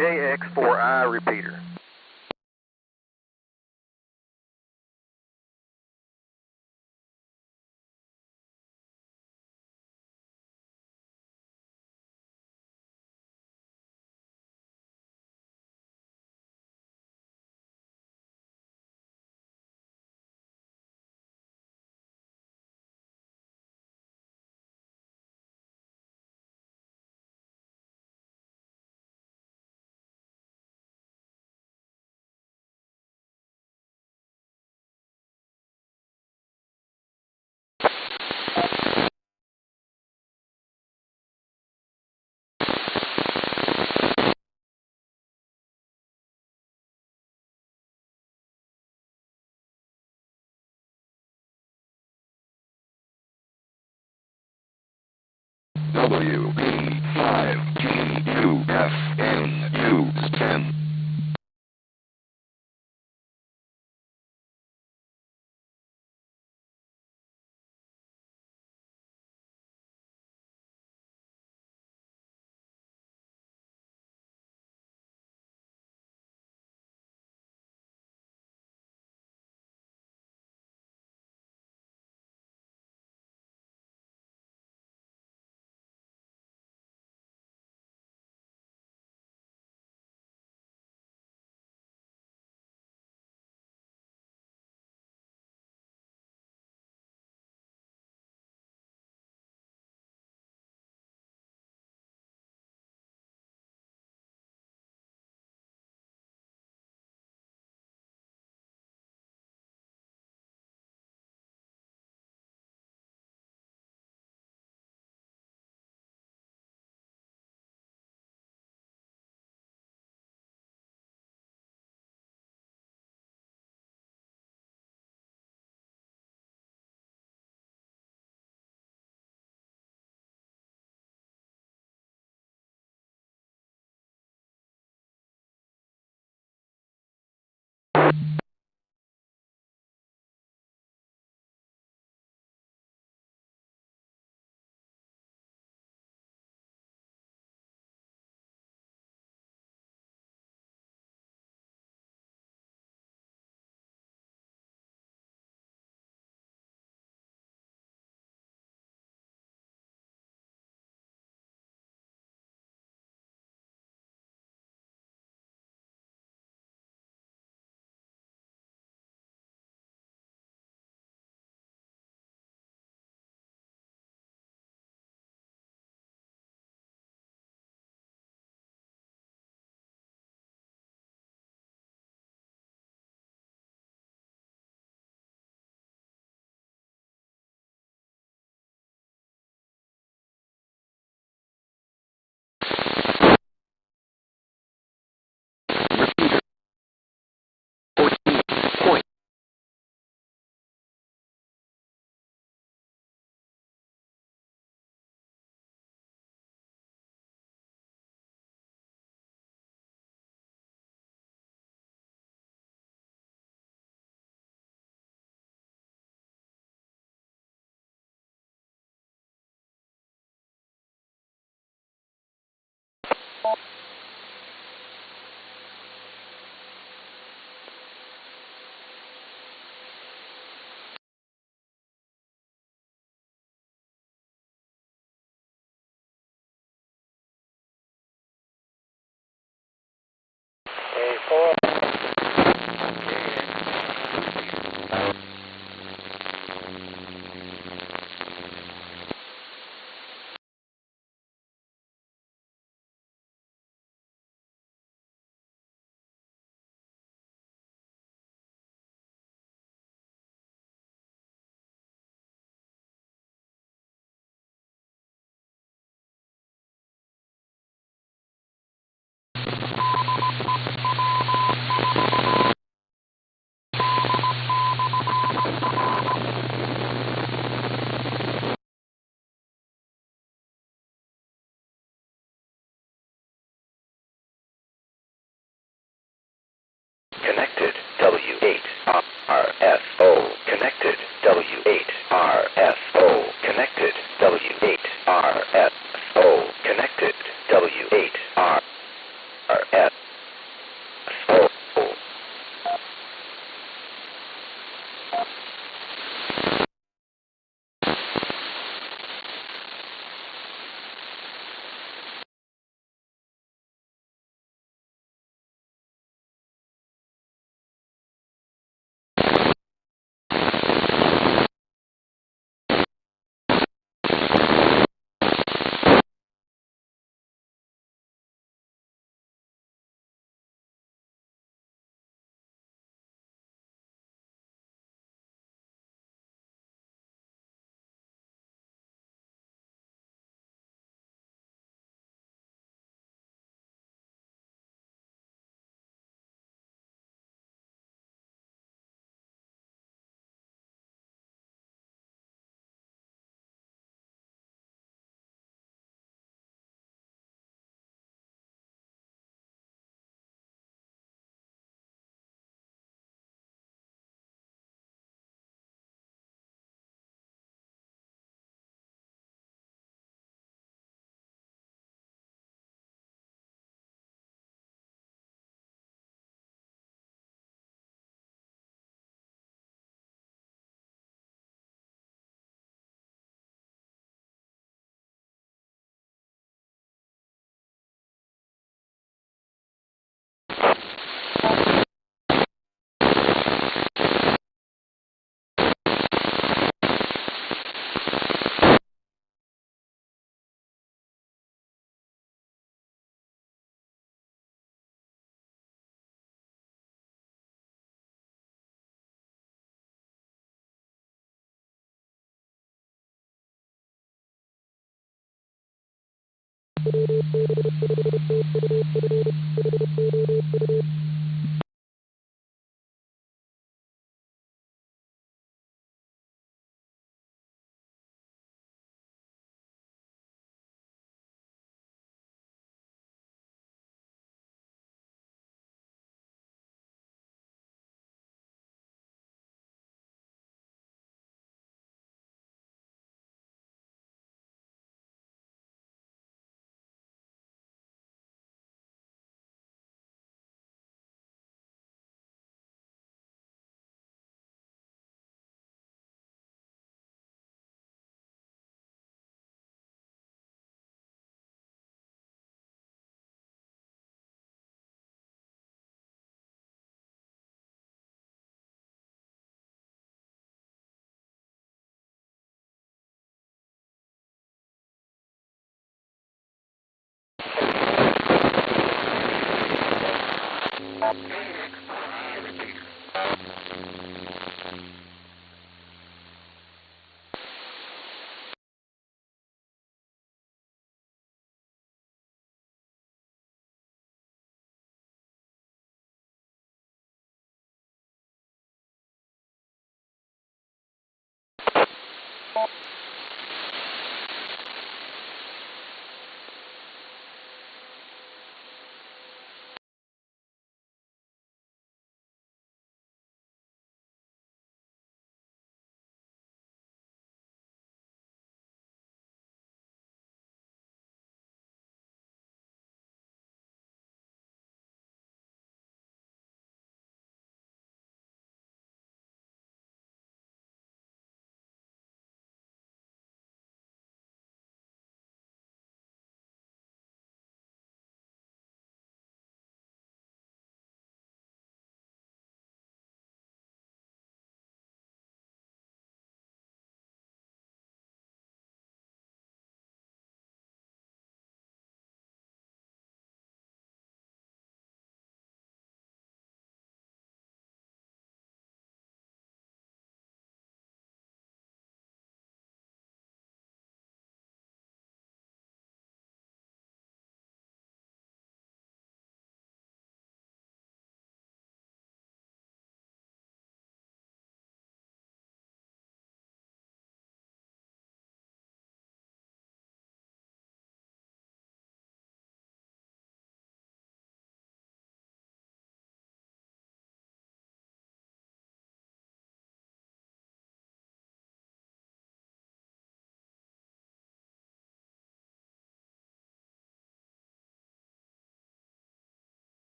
KX4I repeater. WB5GUFNU10.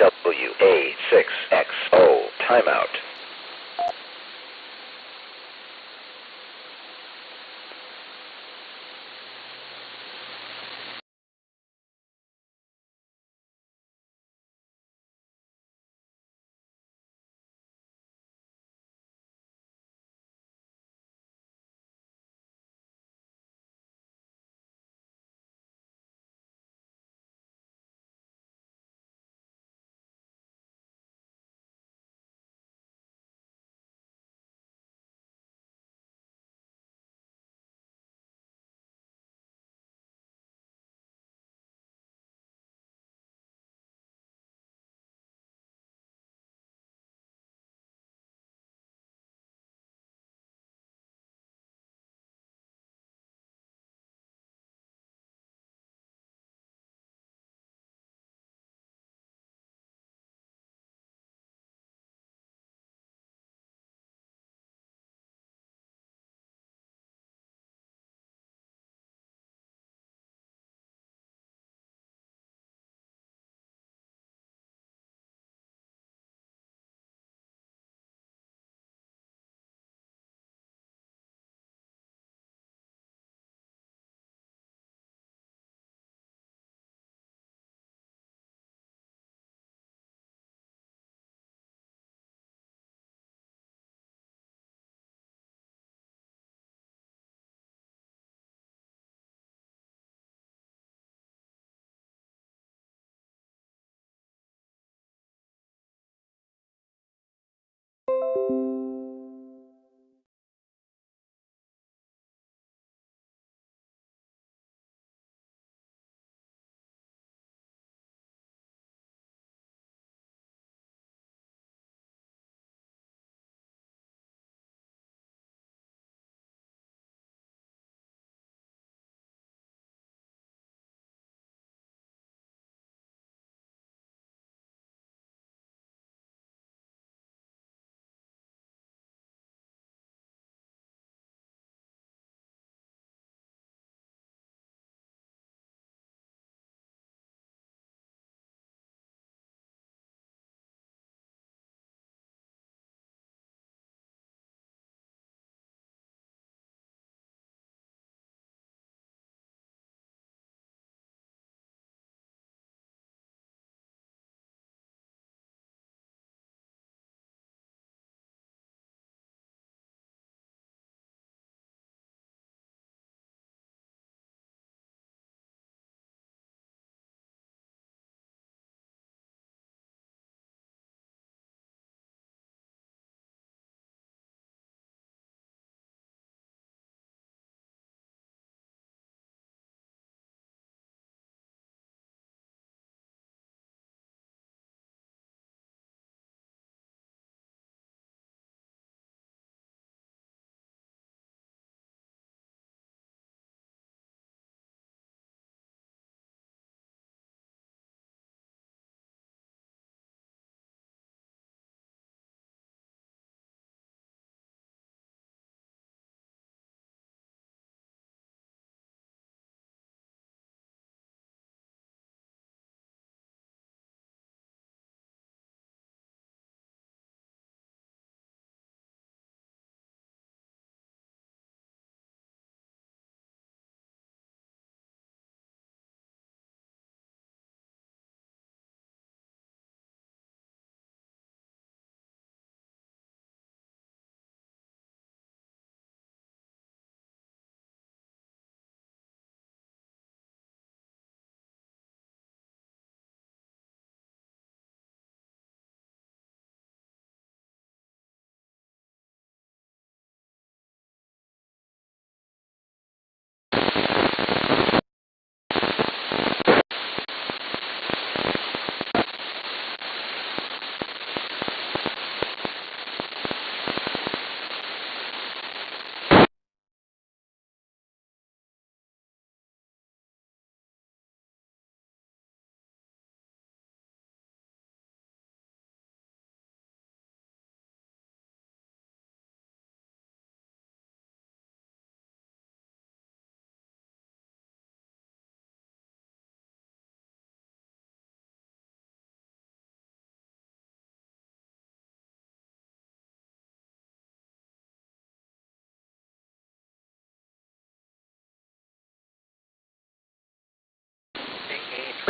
WA6XO timeout.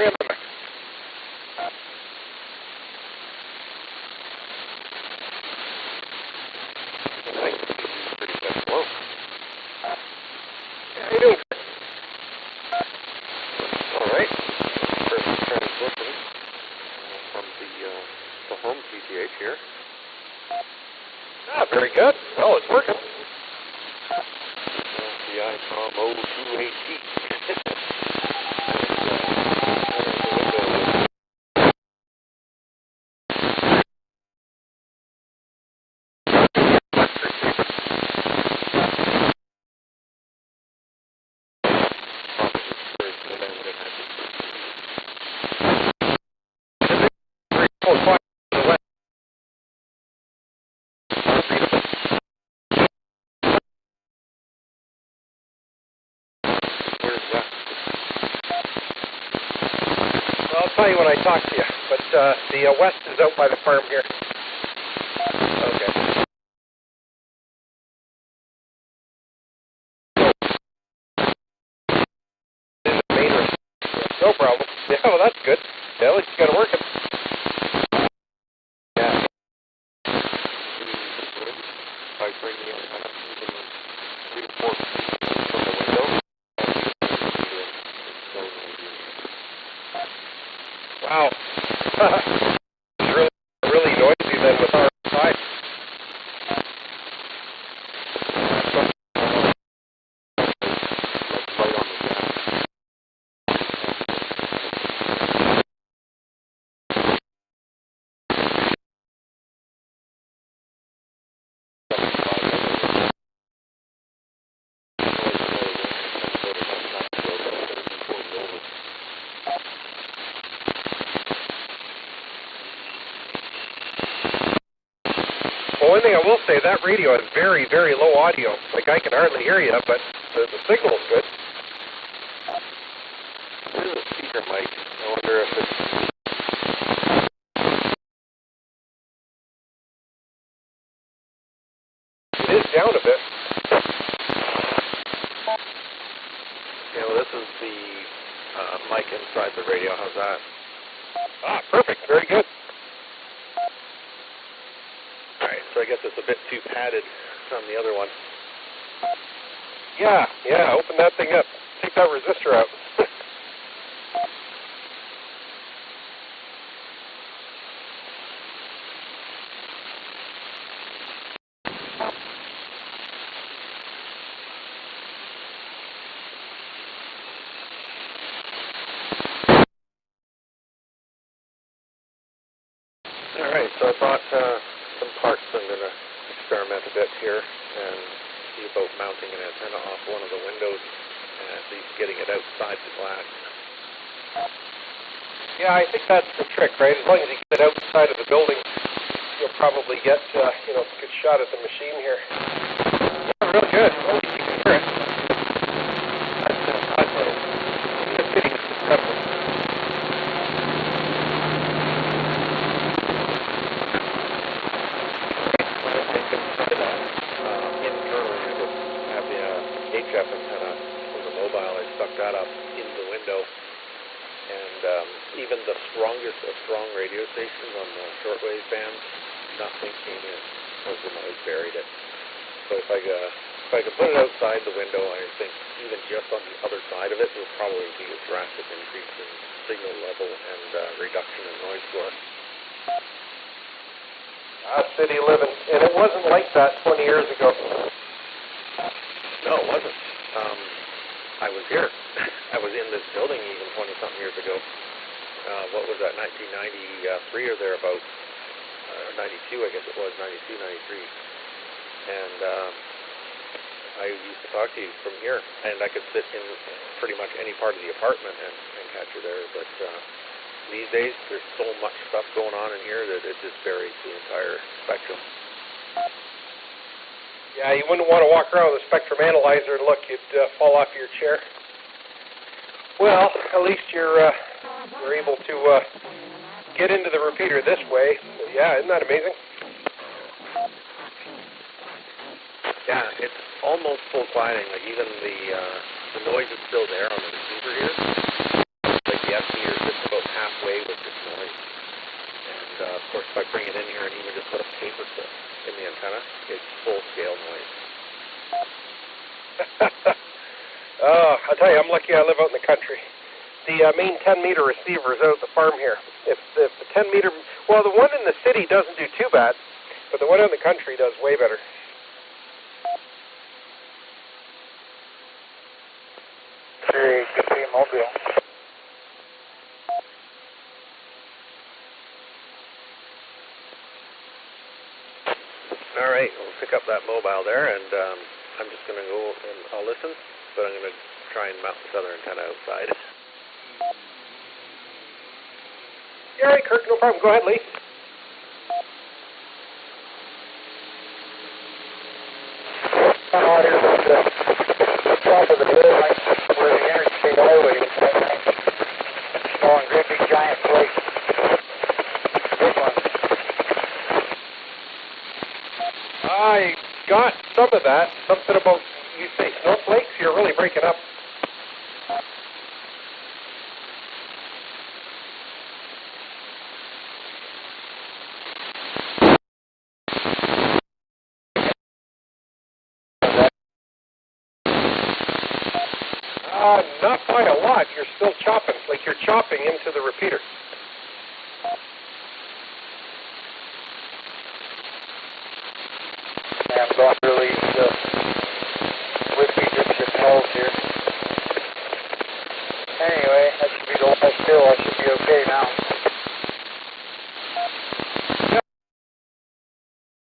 trim. Pretty good. Whoa. How you doing? All right. First transmission from the home PTH here. Ah, very good. Well, it's working. The ICOM 028T. I'll tell you when I talk to you, but the west is out by the farm here. Okay. No problem. Yeah, well, that's good. Yeah, at least you got it working. Yeah. If I bring the antenna even 3 to 4 feet from the window, Wow. It's really noisy then with our side. Well, one thing I will say, that radio has very, very low audio. Like, I can hardly hear you, but the signal's good. This is a speaker mic. I wonder if it's... It is down a bit. Yeah, well, this is the mic inside the radio. How's that? Ah, perfect. Very good. All right, so I guess it's a bit too padded on the other one. Yeah, open that thing up. Take that resistor out. All right, so I bought some parts. I'm going to experiment a bit here and see about mounting an antenna off one of the windows and at least getting it outside the glass. Yeah, I think that's the trick, right? As long as you get it outside of the building, you'll probably get, a good shot at the machine here. Yeah, real good. Well, you can hear it. That's pretty incredible. Internally, I just have the HF antenna from the mobile. I stuck that up in the window. And even the strongest of strong radio stations on the shortwave band, nothing came in because the noise buried it. So if I could put it outside the window, I think even just on the other side of it, there will probably be a drastic increase in signal level and reduction in noise floor. City living. And it wasn't like that 20 years ago. No, it wasn't. I was here. I was in this building even 20-something years ago. What was that, 1993 or thereabouts? 92, I guess it was, 92, 93. And I used to talk to you from here, and I could sit in pretty much any part of the apartment and catch you there. But these days, there's so much stuff going on in here that it just buries the entire spectrum. Yeah, you wouldn't want to walk around with a spectrum analyzer and look, you'd fall off your chair. Well, at least you're able to get into the repeater this way. Yeah, isn't that amazing? Yeah, it's almost full quieting. Like even the noise is still there on the receiver here. Like the F meter is halfway with this noise. And of course, if I bring it in here and even just put a paper clip in the antenna, it's full-scale noise. Oh, I'll tell you, I'm lucky I live out in the country. The main 10-meter receiver is out at the farm here. If the 10-meter, well, the one in the city doesn't do too bad, but the one in the country does way better. Hey, good to be mobile. All right, we'll pick up that mobile there, and I'm just going to go and I'll listen, but I'm going to try and mount this other antenna outside. Yeah, all right, Kirk, no problem. Go ahead, Lee. I'm out here at the top of the hill, like where the interstate highway is, I think. Showing great big giant flakes. Big ones. I got some of that. Something about, you say snowflakes? You're really breaking up. Not by a lot. You're still chopping, like you're chopping into the repeater. Yeah, I'm going through these whiskey dipshit hills here. Anyway, that should be the last hill. I should be okay now.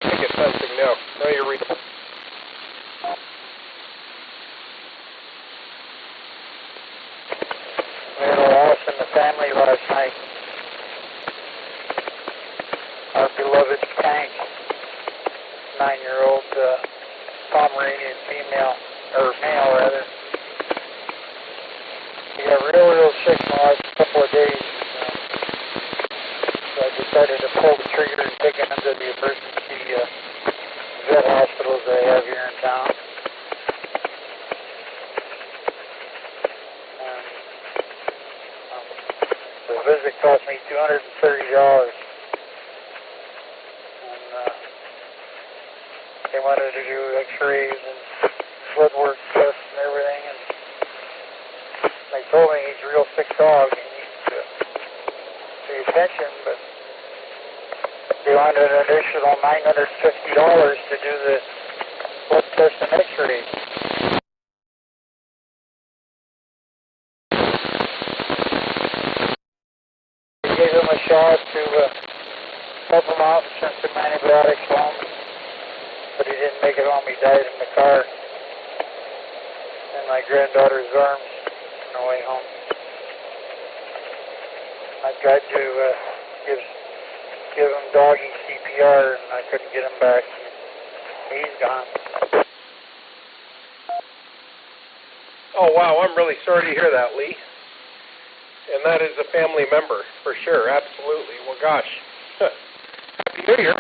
I think it's sensing now. Now you're readable. We had a loss in the family last night. Our beloved Tank, 9-year-old Pomeranian female, or male rather. He got real sick in the last couple of days. So I decided to pull the trigger and take him into the emergency vet hospitals they have here in town. The visit cost me $230. And they wanted to do x-rays and blood work tests and everything. And they told me he's a real sick dog. He needs to pay attention, but they wanted an additional $950 to do the blood test and x-rays. Gave him a shot to help him out and sent some antibiotics home, but he didn't make it home. He died in the car in my granddaughter's arms on the way home. I tried to give him doggy CPR, and I couldn't get him back. He's gone. Oh, wow. I'm really sorry to hear that, Lee. And that is a family member, for sure. Absolutely. Well, gosh. Happy New Year.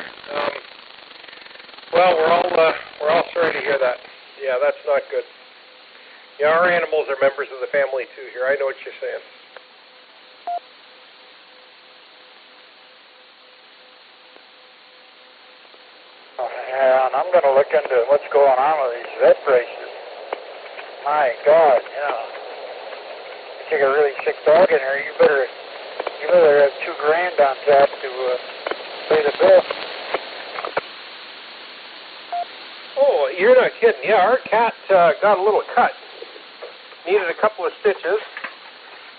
Well, we're all sorry to hear that. Yeah, that's not good. Yeah, our animals are members of the family, too, here. I know what you're saying. Yeah, and I'm going to look into what's going on with these vet prices. My God, you know. You take a really sick dog in here, you better have $2,000 on tap to pay the bill. Oh, you're not kidding. Yeah, our cat got a little cut. Needed a couple of stitches.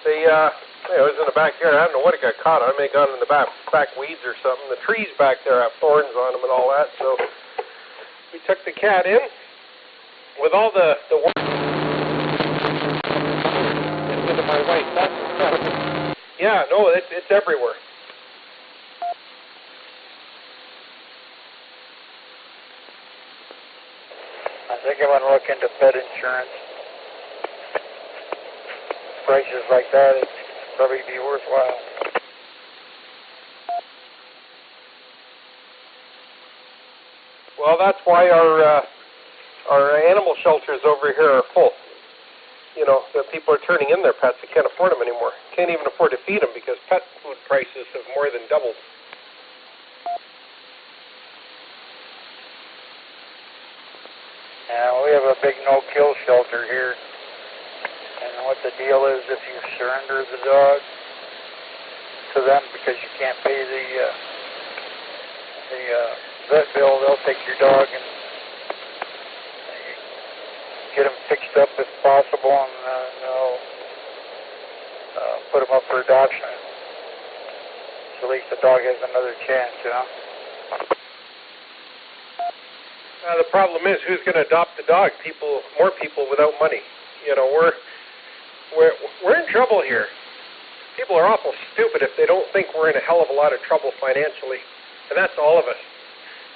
It was in the backyard. I don't know what it got caught on. It may have gone in the back weeds or something. The trees back there have thorns on them and all that. So we took the cat in with all the work. Into my wife. Yeah, no, it's everywhere. I think I want to look into pet insurance. Prices like that, it'd probably be worthwhile. Well, that's why our animal shelters over here are full. you know, that people are turning in their pets. They can't afford them anymore. Can't even afford to feed them because pet food prices have more than doubled. Yeah, we have a big no-kill shelter here. And what the deal is, if you surrender the dog to them because you can't pay the vet bill, they'll take your dog and get them fixed up if possible, and they'll put them up for adoption. So at least the dog has another chance, you know. The problem is, who's going to adopt the dog? More people without money. You know, we're in trouble here. People are awful stupid if they don't think we're in a hell of a lot of trouble financially, and that's all of us,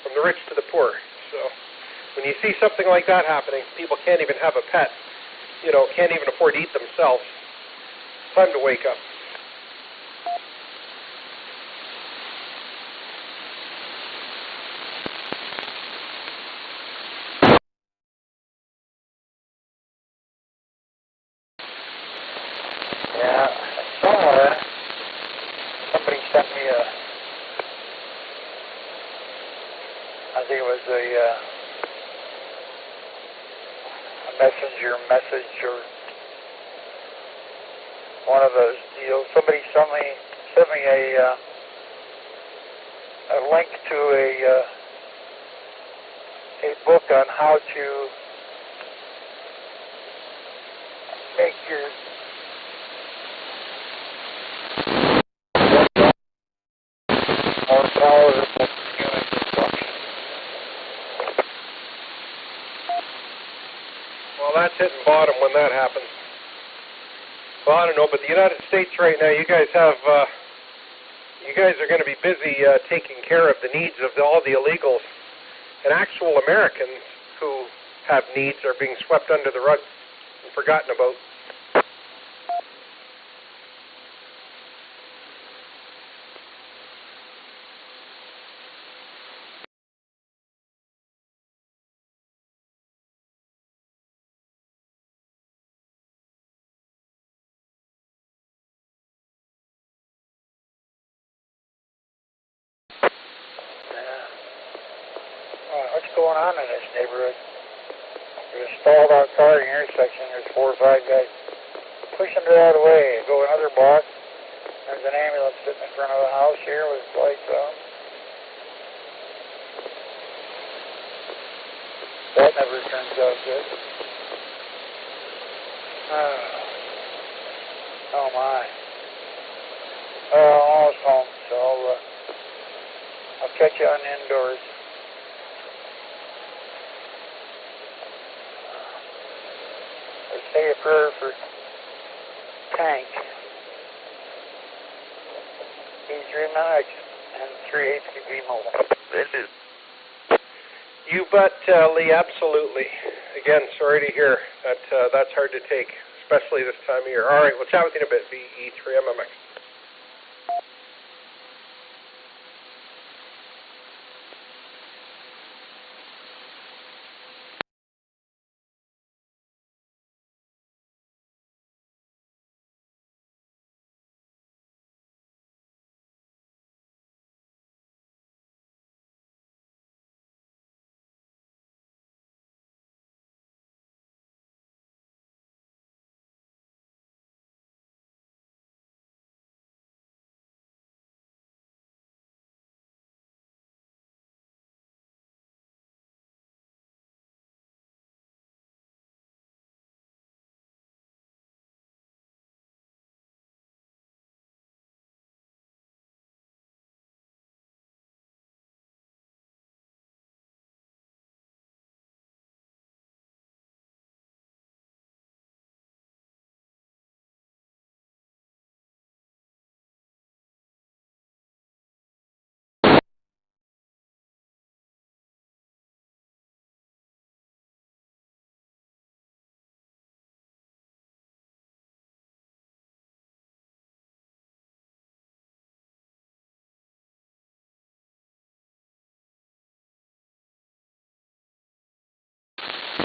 from the rich to the poor. So when you see something like that happening, people can't even have a pet. You know, can't even afford to eat themselves. Time to wake up. Yeah, somewhere somebody sent me I think it was a messenger message or one of those deals. Somebody sent me a link to a book on how to make your more palatable for human consumption. Well, that's hitting bottom when that happens. Well, I don't know, but the United States right now, you guys are going to be busy taking care of the needs of all the illegals, and actual Americans who have needs are being swept under the rug and forgotten about. What's going on in this neighborhood? There's a stalled out car in the intersection. There's 4 or 5 guys pushing it out of the way. Go another block. There's an ambulance sitting in front of the house here with its lights on. That never turns out good. Oh my. Almost home, so I'll catch you on indoors. Let's say a prayer for Tank. E3 and 3 HPV mobile. This is You bet, Lee, absolutely. Again, sorry to hear that that's hard to take, especially this time of year. All right, we'll chat with you in a bit, VE3MMX.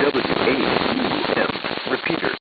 WAUM repeater.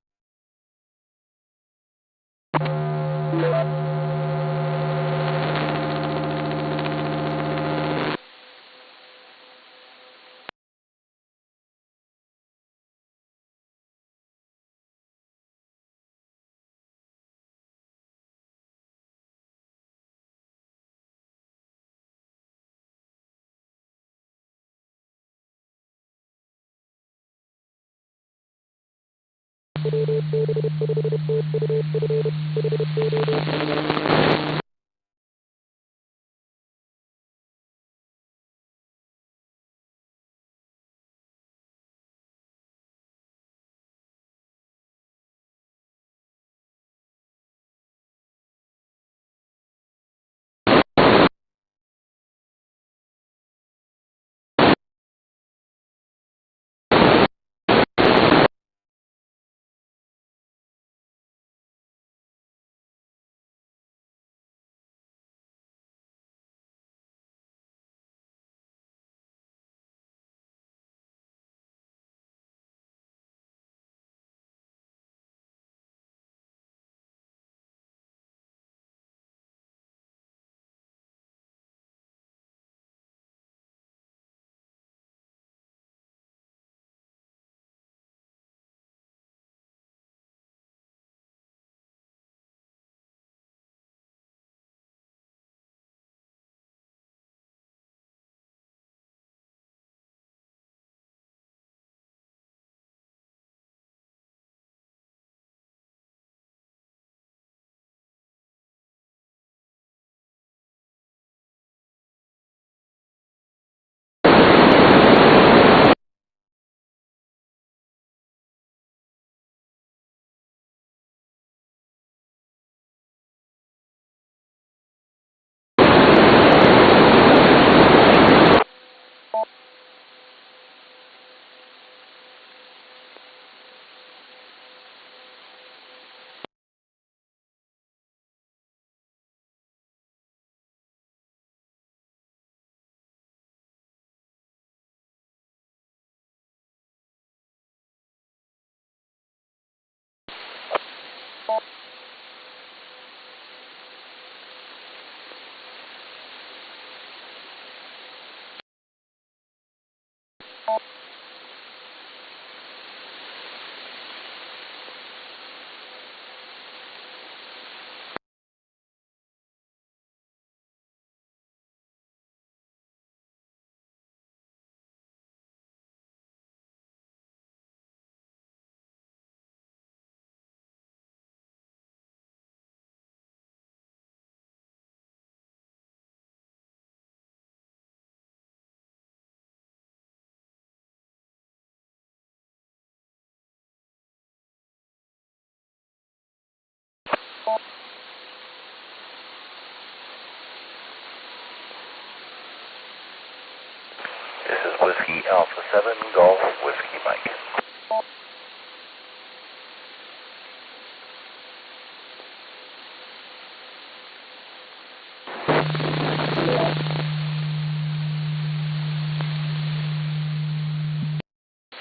This is Whiskey Alpha 7 Golf Whiskey Mike.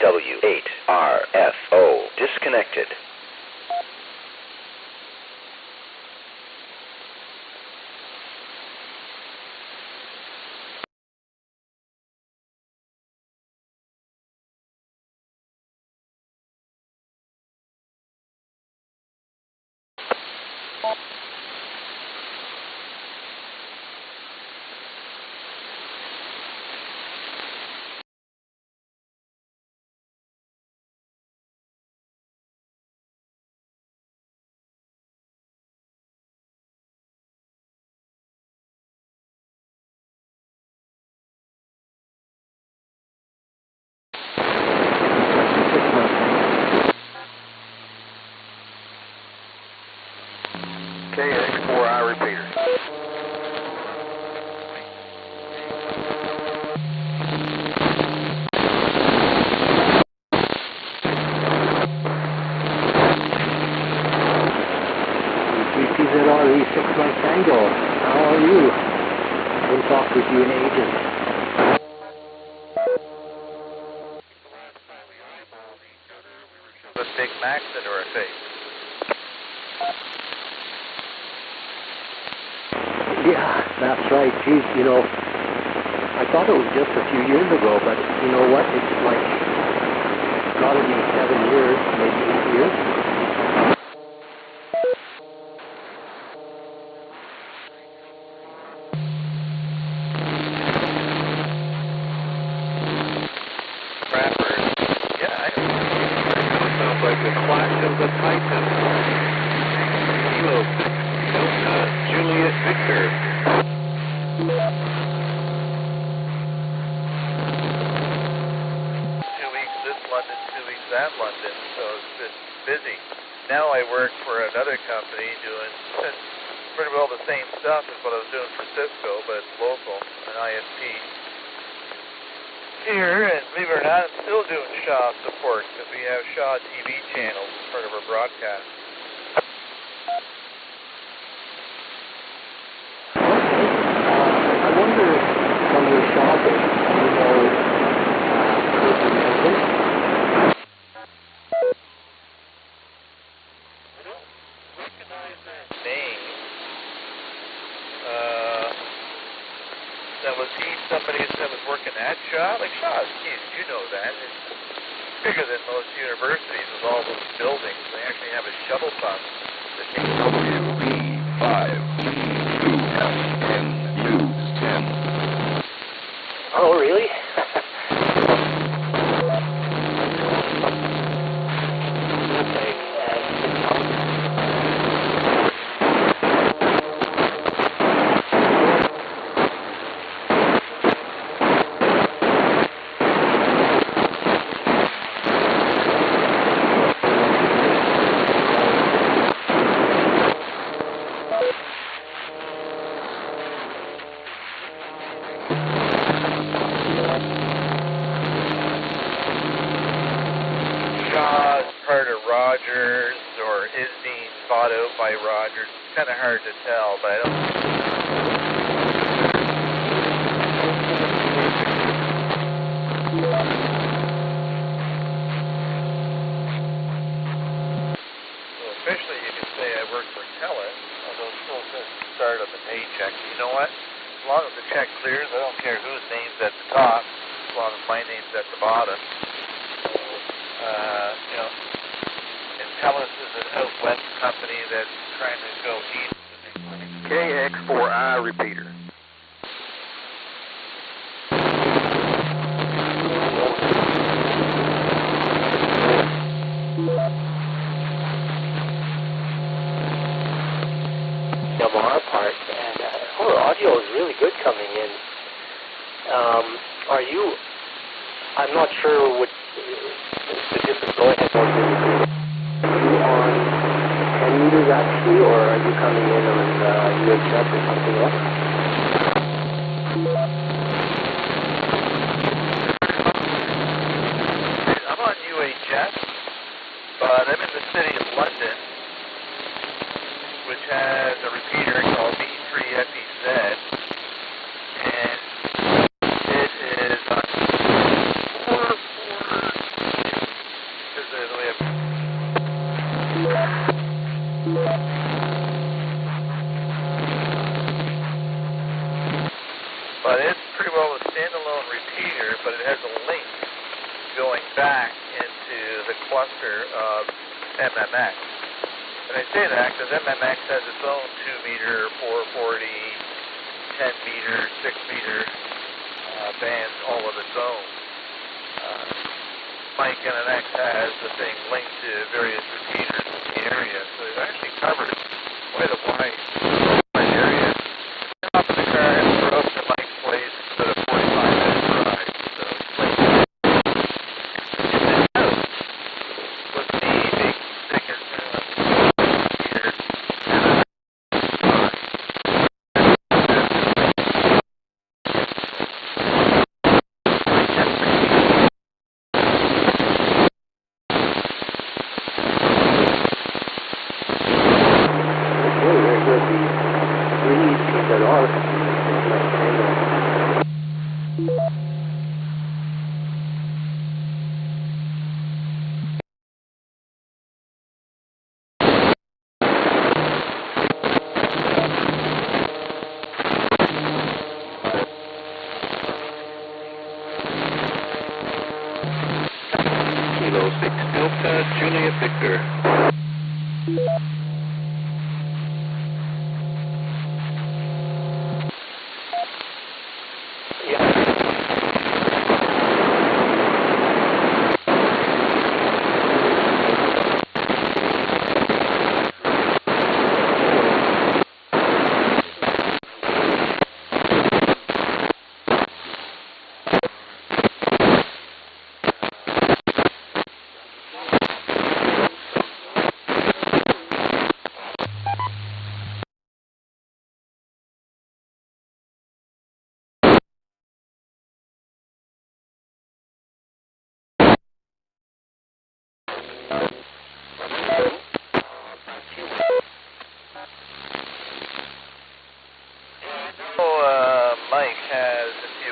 W8RFO disconnected. KX 4-hour repeater. PZR 6 Mike Tango. How are you? I haven't talked with you in ages. The Big Macs into our face. Yeah, that's right. Geez, you know, I thought it was just a few years ago, but you know what? It's like, gotta be 7 years, maybe 8 years. Rappers. Yeah, I know. Sounds like the clash of the and London, so it's been busy. Now I work for another company doing pretty well the same stuff as what I was doing for Cisco, but it's local, an ISP here, and believe it or not, I'm still doing Shaw support because we have Shaw TV channels as part of our broadcast. I wonder from your shopping, you know, Kirby Manson? I don't recognize that name. Now, was he somebody that was working at Shaw? Like, Shaw is huge, you know that. It's bigger than most universities with all those buildings. They actually have a shuttle bus that takes WB5 Oh, really? Shaw's part of Rogers, or is being bought out by Rogers. It's kind of hard to tell, but I don't. So officially, you can say I work for TELUS, although it still says start on the paycheck. You know what? As long as the check clears, I don't care whose name's at the top, as long as my name's at the bottom. You know, and TELUS is an out west company that's trying to go east. KX4I repeater. MR part, and our audio is really good coming in. Are you? I'm not sure what the difference. Go ahead. Are you on 10 meters actually, or are you coming in on UHF or something else? I'm on UHF, but I'm in the city of London, which has a repeater called B3FEZ, and it is on 442, because we have. But it's pretty well a standalone repeater, but it has a link going back into the cluster of MMX. And I say that because MMX has its own 2 meter, 440, 10 meter, 6 meter bands all of its own. Mike NMX has the thing linked to various repeaters in the area, so they've actually covered quite a wide area. Hop in the car and drove to Mike's place instead of 45-minute drive. So it's like in the house was the big sticker repeater. Kilo 6 Delta Juliet Victor.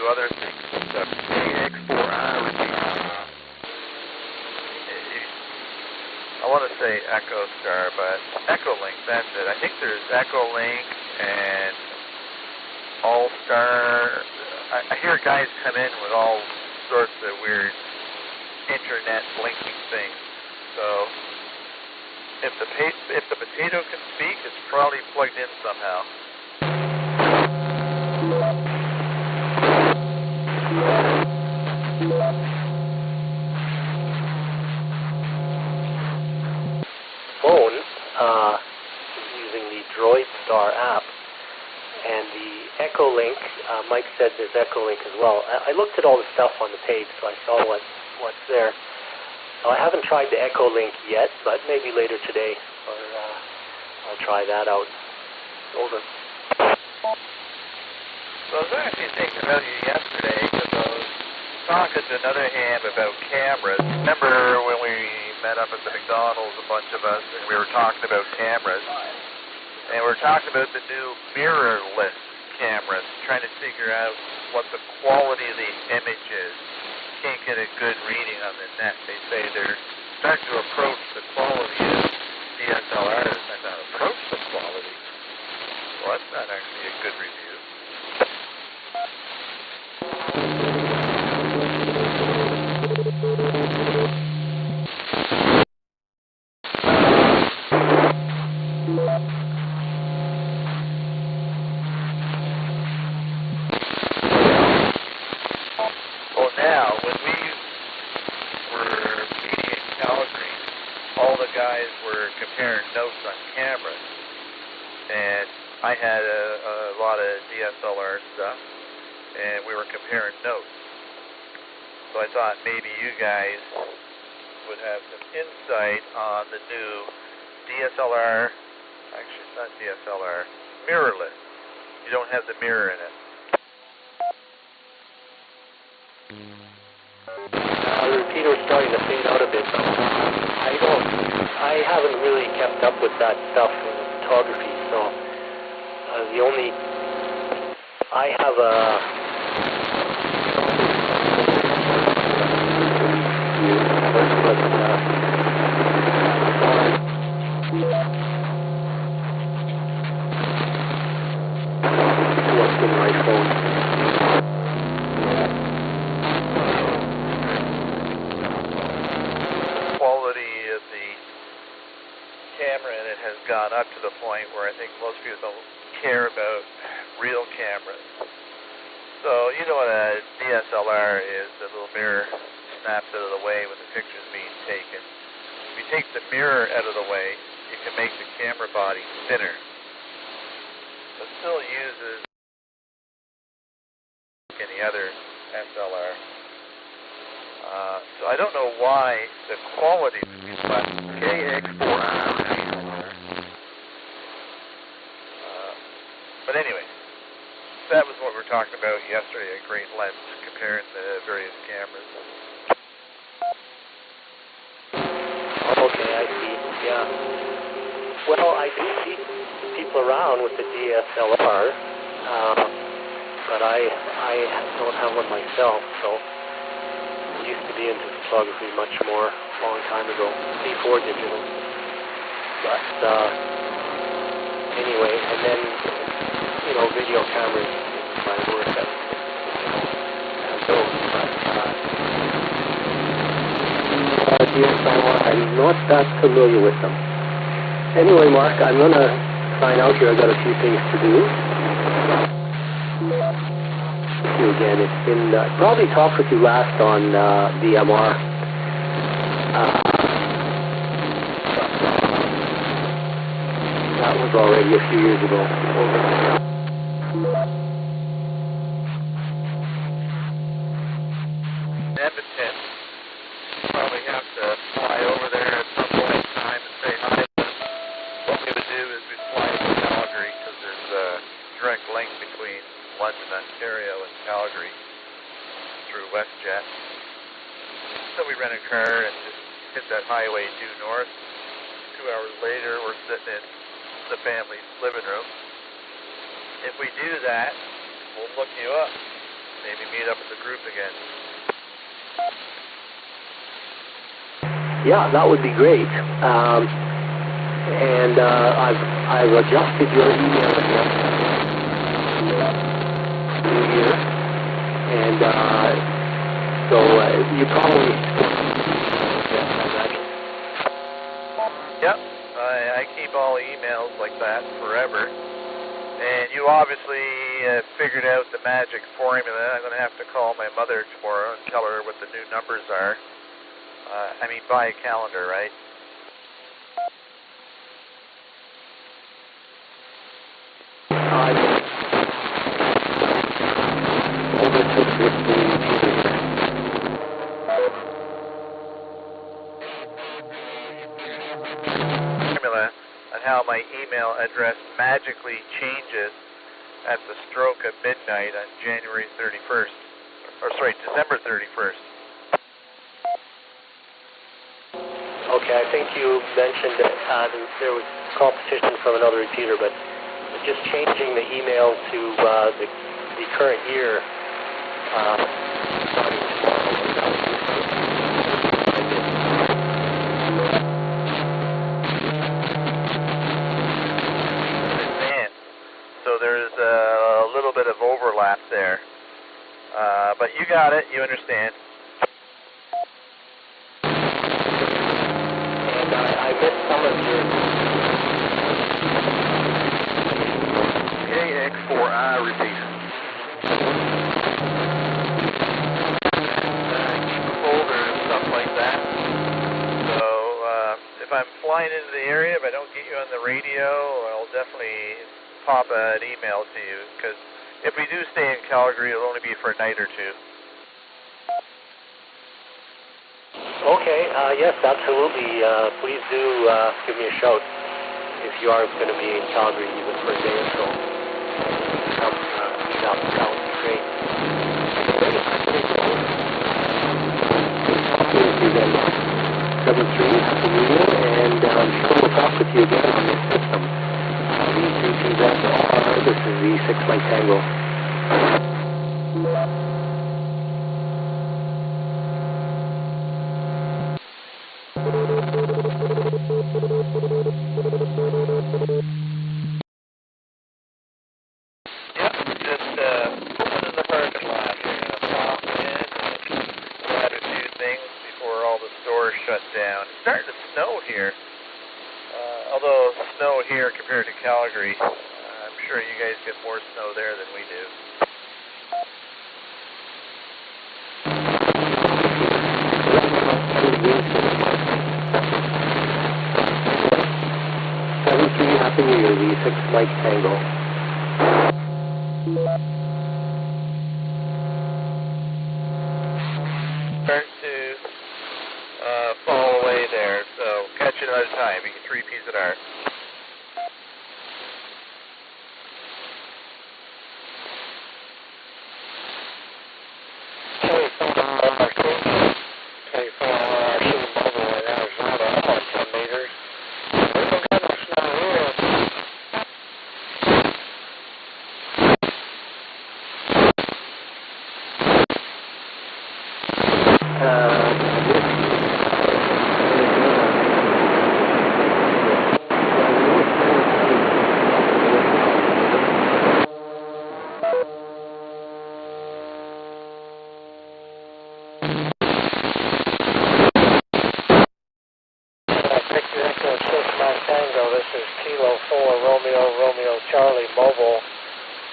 other things. The KX4R repeater. I want to say Echo Star, but Echo Link, that's it. I think there's Echo Link and All Star. I hear guys come in with all sorts of weird internet blinking things. So if the potato can speak, it's probably plugged in somehow. Phone using the Droid Star app and the Echo Link. Mike said there's Echo Link as well. I looked at all the stuff on the page, so I saw what's there. So I haven't tried the Echo Link yet, but maybe later today, or I'll try that out. Over. So I was actually thinking about you yesterday because I was talking to another ham about cameras. Remember when we met up at the McDonald's, a bunch of us, and we were talking about cameras? And we were talking about the new mirrorless cameras, trying to figure out what the quality of the image is. Can't get a good reading on the net. They say they're starting to approach the quality of DSLRs. I thought, approach the quality? Well, that's not actually a good review. Well, now, when we were meeting in Calgary, all the guys were comparing notes on cameras, and I had a lot of DSLR stuff, and we were comparing notes. So I thought maybe you guys would have some insight on the new DSLR, actually it's not DSLR, mirrorless. You don't have the mirror in it. The repeater's starting to fade out a bit. I haven't really kept up with that stuff in photography, so the only, I have what's in my phone. Camera in it has gone up to the point where I think most people don't care about real cameras. So you know what a DSLR is, the little mirror snaps out of the way when the picture's being taken. If you take the mirror out of the way, you can make the camera body thinner. It still uses any other SLR. So I don't know why the quality of these KX4R. But anyway, that was what we were talking about yesterday at great length, comparing the various cameras. Okay, I see. Yeah. Well, I do see people around with the DSLR, but I don't have one myself, so I used to be into photography much more a long time ago, before digital. But anyway, and then, you know, video cameras is my work at those, but DSLR, I'm not that familiar with them. Anyway, Mark, I'm going to sign out here. I've got a few things to do. Thank you again. It's been, probably talked with you last on DMR. That was already a few years ago. Edmonton, probably have to fly over there at some point in time and say hi. What we would do is we'd fly to Calgary because there's a direct link between London, Ontario and Calgary through WestJet. So we rent a car and just hit that highway due north. 2 hours later, we're sitting in the family's living room. If we do that, we'll look you up. maybe meet up with the group again. Yeah, that would be great. And I've adjusted your email address here, and so you probably Yep, I keep all emails like that forever. And you obviously figured out the magic formula. I'm going to have to call my mother tomorrow and tell her what the new numbers are. I mean, buy a calendar, right? Formula on how my email address magically changes at the stroke of midnight on January 31st. Or sorry, December 31st. Okay, I think you mentioned that there was competition from another repeater, but just changing the email to the current year starting tomorrow. So there's a little bit of overlap there. But you got it, you understand. And I missed some of your KX4I repeater. Keep a folder and stuff like that. So if I'm flying into the area, if I don't get you on the radio, I'll definitely pop an email to you, because if we do stay in Calgary, it'll only be for a night or two. Okay, yes, absolutely. Please do give me a shout if you are going to be in Calgary even for a day or so. Come meet up, that would be great. Talking with you then, 7-3, Happy New Year, and I'm sure we'll talk with you again on this system. This is the 6 Mike Tango. Yep, just pulling in the parking lot here. Gonna pop in and grab a few things before all the stores shut down. It's starting to snow here. Although snow here compared to Calgary, I'm sure you guys get more snow there than we do. Happy New Year, the 6 Mike Tango. Starting to fall away there, so catch you another time. You can 3 Ps at R.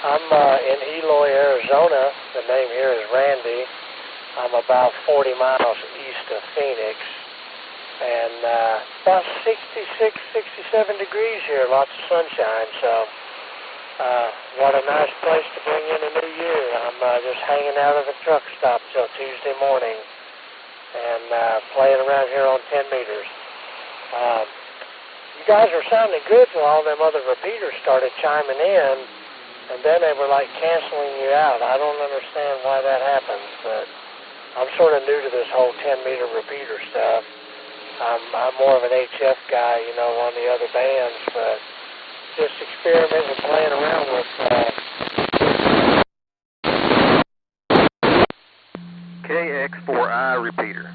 I'm in Eloy, Arizona. The name here is Randy. I'm about 40 miles east of Phoenix. And about 66, 67 degrees here, lots of sunshine. So what a nice place to bring in a new year. I'm just hanging out at the truck stop till Tuesday morning and playing around here on 10 meters. You guys were sounding good till all them other repeaters started chiming in, and then they were like canceling you out. I don't understand why that happens, but I'm sort of new to this whole 10-meter repeater stuff. I'm more of an HF guy, you know, on the other bands, but just experimenting and playing around with KX4I repeater.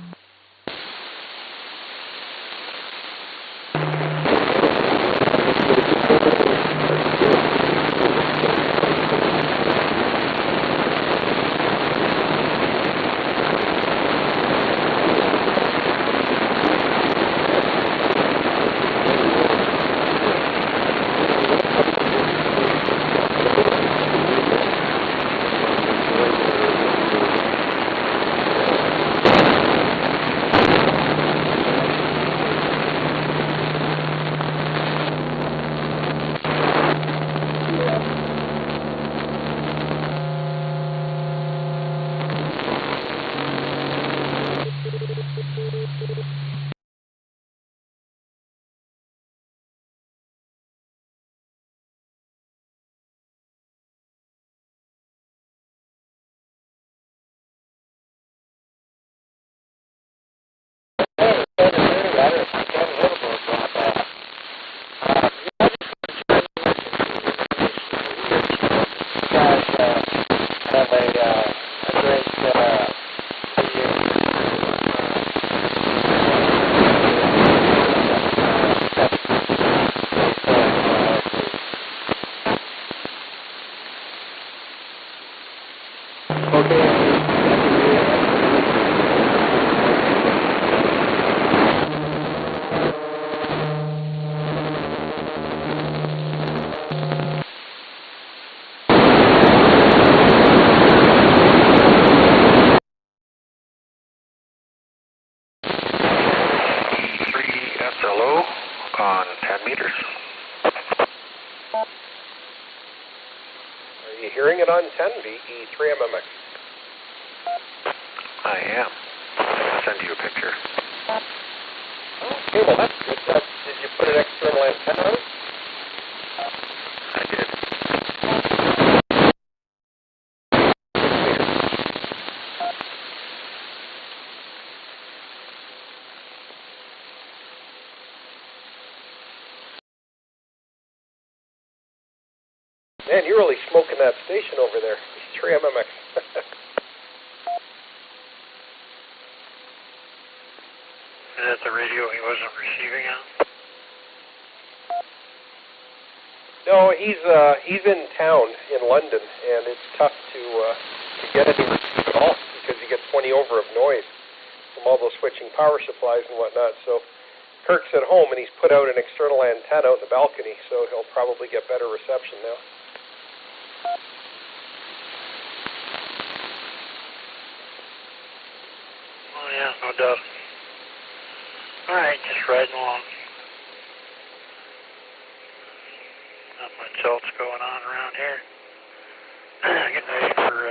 On 10 meters. Are you hearing it on 10 VE3MMX? I am. I'll send you a picture. Okay, well that's good. Did you put an external antenna on it? I did. Man, you're really smoking that station over there. 3MMX. Is that the radio he wasn't receiving on? No, he's in town in London, and it's tough to get any receive at all because you get 20 over of noise from all those switching power supplies and whatnot. So Kirk's at home, and he's put out an external antenna out in the balcony, so he'll probably get better reception now. Oh yeah, no doubt. All right, just riding along. Not much else going on around here. Getting ready for,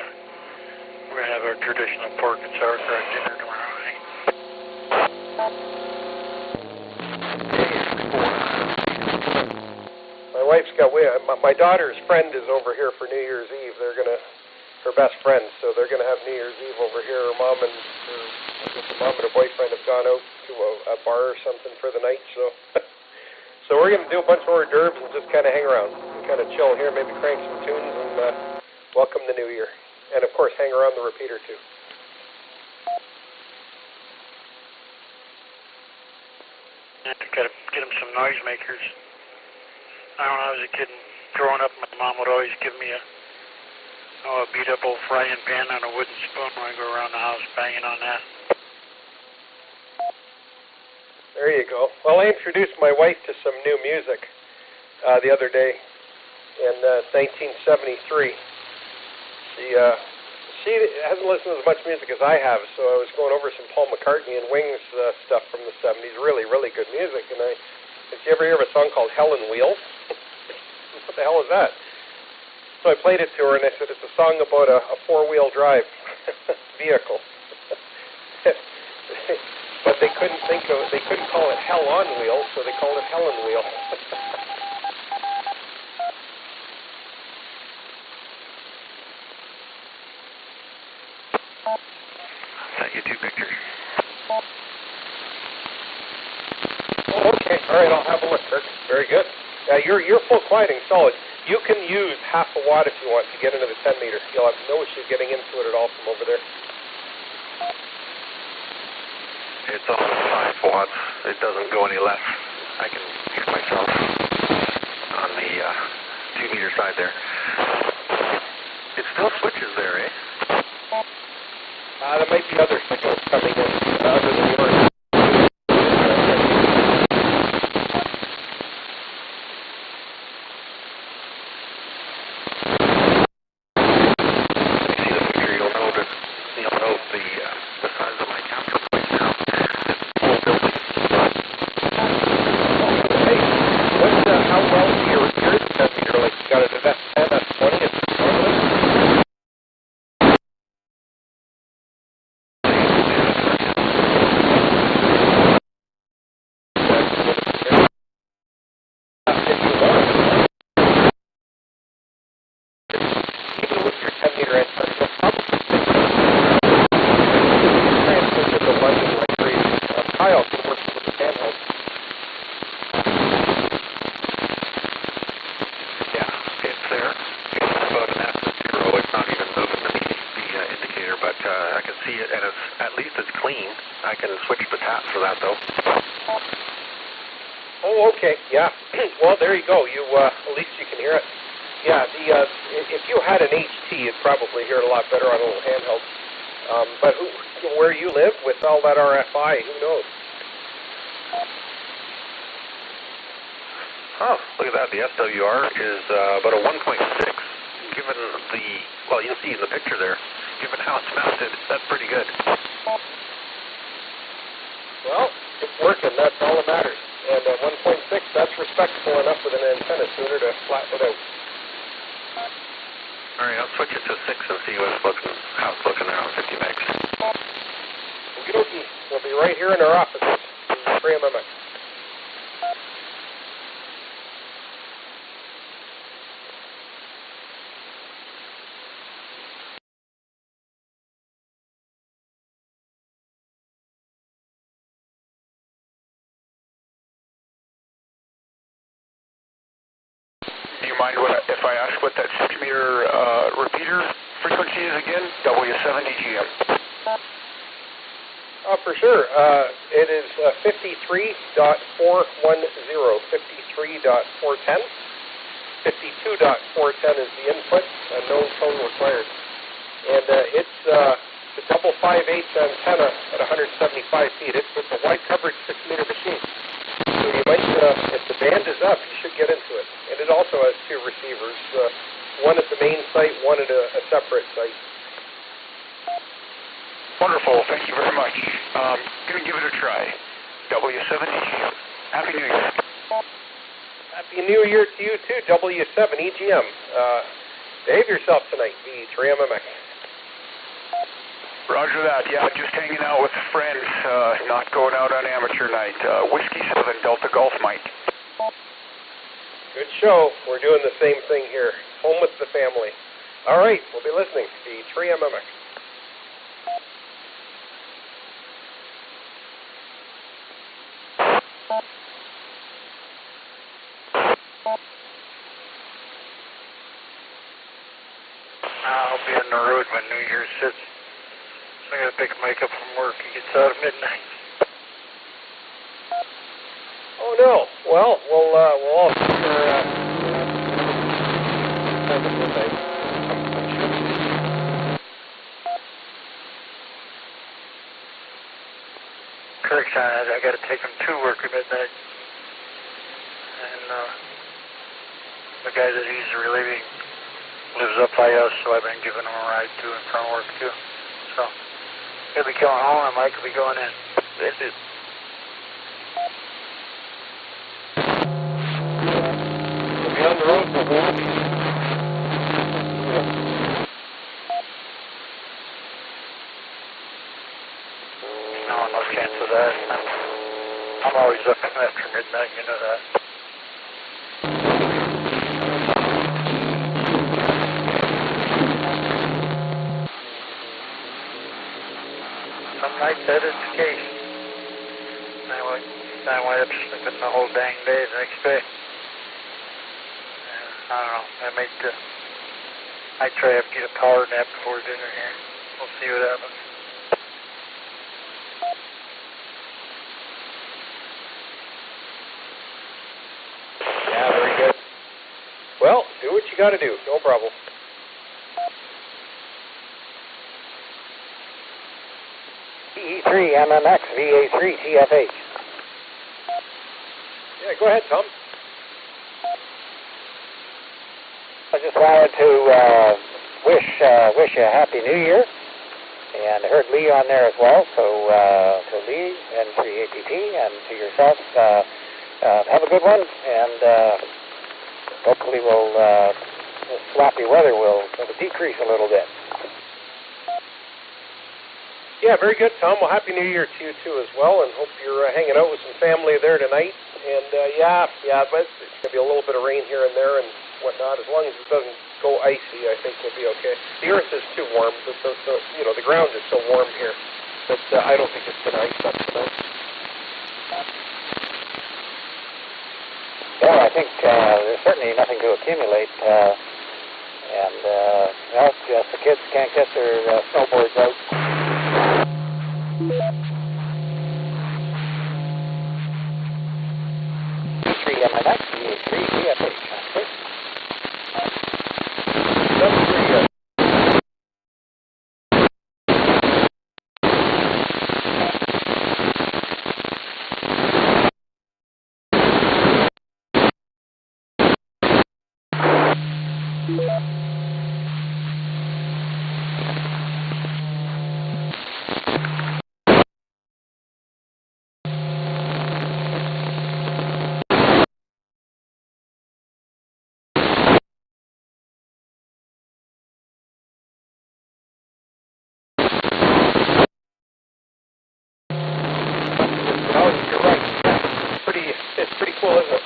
we're going to have our traditional pork and sauerkraut dinner tomorrow night. My wife's got, my daughter's friend is over here for New Year's Eve. They're going to, her best friend, so they're going to have New Year's Eve over here. Her mom and her boyfriend have gone out to a bar or something for the night, so so we're going to do a bunch of hors d'oeuvres and just kind of hang around and kind of chill here, maybe crank some tunes and welcome the new year. And of course, hang around the repeater too. Got to get them some noisemakers. I don't know, as a kid growing up, my mom would always give me a beat up old frying pan on a wooden spoon when I go around the house banging on that. There you go. Well, I introduced my wife to some new music the other day in 1973. She hasn't listened to as much music as I have, so I was going over some Paul McCartney and Wings stuff from the 70s. Really, really good music. And did you ever hear of a song called Hell on Wheels? What the hell is that? So I played it to her, and I said, it's a song about a four-wheel drive vehicle. But they couldn't call it Hell on Wheels, so they called it Helen Wheel. Sent you 2 pictures. Oh, okay. All right, I'll have a look, Kirk. Very good. You're full quieting solid. You can use half a watt if you want to get into the 10 meter. You'll have no issue getting into it at all from over there. It's almost 5 watts. It doesn't go any less. I can hear myself on the 2-meter side there. It still switches there, eh? There might be other signals coming in other than yours. If you see the picture, you'll note the size of my capture point now. Whole building. Hey, how well do you hear the 10 meter? Like, you got it at that 10, that's 20, it's normally? If you want, even with your 10 meter antenna, you'll probably transmit the London like crazy. Kyle can work with the handheld. Yeah, it's there. It's about an F0. It's not even moving the indicator, but I can see it, and at least it's clean. I can switch the tap for that, though. Oh, okay, yeah. Well, there you go. You at least you can hear it. Yeah, if you had an HT, you'd probably hear it a lot better on a little handheld. But where you live with all that RFI, who knows? Oh, look at that. The SWR is about a 1.6. Given well, you'll see in the picture there, given how it's mounted, that's pretty good. Well, it's working. That's all that matters. And 1.6, that's respectable enough with an antenna tuner to flatten it out. All right, I'll switch it to 6 and see how it's looking there on 50 megs. Okie dokie. We'll be right here in our offices in 3MMX. Do you mind if I ask what that 6-meter repeater frequency is again? W7 EGM. For sure. It is 53.410, 53.410. 52.410 is the input, no tone required. And it's the double 5/8 antenna at 175 feet. It's a wide coverage 6-meter machine. So you might, if the band is up, you should get into it. And it also has 2 receivers, one at the main site, one at a separate site. Wonderful. Thank you very much. Going to give it a try. W7 EGM. Happy New Year. Happy New Year to you too, W7 EGM. Behave yourself tonight, V3MMX. Roger that. Yeah, just hanging out with friends, not going out on amateur night. Whiskey 7 Delta Golf Mike. Good show. We're doing the same thing here. Home with the family. All right, we'll be listening. V3MMX. I'll be on the road when New Year's hits. So I gotta pick Mike up from work. He gets out at midnight. Oh no. Well, we'll all see her at midnight. Kirk's on it. I gotta take him to work at midnight. And the guy that he's relieving lives up by us, so I've been giving him a ride to and from work too. So he'll be coming home and Mike will be going in. This is We'll be on the road for a while. No chance of that. I'm always up after midnight, you know that. Some nights that is the case. I wind up sleeping the whole dang day the next day. I don't know. I try to get a power nap before dinner here. We'll see what happens. you got to do. No problem. PE3 MMX VA3 TFH. Yeah, go ahead, Tom. I just wanted to wish you a Happy New Year. And I heard Lee on there as well, so to Lee and to the APP and to yourself, have a good one, and hopefully this sloppy weather will decrease a little bit. Yeah, very good, Tom. Well, Happy New Year to you, too, as well, and hope you're hanging out with some family there tonight. And, but it's going to be a little bit of rain here and there and whatnot. As long as it doesn't go icy, I think we'll be okay. The earth is too warm. The ground is so warm here that I don't think it's going to ice up tonight. Well, I think there's certainly nothing to accumulate, just the kids can't get their snowboards out. MMX, VA3, TFH. That's pretty good. You're right. It's pretty cool, isn't it?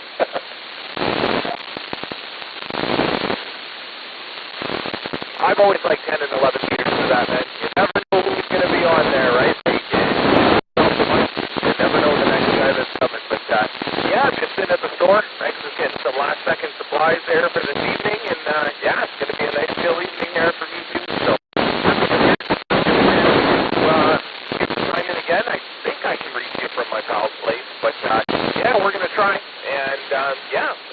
I've always liked 10 and 11 meters for that, man. You never know who's going to be on there, right? You never know the next guy that's coming. But, just been at the store. Thanks for getting some last-second supplies there for this evening. And, it's going to be a nice chill evening there for me, too. So, get the time in again. I think I can reach you from my pal's place. But, we're going to try. And,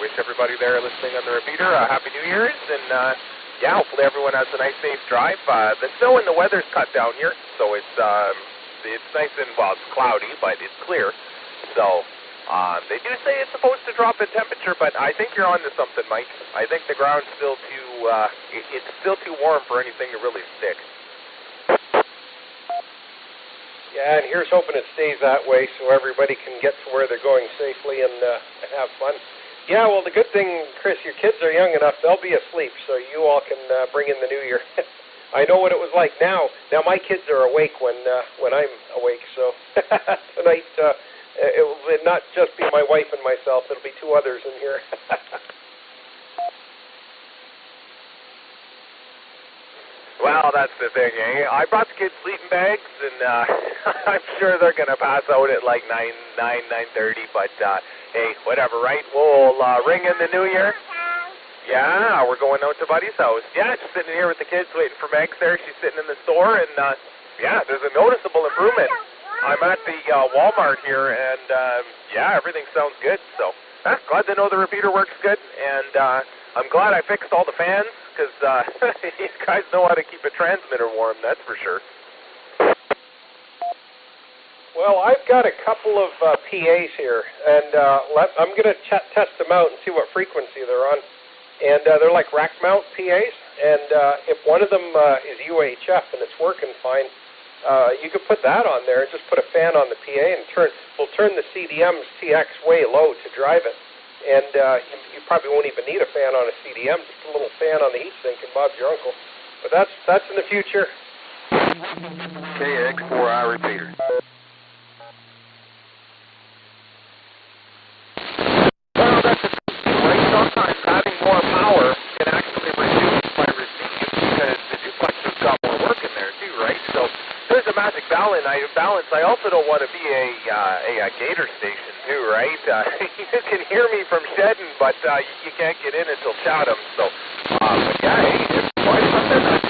wish everybody there listening on the repeater a Happy New Year's. And, hopefully everyone has a nice, safe drive. The snow and the weather's cut down here, so it's nice and, it's cloudy, but it's clear. So, they do say it's supposed to drop in temperature, but I think you're onto something, Mike. I think the ground's still too, it's still too warm for anything to really stick. Yeah, and here's hoping it stays that way so everybody can get to where they're going safely and have fun. Yeah, well, the good thing, Chris, your kids are young enough, they'll be asleep, so you all can bring in the new year. I know what it was like now. Now my kids are awake when I'm awake, so tonight it will not just be my wife and myself, it'll be two others in here. Well, that's the thing, eh? I brought the kids sleeping bags, and I'm sure they're going to pass out at like 9:30, but hey, whatever, right? We'll ring in the new year. Yeah, we're going out to Buddy's house. Yeah, just sitting here with the kids waiting for Megs there. She's sitting in the store, and there's a noticeable improvement. I'm at the Walmart here, and everything sounds good. So glad to know the repeater works good, and I'm glad I fixed all the fans, because these guys know how to keep a transmitter warm, that's for sure. Well, I've got a couple of PAs here, and I'm going to test them out and see what frequency they're on. And they're like rack mount PAs, and if one of them is UHF and it's working fine, you could put that on there and just put a fan on the PA and we'll turn the CDM's TX way low to drive it. And you probably won't even need a fan on a CDM, just a little fan on the heatsink, and Bob's your uncle. But that's in the future. KX4I repeater. Well, that's the thing, right? Sometimes having more power can actually reduce my receive because the duplexer's got more work in there too, right? So there's a magic balance. I also don't want to be a gator station too, right? You can hear me from Shedden, but you can't get in until Chatham. So, but yeah, hey, if you find something that's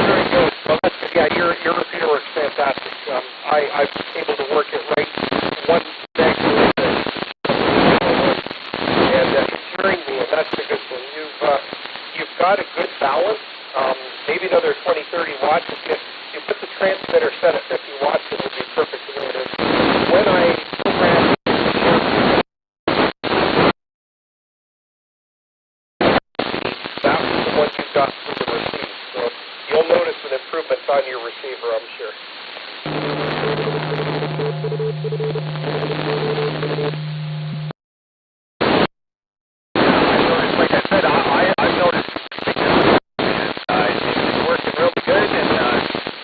Very good. Well, your repeater works fantastic. another 20, 30 watts. If you put the transmitter set at 50 watts, it will be perfect the way it is. When I program that was the one you got through the receive. So you'll notice an improvement on your receiver, I'm sure. Like I said, I've noticed it's working really good, and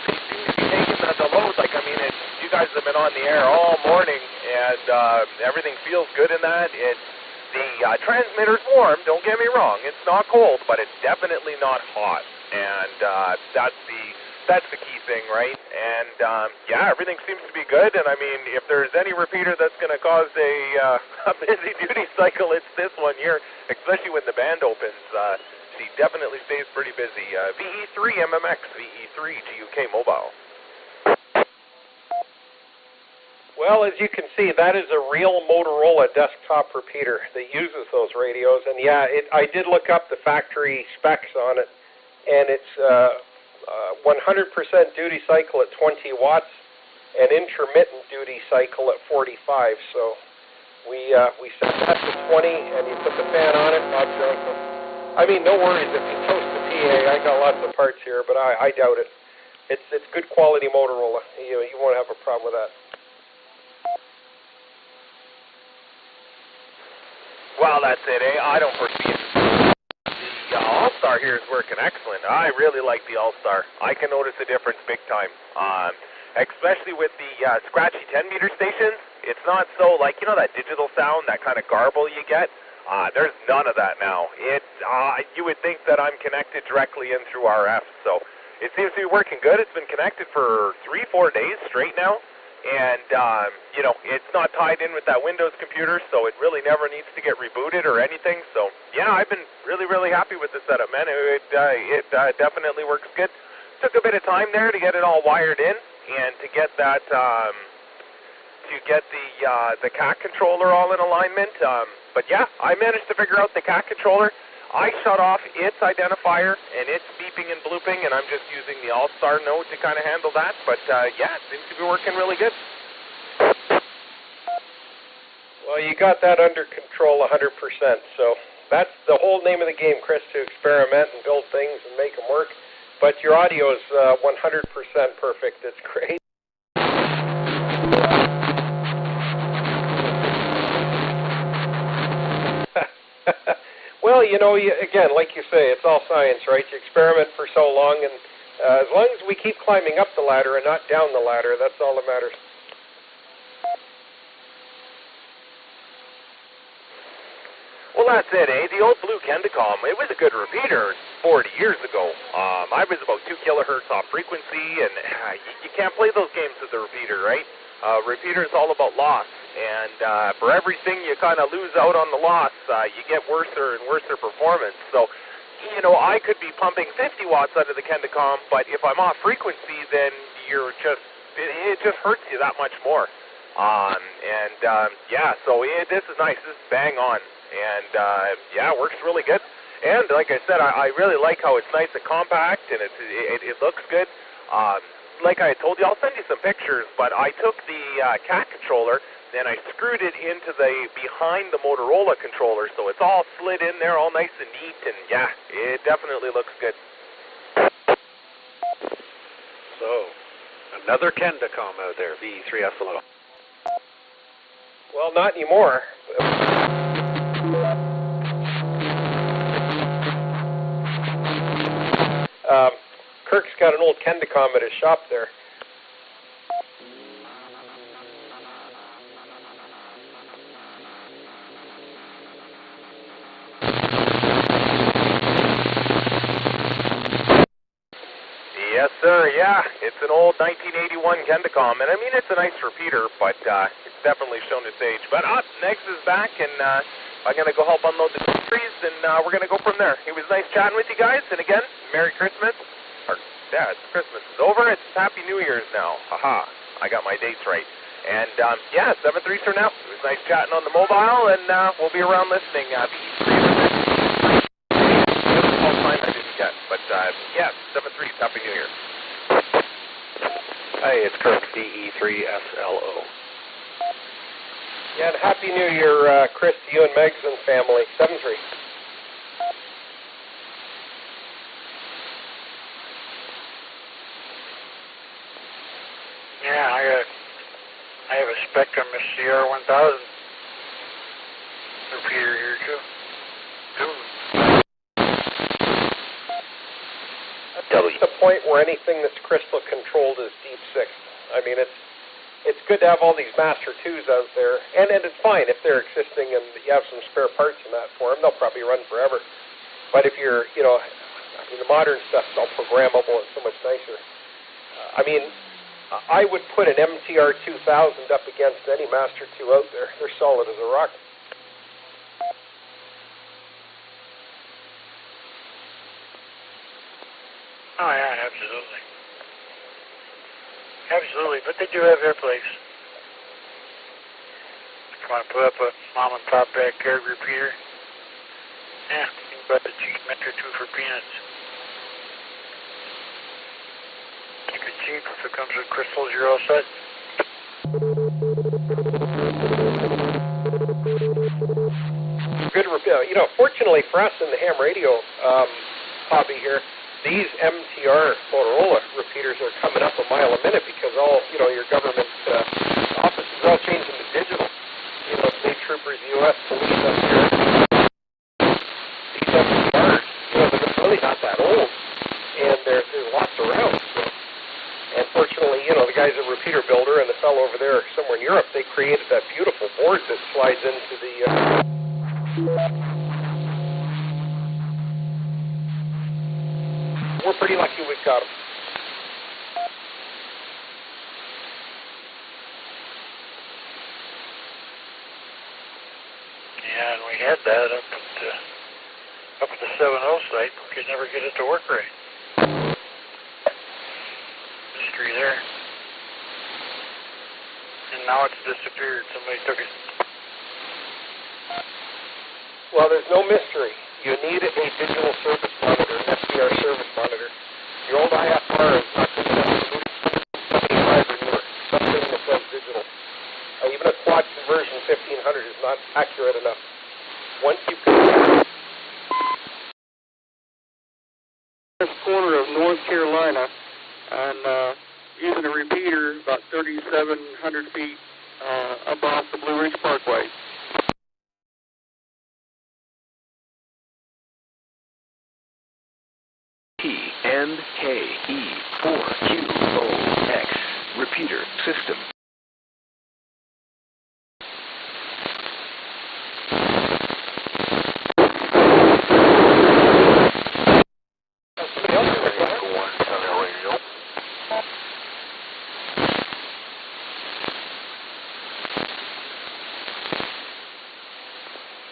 they seem to be taking the load. Like, I mean, you guys have been on the air all morning, and everything feels good in that. The transmitter's warm, don't get me wrong. It's not cold, but it's definitely not hot, and that's the key thing, right? And yeah, everything seems to be good. And I mean, if there's any repeater that's going to cause a busy duty cycle, it's this one here, especially when the band opens. She definitely stays pretty busy. VE3 MMX, VE3 GUK Mobile. Well, as you can see, that is a real Motorola desktop repeater that uses those radios. And yeah, I did look up the factory specs on it, and it's 100% duty cycle at 20 watts and intermittent duty cycle at 45. So we set that to 20, and you put the fan on it. Bob Johnson. I mean, no worries if you toast the PA. I got lots of parts here, but I doubt it. It's good quality Motorola. You won't have a problem with that. Well, that's it, eh? I don't foresee it. The All-Star here is working excellent. I really like the All-Star. I can notice a difference big time, especially with the scratchy 10-meter stations. It's not so, like, you know, that digital sound, that kind of garble you get. There's none of that now. You would think that I'm connected directly in through RF, so it seems to be working good. It's been connected for 3-4 days straight now. And, you know, it's not tied in with that Windows computer, so it really never needs to get rebooted or anything. So, yeah, I've been really, really happy with the setup, man. It definitely works good. Took a bit of time there to get it all wired in and to get that, the CAC controller all in alignment. But, yeah, I managed to figure out the CAC controller. I shut off its identifier, and it's beeping and blooping, and I'm just using the All-Star node to kind of handle that. But, yeah, it seems to be working really good. Well, you got that under control 100%. So that's the whole name of the game, Chris, to experiment and build things and make them work. But your audio is 100% perfect. It's great. Well, you know, again, like you say, it's all science, right? You experiment for so long, and as long as we keep climbing up the ladder and not down the ladder, that's all that matters. Well, that's it, eh? The old blue Kendacom, it was a good repeater 40 years ago. I was about 2 kilohertz off frequency, and you can't play those games with the repeater, right? Repeater is all about loss. And for everything you kind of lose out on the loss, you get worser and worser performance. So, you know, I could be pumping 50 watts out of the Kendacom, but if I'm off frequency, then it just hurts you that much more. Yeah, so this is nice. This is bang on. And, yeah, it works really good. And like I said, I really like how it's nice and compact, and it looks good. Like I told you, I'll send you some pictures, but I took the CAC controller, then I screwed it into behind the Motorola controller, so it's all slid in there, all nice and neat, and yeah, it definitely looks good. So, another Kendacom out there, VE3SLO. Well, not anymore. Kirk's got an old Kendacom at his shop there. Yes, sir, yeah. It's an old 1981 Kendacom, and I mean, it's a nice repeater, but it's definitely shown its age. But next is back, and I'm going to go help unload the trees, and we're going to go from there. It was nice chatting with you guys, and again, Merry Christmas. Yeah, it's Christmas is over. It's Happy New Year's now. Haha, I got my dates right. And, yeah, 7-3 for now. It was nice chatting on the mobile, and we'll be around listening. Time I didn't get, but, yeah, 7-3, Happy it's correct, CE3SLO. Yeah, and Happy New Year, Chris, to you and Megs and family. 7-3. Yeah, I have a Spectrum SCR-1000 repeater here too. That's the point where anything that's crystal controlled is deep sixth. I mean, it's good to have all these Master 2s out there, and it's fine if they're existing and you have some spare parts in that for them. They'll probably run forever. But if you're, I mean, the modern stuff's all programmable and so much nicer. I mean, I would put an MTR 2000 up against any Master 2 out there. They're solid as a rock. Oh yeah, absolutely. Absolutely, but they do have their place. If you want to put up a mom and pop backyard repeater, yeah, you can buy the cheap Metro 2 for peanuts. Keep it cheap. If it comes with crystals, you're all set. Good, fortunately for us in the ham radio hobby here, these MTR Motorola repeaters are coming up a mile a minute because all, your government offices are all changing to digital. State troopers, U.S. police up here. These MTRs, they're really not that old, and there's lots around. So. And fortunately, the guys at Repeater Builder and the fellow over there somewhere in Europe, they created that beautiful board that slides into the... We're pretty lucky we've got them. Yeah, and we had that up at the 7-0 site. We could never get it to work right. Mystery there. And now it's disappeared. Somebody took it. Well, there's no mystery. You need a digital service monitor, an SDR service monitor. Your old IFR is not good enough. You need 75 or newer, something that says digital. Even a quad conversion 1500 is not accurate enough. Once you can... This corner of North Carolina, and using a repeater about 3,700 feet above the Blue Ridge Parkway. NKE4QOX repeater system.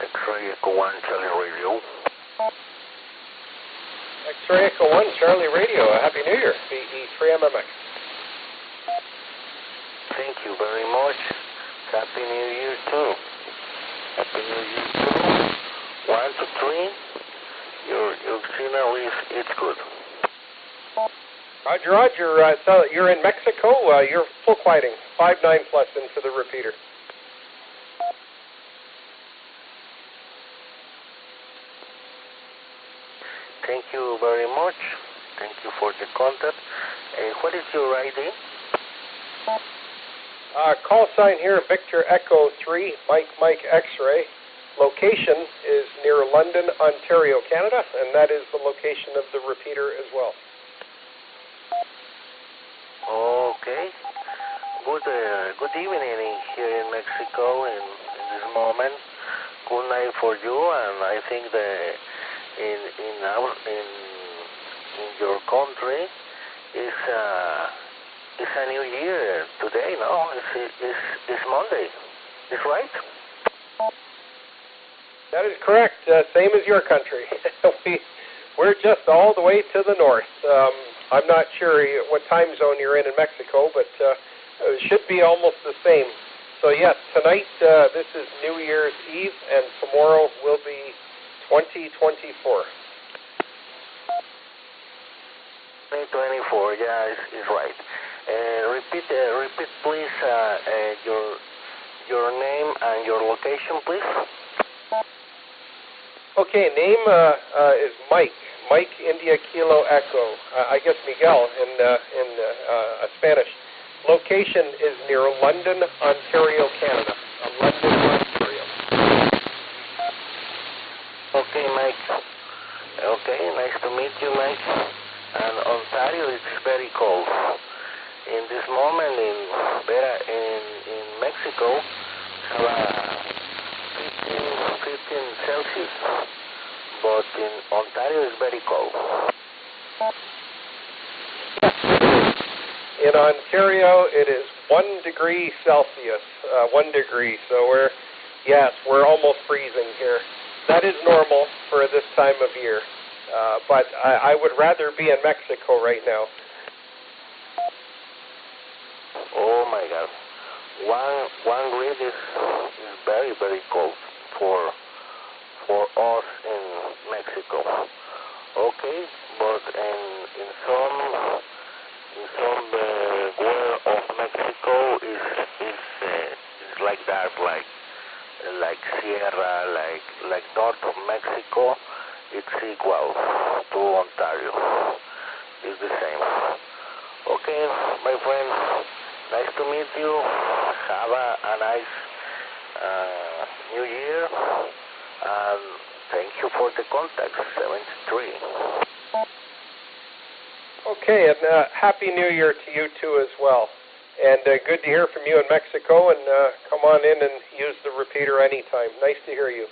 X-Ray Echo 1, Charlie Radio. X-Ray Echo 1, Charlie Radio. Happy New Year, BE3MMX. Thank you very much. Happy New Year too. Happy New Year too. 1 to 3. Your signal it's good. Roger, Roger. So you're in Mexico. You're full quieting. 5.9 plus into the repeater. Thank you very much. Thank you for the contact. What is your ID? Call sign here, Victor Echo 3, Mike X-Ray. Location is near London, Ontario, Canada, and that is the location of the repeater as well. Okay. Good evening here in Mexico in this moment. Good night for you, and I think that in your country is a new year today. No, it's Monday. Is right? That is correct. Same as your country. We're just all the way to the north. I'm not sure what time zone you're in Mexico, but it should be almost the same. So yes, tonight this is New Year's Eve, and tomorrow will be 2024. 2024, yeah, is right. Repeat repeat please your name and your location, please. Okay, name is Mike. Mike India Kilo Echo. I guess Miguel in Spanish. Location is near London, Ontario, Canada. London, Ontario. Okay, Mike. Okay, nice to meet you, Mike. And Ontario is very cold. In this moment in Mexico, about 15 Celsius, but in Ontario it's very cold. In Ontario, it is 1 degree Celsius, 1 degree. So we're almost freezing here. That is normal for this time of year. But I would rather be in Mexico right now. Oh my God, 1 degree is very, very cold for us in Mexico. Okay, but in some where of Mexico is like that, like Sierra, like north of Mexico, it's equal to Ontario. It's the same. Okay, my friend, nice to meet you. Have a nice New Year, and thank you for the contact, 73. Okay, and Happy New Year to you too as well. And good to hear from you in Mexico, and come on in and use the repeater anytime. Nice to hear you.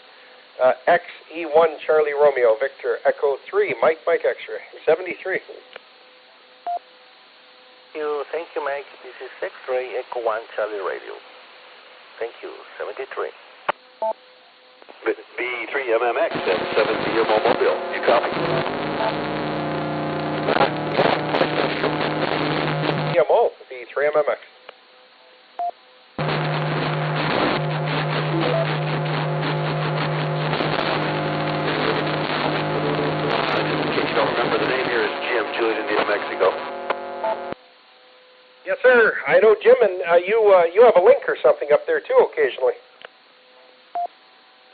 XE1 Charlie Romeo, Victor, Echo 3, Mike X-ray, 73. Thank you, Mike. This is X-ray Echo 1 Charlie Radio. Thank you, 73. B3MMX at 70 Mobile. You copy? PMO, B3MMX. In case you don't remember, the name here is Jim, Juliet, India, Mexico. Yes, sir. I know, Jim, and you have a link or something up there too occasionally.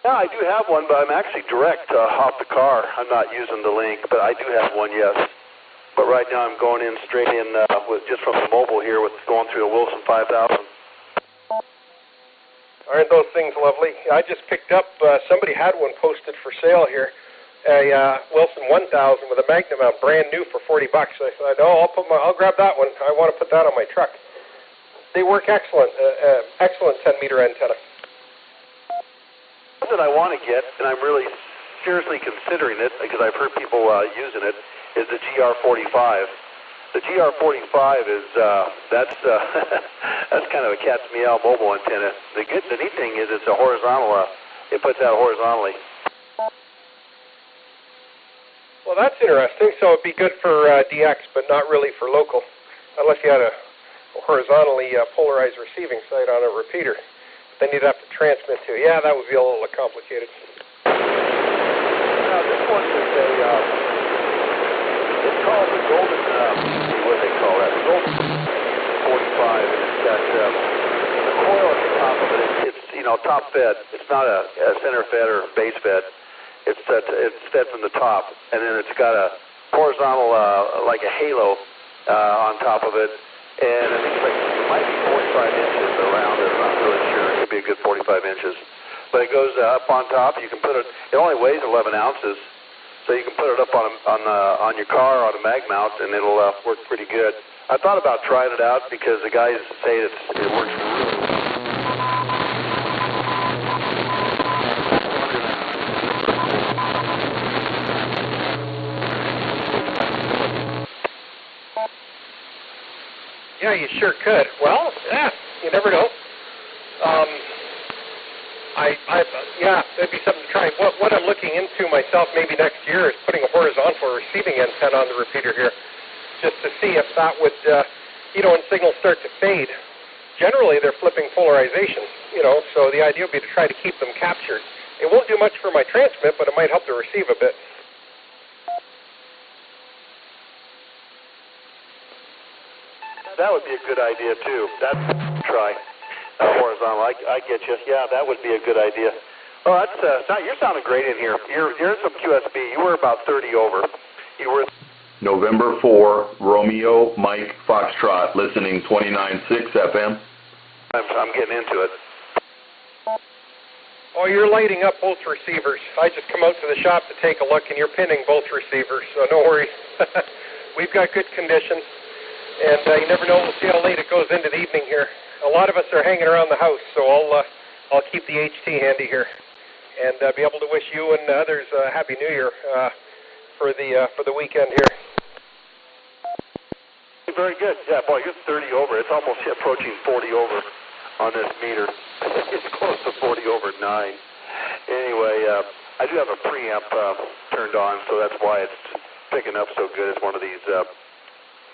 Yeah, I do have one, but I'm actually direct off the car. I'm not using the link, but I do have one, yes. But right now I'm going in straight in just from the mobile here with going through a Wilson 5000. Aren't those things lovely? I just picked up, somebody had one posted for sale here, a Wilson 1000 with a Magnum mount, brand new for $40. I said, oh, I'll grab that one. I want to put that on my truck. They work excellent, excellent 10-meter antenna. One that I want to get, and I'm really seriously considering it because I've heard people using it, is the GR45. The GR45 is that's that's kind of a cat's meow mobile antenna. The neat thing is it's a horizontal. It puts out horizontally. Well, that's interesting. So it'd be good for DX, but not really for local, unless you had a horizontally polarized receiving site on a repeater. Then you'd have to transmit to. Yeah, that would be a little complicated. Now this one is it's called the Golden, what do they call that? The Golden 45, and it's got the coil at the top of it. It's top fed. It's not a center fed or base fed. It's fed from the top, and then it's got a horizontal, like a halo on top of it, and I think it might be 45 inches around it. I'm not really sure. It could be a good 45 inches. But it goes up on top. You can put it. It only weighs 11 ounces, so you can put it up on your car on a mag mount, and it'll work pretty good. I thought about trying it out because the guys say it works really well. Yeah, you sure could. Well, yeah, you never know. Yeah, that'd be something to try. What I'm looking into myself maybe next year is putting a horizontal receiving antenna on the repeater here, just to see if that would, when signals start to fade, generally they're flipping polarization, so the idea would be to try to keep them captured. It won't do much for my transmit, but it might help to receive a bit. that would be a good idea too. That's try horizontal. I get you. Yeah, that would be a good idea. Oh, that's now you're sounding great in here. You're in some QSB. You were about 30 over. You were November 4, Romeo, Mike, Foxtrot, listening 29.6 FM. I'm getting into it. Oh, you're lighting up both receivers. I just come out to the shop to take a look, and you're pinning both receivers, so no worry. We've got good condition, and you never know. We'll see how late it goes into the evening here. A lot of us are hanging around the house, so I'll keep the HT handy here, and be able to wish you and others a Happy New Year for the weekend here. Very good. Yeah, boy, you're 30 over. It's almost approaching 40 over on this meter. It's close to 40 over 9. Anyway, I do have a preamp turned on, so that's why it's picking up so good. It's one of these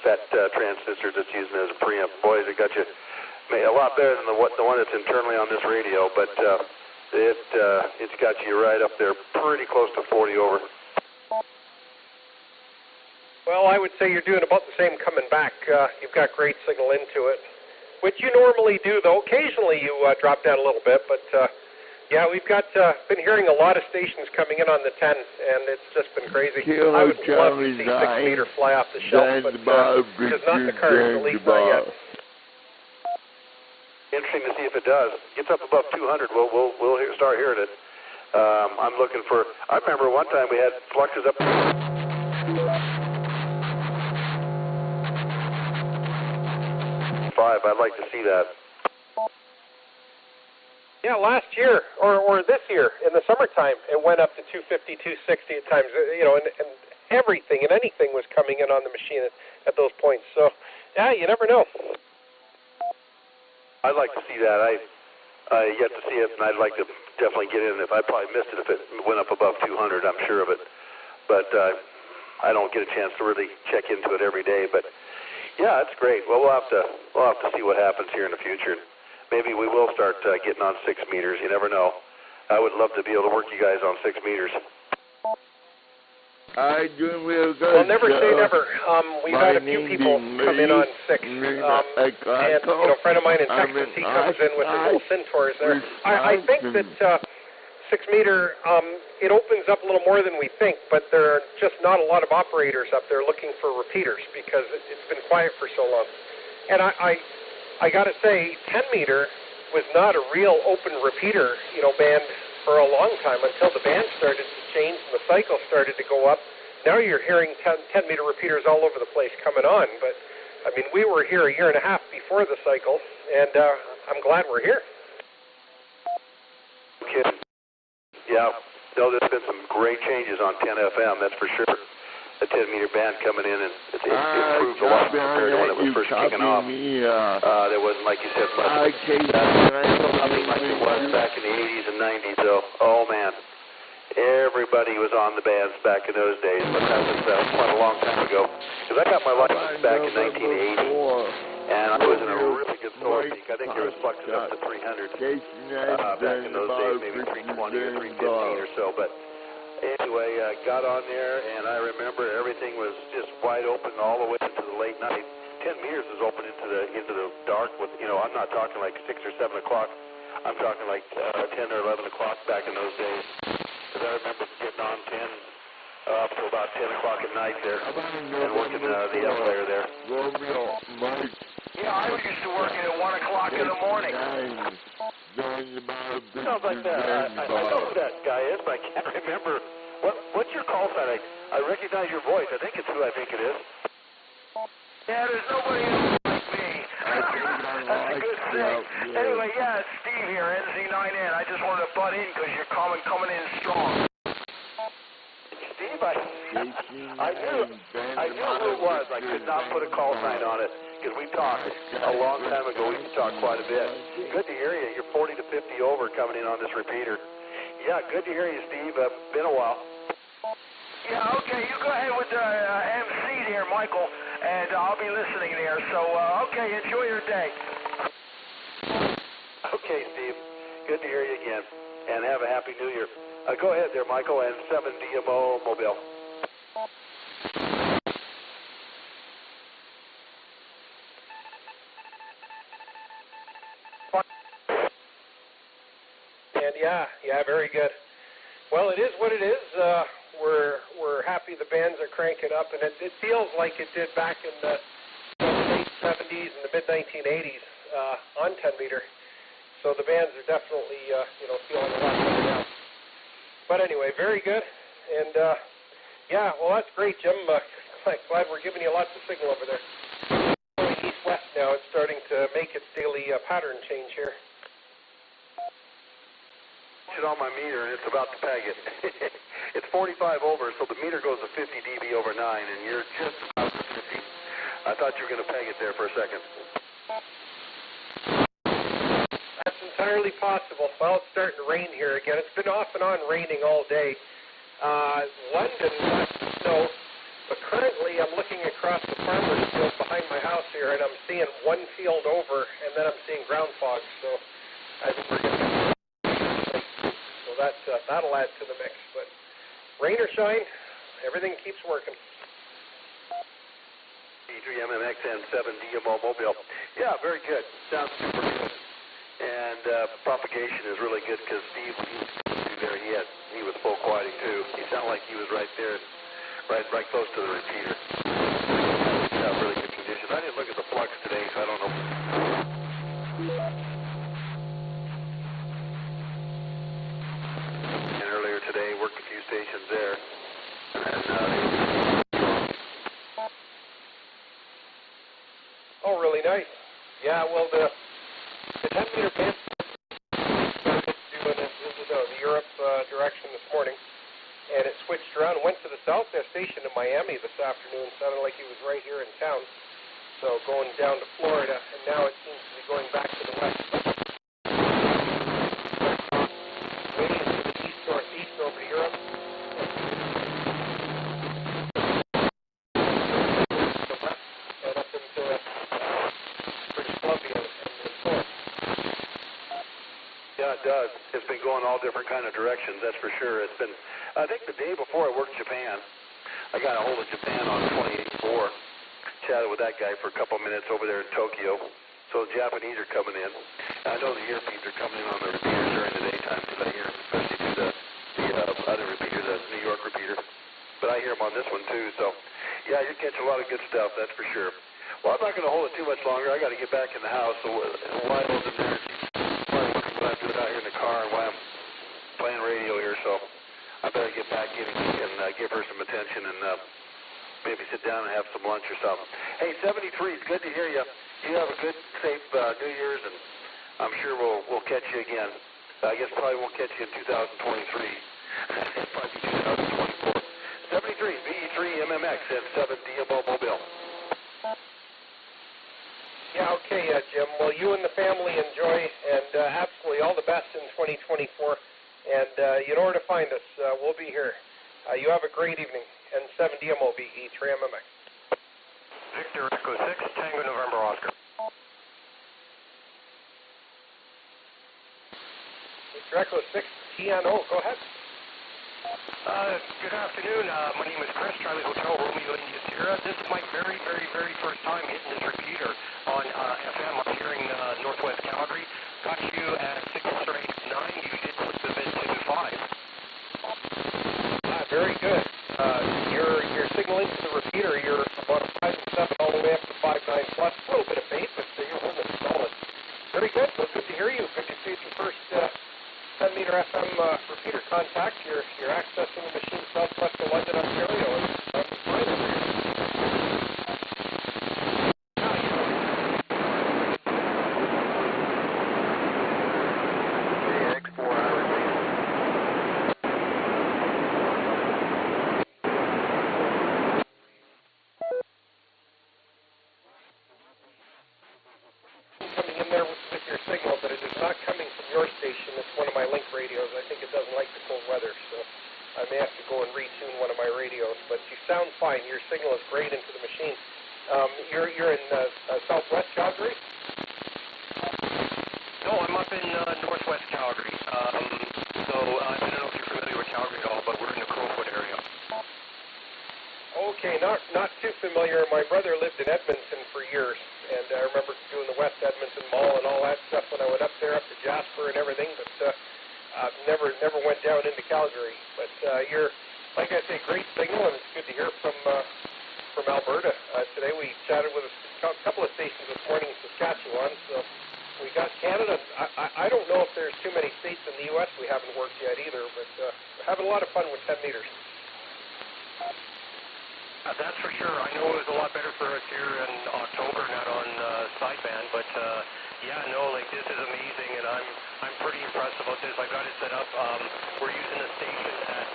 FET transistors that's using as a preamp. Boys, it got you a lot better than the one that's internally on this radio, but it's got you right up there, pretty close to 40 over. Well, I would say you're doing about the same coming back. You've got great signal into it, which you normally do, though. Occasionally you drop down a little bit, but yeah, we've got been hearing a lot of stations coming in on the 10, and it's just been crazy. I would love to see 6 meter fly off the shelf, but it's not in the cards, at least not yet. Interesting to see if it does. Gets up above 200, we'll start hearing it. I'm looking for. I remember one time we had fluxes up. I'd like to see that. Yeah, last year or this year in the summertime, it went up to 250, 260 at times. You know, and everything and anything was coming in on the machine at those points. So, yeah, you never know. I'd like to see that. I yet to see it, and I'd like to definitely get in. If I probably missed it if it went up above 200, I'm sure of it. But I don't get a chance to really check into it every day. But yeah, that's great. Well, we'll have to see what happens here in the future. Maybe we will start getting on 6 meters. You never know. I would love to be able to work you guys on 6 meters. I do real good. Well, never say never. We've had a few people come in on 6. And you know, a friend of mine in Texas, he comes in with his little Centaurs there. I think that 6 meter, it opens up a little more than we think, but there are just not a lot of operators up there looking for repeaters because it's been quiet for so long. And I got to say, 10 meter was not a real open repeater, band for a long time until the band started to change and the cycle started to go up. Now you're hearing 10 meter repeaters all over the place coming on, but I mean, we were here a year and a half before the cycle, and I'm glad we're here. Okay. Yeah, no, there's been some great changes on 10 FM, that's for sure. The 10 meter band coming in, and it improved a lot compared to when it was first kicking off. There wasn't, like you said, much. Nothing like it was back in the 80s and 90s, though. Oh, man. Everybody was on the bands back in those days, but that was quite a long time ago. Because I got my license back in 1980, and I was in a really good solar peak. I think there was fluxes up to 300 back in those days, maybe 320 or 315 or so. But anyway, got on there, and I remember everything was just wide open all the way into the late night. 10 meters was open into the dark with, I'm not talking like 6 or 7 o'clock. I'm talking like 10 or 11 o'clock back in those days. Because I remember getting on 10 up to about 10 o'clock at night there and working the F layer there. Yeah, I used to work at 1 o'clock in the morning. Sounds like that. I know who that guy is, but I can't remember. What's your call sign? I recognize your voice. I think it's who I think it is. Yeah, there's nobody else like me. That's a good thing. Anyway, yeah, it's Steve here, NZ9N. I just wanted to butt in because you're coming in strong. Steve, I knew who it was. I could not put a call sign on it because we talked a long time ago. We talked quite a bit. Good to hear you. You're 40 to 50 over coming in on this repeater. Yeah, good to hear you, Steve. Been a while. Yeah, okay. You go ahead with the MC there, Michael, and I'll be listening there. So, okay, enjoy your day. Okay, Steve. Good to hear you again. And have a Happy New Year. Go ahead there, Michael, and 7 DMO Mobile. Yeah, very good. Well, it is what it is. We're happy the bands are cranking up, and it feels like it did back in the late 70s and the mid-1980s on 10 meter. So the bands are definitely, feeling a lot better now. But anyway, very good. And, well, that's great, Jim. Glad we're giving you lots of signal over there. Going east-west now, it's starting to make its daily pattern change here. It on my meter, and it's about to peg it. It's 45 over, so the meter goes to 50 dB over 9, and you're just about to 50. I thought you were going to peg it there for a second. That's entirely possible. Well, it's starting to rain here again. It's been off and on raining all day. London got snow, but currently I'm looking across the farmer's field behind my house here, and I'm seeing one field over, and then I'm seeing ground fog. So I think we're going to that'll add to the mix. But rain or shine, everything keeps working. E3 MMX and 7 DMO Mobile. Yeah, very good. Sounds super good. And Propagation is really good because Steve, when he was there, he was full quieting too. He sounded like he was right there, right close to the repeater. Yeah, really good condition. I didn't look at the flux today, so I don't know. Earlier today, worked a few stations there. And, oh, really nice. Yeah, well, the 10 meter band started doing the Europe direction this morning, and it switched around and went to the Southwest station in Miami this afternoon. Sounded like he was right here in town. So going down to Florida, and now it seems to be going back to the west. Northeast over to Europe. And up into British Columbia and north. Yeah, it does. It's been going all different kind of directions, that's for sure. It's been, I think the day before I worked Japan, I got a hold of Japan on 28.4. Chatted with that guy for a couple minutes over there in Tokyo. So the Japanese are coming in. And I know the Europeans are coming in on the repeaters during the daytime because I hear them, especially through the other repeater, the New York repeater. But I hear them on this one too. So, yeah, you're catching a lot of good stuff, that's for sure. Well, I'm not going to hold it too much longer. I got to get back in the house. So while I was in there, I'm doing out here in the car and while I'm playing radio here. So I better get back in and give her some attention and maybe sit down and have some lunch or something. Hey, 73, it's good to hear you. You have a good, safe New Year's, and I'm sure we'll catch you again. I guess probably won't catch you in 2023. Probably 2024. 73, VE3 MMX and 7 DMO Mobile. Yeah, okay, Jim. Well, you and the family enjoy, and absolutely all the best in 2024. And you know where to find us. We'll be here. You have a great evening. And 7 DMO VE3 MMX. Victor Echo 6, Tango November Oscar. Victor Echo 6, TNO, go ahead. Good afternoon. My name is Chris, Charlie Hotel, Romeo India Sierra. This is my very, very, very first time hitting this repeater on FM. I'm here in Northwest Calgary. Got you at 6 straight 9. You did put the bit to 5. Very good. You're signaling to the repeater. You're about a 5 and 7 all the way up to 5.9 plus. A little bit of faith, but you're holding it solid. Very good. Well, good to hear you. Good to see it's your first 10 meter FM repeater contact. You're accessing the machine southwest of London, Ontario. And fine over here. Coming in there with your signal, but it is not coming from your station. It's one of my link radios. I think it doesn't like the cold weather, so I may have to go and retune one of my radios. But you sound fine. Your signal is great into the machine. You're in southwest Calgary? No, I'm up in northwest Calgary. So I don't know if you're familiar with Calgary at all, but we're in the Crowfoot area. Okay, not too familiar. My brother lived in Edmonton for years, and I remember doing the West Edmonton Mall and all that stuff when I went up there, up to Jasper and everything. But never went down into Calgary. But you're, like I say, great signal, and it's good to hear from Alberta. Today we chatted with a couple of stations this morning in Saskatchewan, so we got Canada. I don't know if there's too many states in the U.S. we haven't worked yet either, but we're having a lot of fun with 10 meters. That's for sure. I know it was a lot better for us here in October, not on sideband, but yeah, no, like this is amazing, and I'm pretty impressed about this. I got it set up. We're using a station at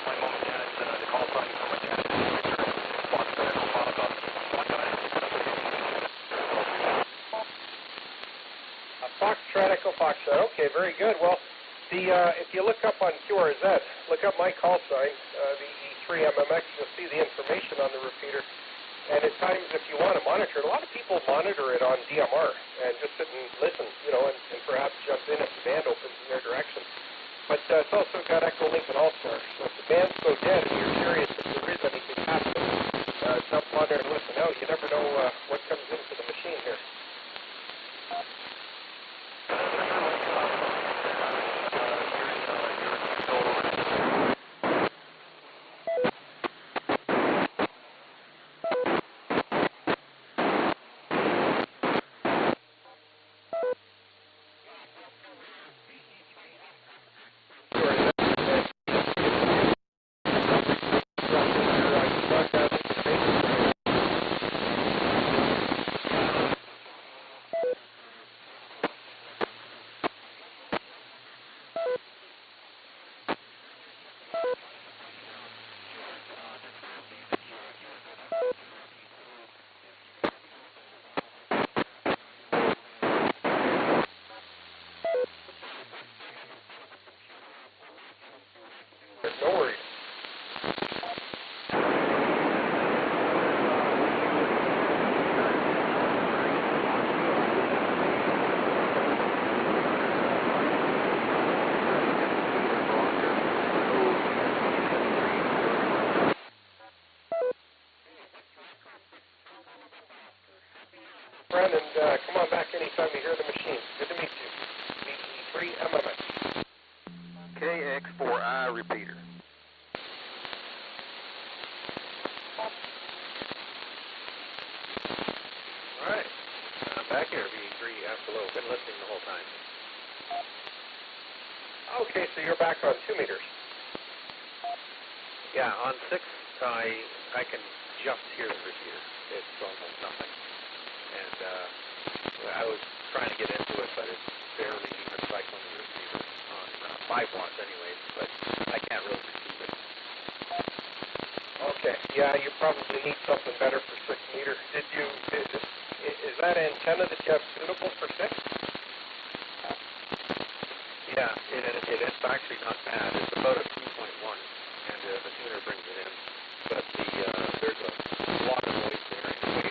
my mom and dad's, the call sign for my dad. Foxtrot Echo Foxtrot. Okay, very good. Well, if you look up on QRZ, look up my call sign, the E3MMX, you'll see the information on the repeater. And at times, if you want to monitor it, a lot of people monitor it on DMR and just sit and listen, and perhaps jump in if the band opens in their direction. But it's also got Echo Link and All-Star. So if the bands go dead and you're curious if there is anything happening, jump on there and listen out. You never know what comes into the machine here. No worries. Brandon, come on back anytime you hear the machine. Good to meet you. VE3MMX. KX4I repeater. All right. I'm back here, V3 Absolo. Been listening the whole time. Okay, so you're back on 2 meters. Yeah, on 6, I can just hear the repeater. It's almost nothing. And I was trying to get into it, but it's barely even cycling the receiver on 5 watts anyways, but I can't really receive it. Okay, yeah, you probably need something better for 6 meter. Is that antenna that you have suitable for 6? Yeah, it's actually not bad. It's about a 2.1, and the tuner brings it in. But there's a lot of noise there anyway.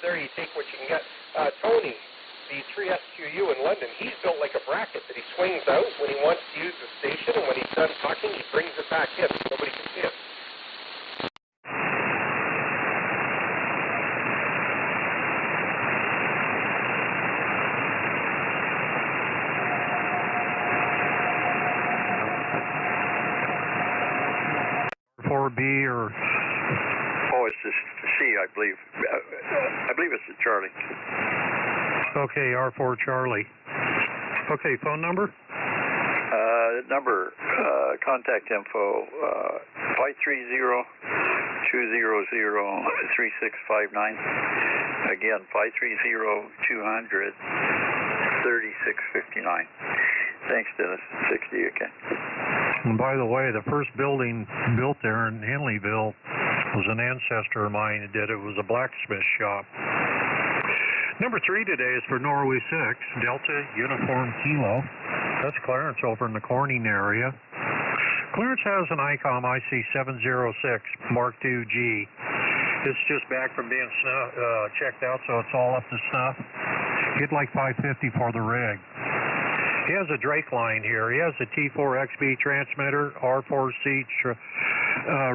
there, you take what you can get. Tony, the 3SQU in London, he's built like a bracket that he swings out when he wants to use the station, and when he's done talking, he brings it back in so nobody can see it. B or it's the C, I believe. I believe it's the Charlie. Okay, R4 Charlie. Okay, phone number? Contact info 530-200-3659. Again, 530-200-3659. Thanks, Dennis. 60, okay. And by the way, the first building built there in Henleyville was an ancestor of mine who did it. It was a blacksmith shop. Number 3 today is for Norway 6, Delta Uniform Kilo. That's Clarence over in the Corning area. Clarence has an ICOM IC706 Mark II-G. It's just back from being checked out, so it's all up to snuff. He'd like $550 for the rig. He has a Drake line here. He has a T4XB transmitter, R4C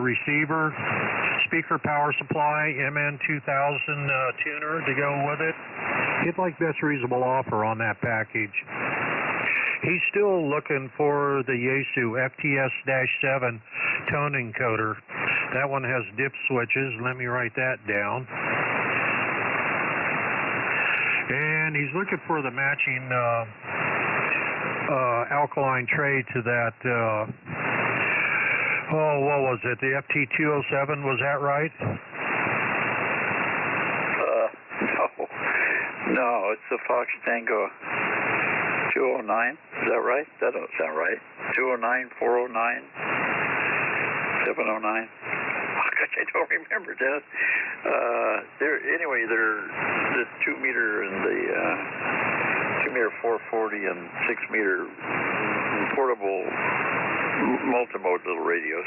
receiver, speaker power supply, MN2000 tuner to go with it. He'd like best reasonable offer on that package. He's still looking for the Yaesu FTS-7 tone encoder. That one has dip switches. Let me write that down. And he's looking for the matching alkaline tray to that, what was it, the FT207, was that right? No, it's the Fox Tango 209, is that right? That don't sound right. 209, 409, 709. Oh, gosh, I don't remember, Dennis. Anyway, they're the 2 meter and the 2 meter 440 and 6 meter portable multimode little radios.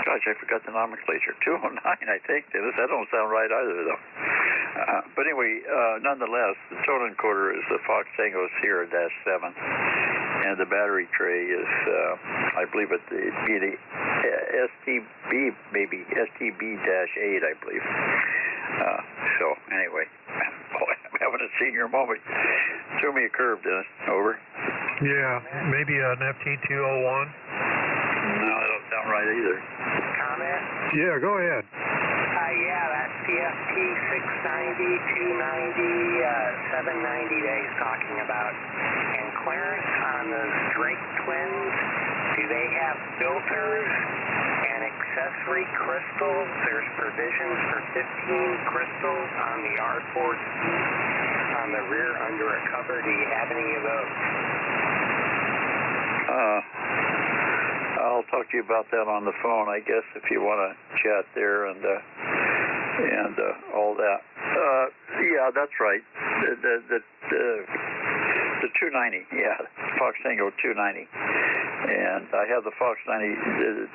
Gosh, I forgot the nomenclature. 209, I think, Dennis. That don't sound right either, though. But anyway, nonetheless, the tone encoder is the Fox Tango Sierra-7, and the battery tray is, I believe it'd be the STB, maybe STB-8, I believe. So anyway, I'm having a senior moment. Threw me a curve, Dennis. Over. Yeah, maybe an FT201. No, that don't sound right either. Comment? Yeah, go ahead. Yeah, that's the FT690, 290, 790 that he's talking about. And Clarence, on those Drake twins, do they have filters and accessory crystals? There's provisions for 15 crystals on the R4C on the rear under a cover. Do you have any of those? I'll talk to you about that on the phone, I guess, if you want to chat there and all that. Yeah, that's right. The 290, yeah, Fox Tango 290, and I have the Fox 90,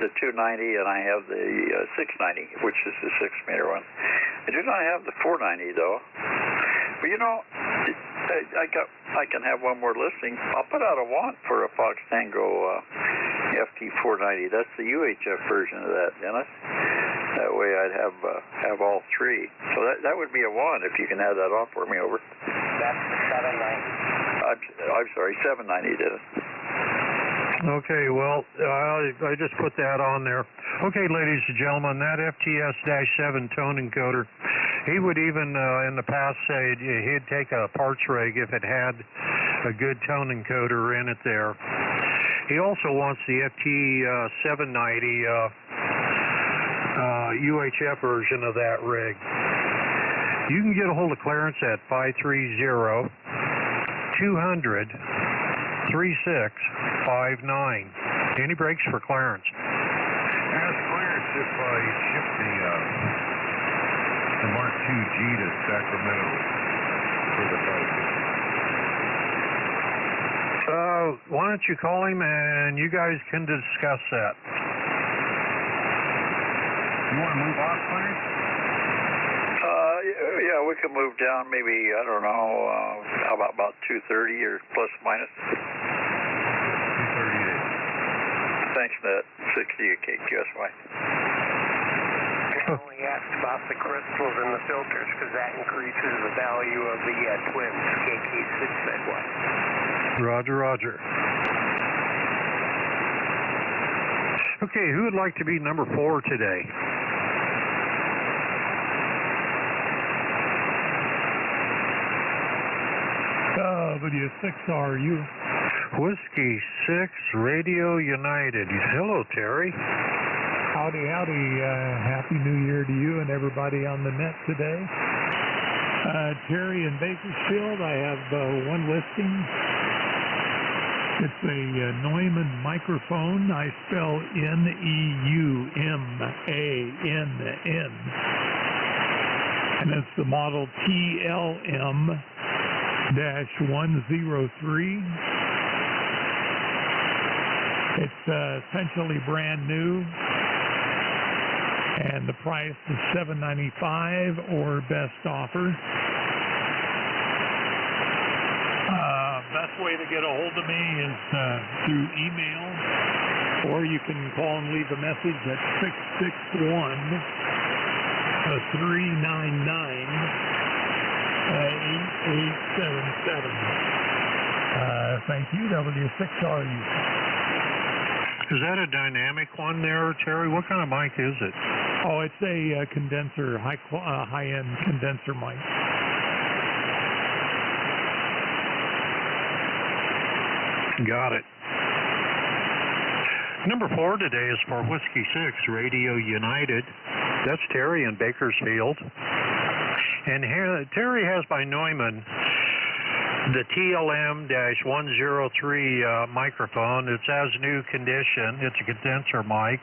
the 290, and I have the 690, which is the 6 meter one. I do not have the 490 though. But you know, I can have one more listing. I'll put out a want for a Fox Tango FT490. That's the UHF version of that, Dennis. That way I'd have all three. So that would be a want if you can have that on for me. Over. That's the 790. I'm sorry, 790, Dennis. Okay, well, I just put that on there. Okay, ladies and gentlemen, that FTS-7 tone encoder, he would even in the past say he'd take a parts rig if it had a good tone encoder in it there. He also wants the FT790 UHF version of that rig. You can get a hold of Clarence at 530-200-3659. Any breaks for Clarence? Ask Clarence if he shipped the Mark II-G to Sacramento for the price. Why don't you call him and you guys can discuss that. You want to move off, Clarence? Yeah, Yeah, we could move down maybe, I don't know, how about 230 or plus minus? 238. Thanks, Ned. 60 KQSY. I only asked about the crystals and the filters because that increases the value of the twins, KK6ZY. Roger, roger. Okay, who would like to be number 4 today? W6RU. Whiskey 6 Radio United. Hello, Terry. Howdy, howdy. Happy New Year to you and everybody on the net today. Terry in Bakersfield, I have one listing. It's a Neumann microphone. I spell Neumann. And it's the model TLM-103. It's essentially brand new. And the price is $795 or best offer. Best way to get a hold of me is through email, or you can call and leave a message at 661-399-8877. Thank you, W6RU. Is that a dynamic one there, Terry? What kind of mic is it? Oh, it's a condenser, high-end condenser mic. Got it. Number 4 today is for Whiskey 6 Radio United. That's Terry in Bakersfield. And here, Terry has by Neumann the TLM-103 microphone. It's as new condition. It's a condenser mic.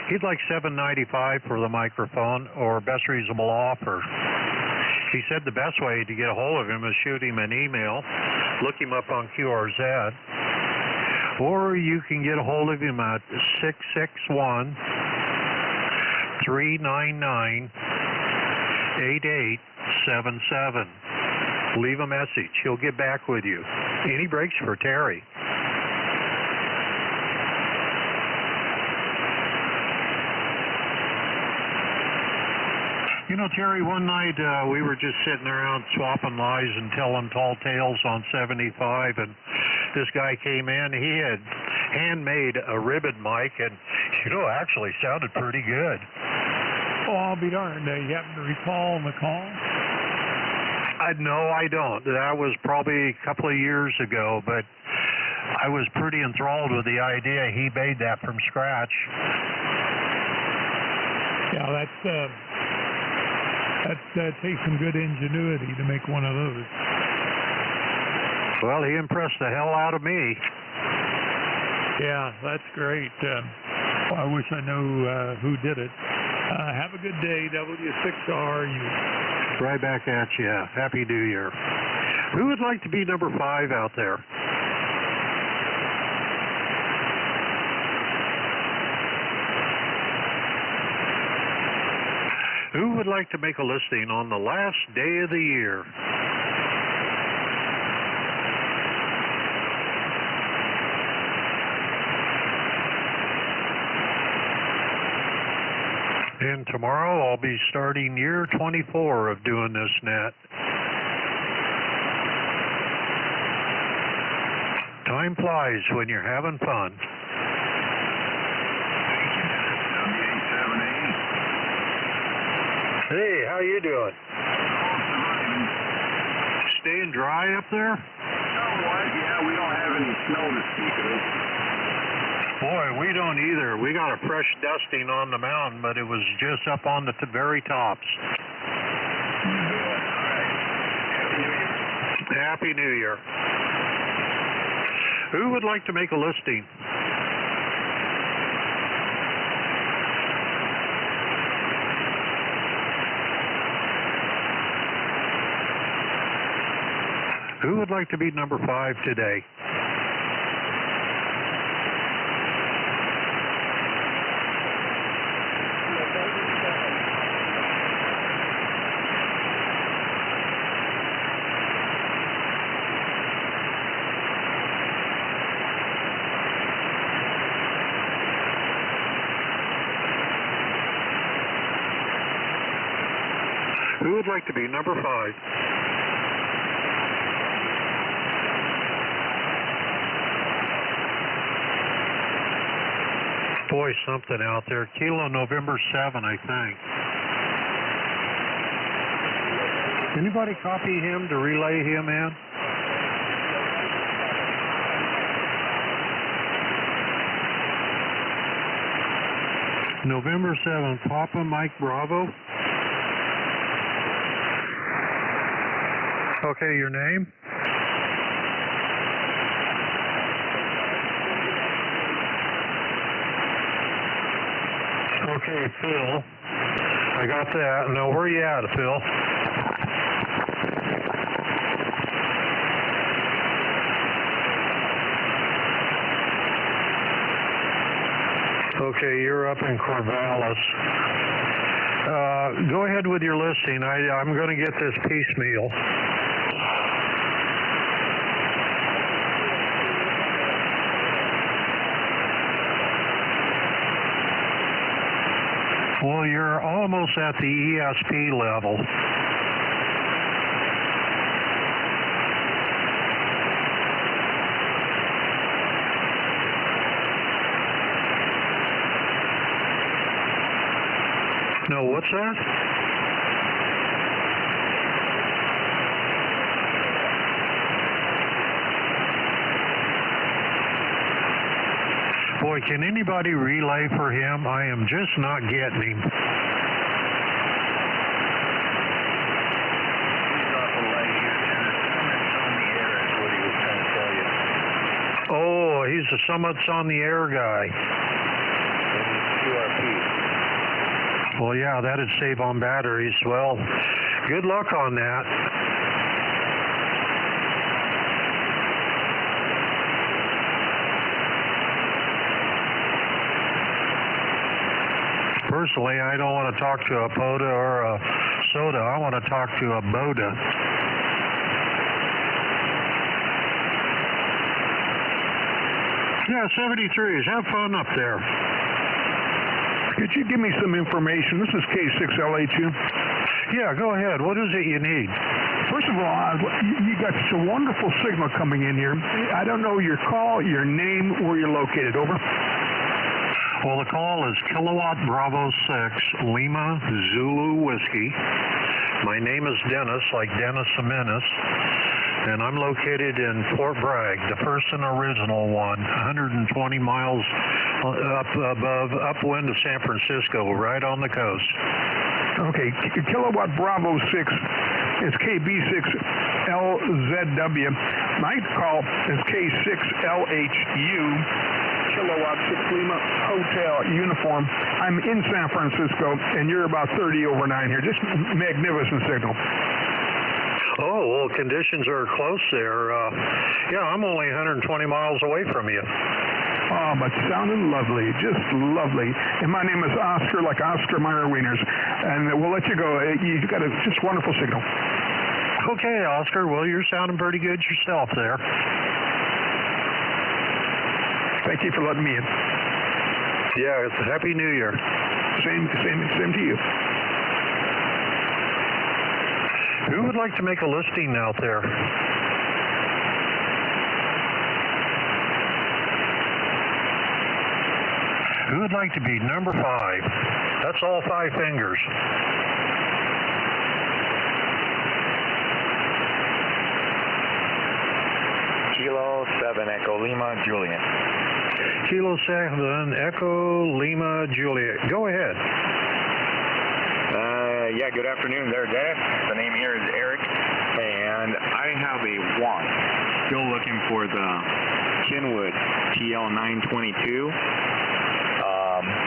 He'd like $795 for the microphone or best reasonable offer. He said the best way to get a hold of him is shoot him an email, look him up on QRZ, or you can get a hold of him at 661-399-8877. Leave a message. He'll get back with you. Any breaks for Terry? You know, Terry, one night we were just sitting around swapping lies and telling tall tales on 75, and this guy came in. He had handmade a ribbon mic, and, you know, actually sounded pretty good. Oh, I'll be darned. You happen to recall the call? No, I don't. That was probably a couple of years ago, but I was pretty enthralled with the idea he made that from scratch. Yeah, that takes some good ingenuity to make one of those. Well, he impressed the hell out of me. Yeah, that's great. I wish I knew who did it. Have a good day, W6RU. Right back at you. Happy New Year. Who would like to be number 5 out there? Who would like to make a listing on the last day of the year? And tomorrow I'll be starting year 24 of doing this net. Time flies when you're having fun. Hey, how you doing? Staying dry up there? Yeah, we don't have any snow to speak of. Boy, we don't either. We got a fresh dusting on the mountain, but it was just up on the very tops. Happy New Year. Who would like to make a listing? Who would like to be number 5 today? Who would like to be number 5? Boy, something out there. Kilo November 7, I think. Anybody copy him to relay him in? November 7, Papa Mike Bravo. Okay, your name? Okay, Phil. I got that. Now, where you at, Phil? Okay, you're up in Corvallis. Go ahead with your listing. I'm going to get this piecemeal. Well, you're almost at the ESP level. No, what's that? Boy, can anybody relay for him? I am just not getting him. Oh, he's the Summits on the Air guy. Well, yeah, that'd save on batteries. Well, good luck on that. Personally, I don't want to talk to a POTA or a SOTA. I want to talk to a BOTA. Yeah, 73s. Have fun up there. Could you give me some information? This is K6LH2. Yeah, go ahead. What is it you need? First of all, you got such a wonderful signal coming in here. I don't know your call, your name, where you're located. Over. Well, the call is Kilowatt Bravo 6, Lima Zulu Whiskey. My name is Dennis, like Dennis the Menace, and I'm located in Fort Bragg, the first and original one, 120 miles upwind of San Francisco, right on the coast. Okay, Kilowatt Bravo 6 is KB6LZW. My call is K6LHU. Kilowatt 6 Lima Hotel Uniform. I'm in San Francisco, and you're about 30 over 9 here. Just magnificent signal. Oh, well, conditions are close there. Yeah, I'm only 120 miles away from you. Oh, but sounding lovely, just lovely. And my name is Oscar, like Oscar Mayer Wieners. And we'll let you go. You've got a just wonderful signal. Okay, Oscar. Well, you're sounding pretty good yourself there. Thank you for letting me in. Yeah, it's a Happy New Year. Same to you. Who would like to make a listing out there? Who would like to be number 5? That's all 5 fingers. Kilo 7 Echo Lima Juliet. Kilo 7 Echo Lima Juliet. Go ahead. Yeah, good afternoon there, Dennis. The name here is Eric, and I have a want. Still looking for the Kenwood TL922.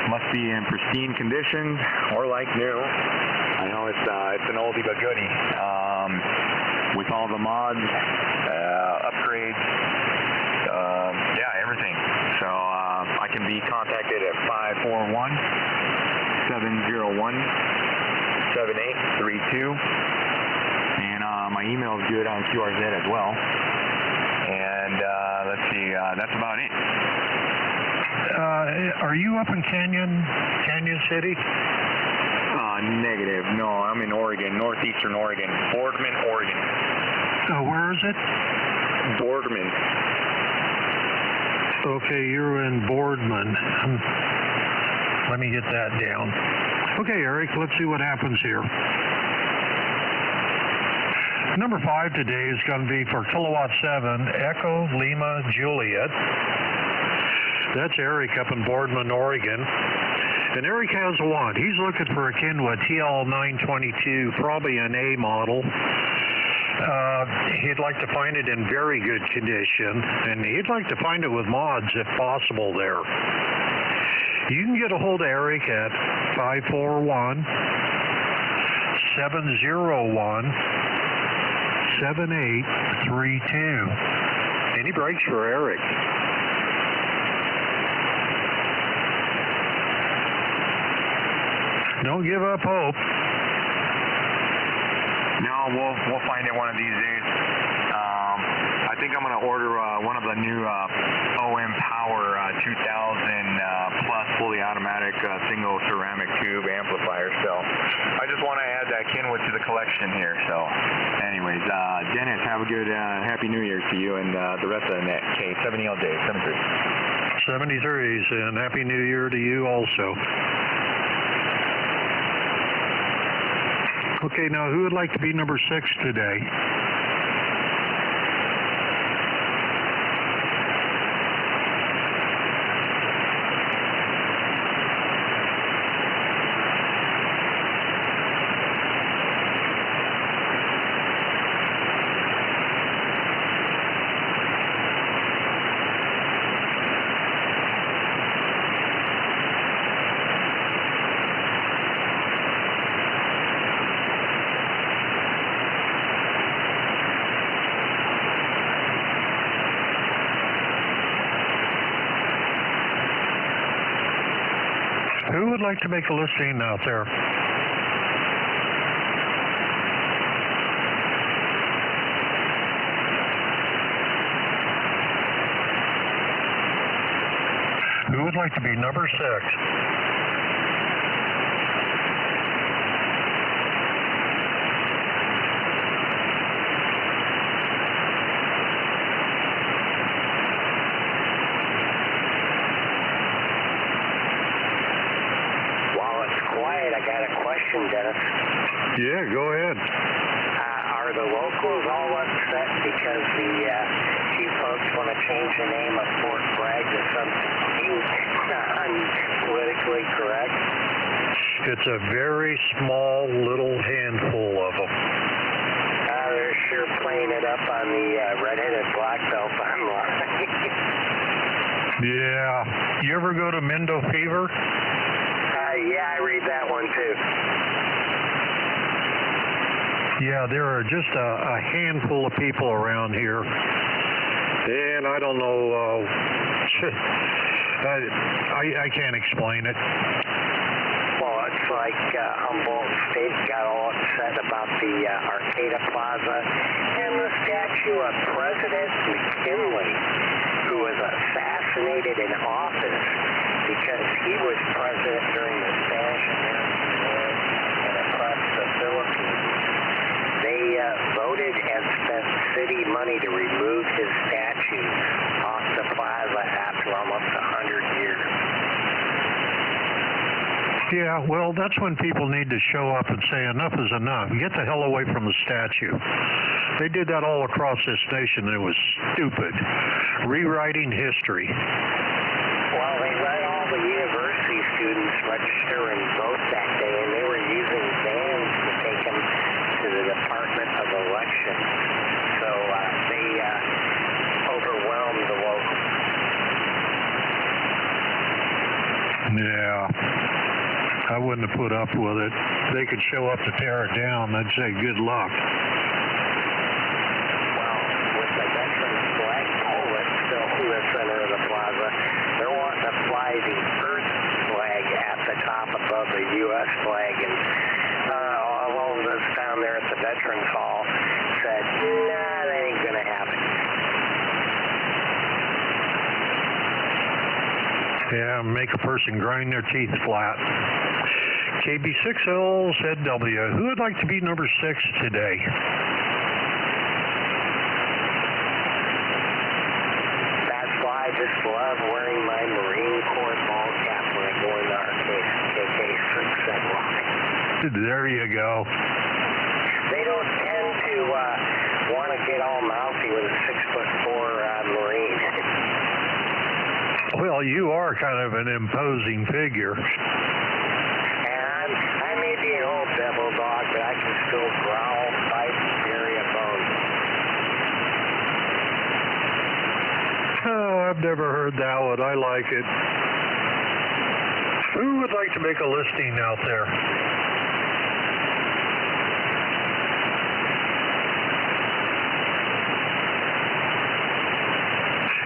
Must be in pristine condition or like new. I know it's an oldie but goodie. With all the mods, upgrades, yeah, everything. So I can be contacted at 541-701-7832, and my email is good on QRZ as well. And let's see, that's about it. Are you up in Canyon City? Negative. No, I'm in Oregon, northeastern Oregon. Boardman, Oregon. Where is it? Boardman. Okay, you're in Boardman. Let me get that down. Okay, Eric, let's see what happens here. Number 5 today is going to be for kilowatt 7, Echo Lima Juliet. That's Eric up in Boardman, Oregon. And Eric has one. He's looking for a Kenwood TL922, probably an A model. He'd like to find it in very good condition, and he'd like to find it with mods if possible there. You can get a hold of Eric at 541-701-7832. Any breaks for Eric? Don't give up hope. No, we'll find it one of these days. I think I'm going to order one of the new OM Power 2000 plus fully automatic single ceramic tube amplifier. So I just want to add that Kenwood to the collection here. So anyways, Dennis, have a good Happy New Year to you and the rest of the net. Okay, 70LJ, 73. 73s, and Happy New Year to you also. Okay, now who would like to be number 6 today? Who would like to make a listing out there? Who would like to be number 6? Dennis. Yeah, go ahead. Are the locals all upset because the you folks want to change the name of Fort Bragg to something non-politically correct? It's a very small little handful of them. They're sure playing it up on the red-headed black belt online. Yeah. You ever go to Mendo Fever? Yeah, I read that one too. Yeah, there are just a handful of people around here, and I don't know. I can't explain it. Well, it's like Humboldt State got all upset about the Arcata Plaza and the statue of President McKinley, who was assassinated in office because he was president during the Spanish-American War and oppressed the Philippines. They voted and spent city money to remove his statue off the plaza after almost 100 years. Yeah, well, that's when people need to show up and say enough is enough. Get the hell away from the statue. They did that all across this nation, and it was stupid. Rewriting history. Well, they let all the university students register and vote that day, and they were using vans to take them to the Department of Elections. So they overwhelmed the locals. Yeah. I wouldn't have put up with it. If they could show up to tear it down, I'd say good luck. Well, with the veterans flag pole that's still in the center of the plaza, they're wanting to fly the Earth flag at the top above the U.S. flag, and all of us down there at the Veterans Hall said, nah, that ain't going to happen. Yeah, make a person grind their teeth flat. KB6LZW. Who would like to be number 6 today? That's why I just love wearing my Marine Corps ball cap when I go into our KK6 and rock. There you go. They don't tend to want to get all mouthy with a 6'4" Marine. Well, you are kind of an imposing figure. And I may be an old devil dog, but I can still growl, fight, and carry a bone. Oh, I've never heard that one. I like it. Who would like to make a listing out there?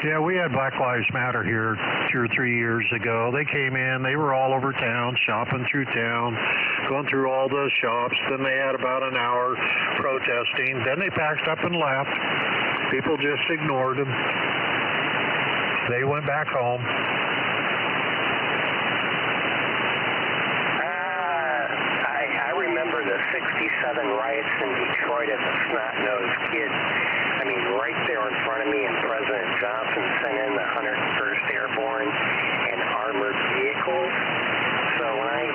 Yeah, we had Black Lives Matter here 2 or 3 years ago. They came in, they were all over town, shopping through town, going through all those shops. Then they had about an hour protesting. Then they packed up and left. People just ignored them. They went back home. I remember the 67 riots in Detroit as a snot-nosed kid. I mean, right there in front of me, and President Johnson sent in the 101st Airborne and armored vehicles. So when I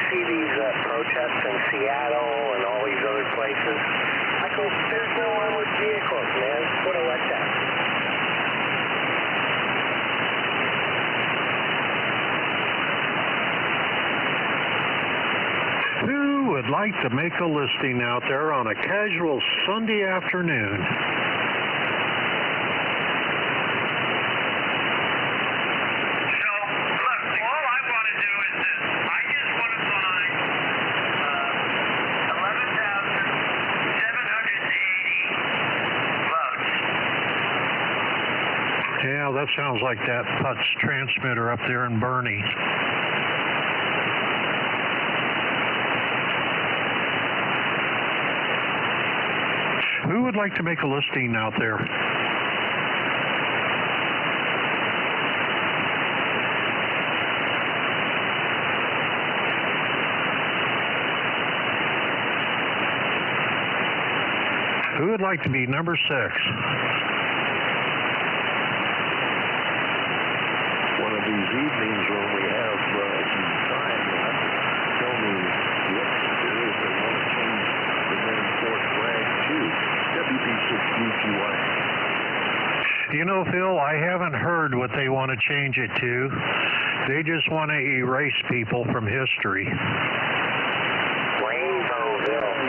see these protests in Seattle and all these other places, I go, there's no armored vehicles, man. What a letdown. Who would like to make a listing out there on a casual Sunday afternoon? Yeah, that sounds like that Putz transmitter up there in Bernie. Who would like to make a listing out there? Who would like to be number 6? One of these evenings when we have some time, you'll have to tell me what it is they want to change the main fourth flag to. WP6UQY. You know, Phil, I haven't heard what they want to change it to. They just want to erase people from history. Rainbowville.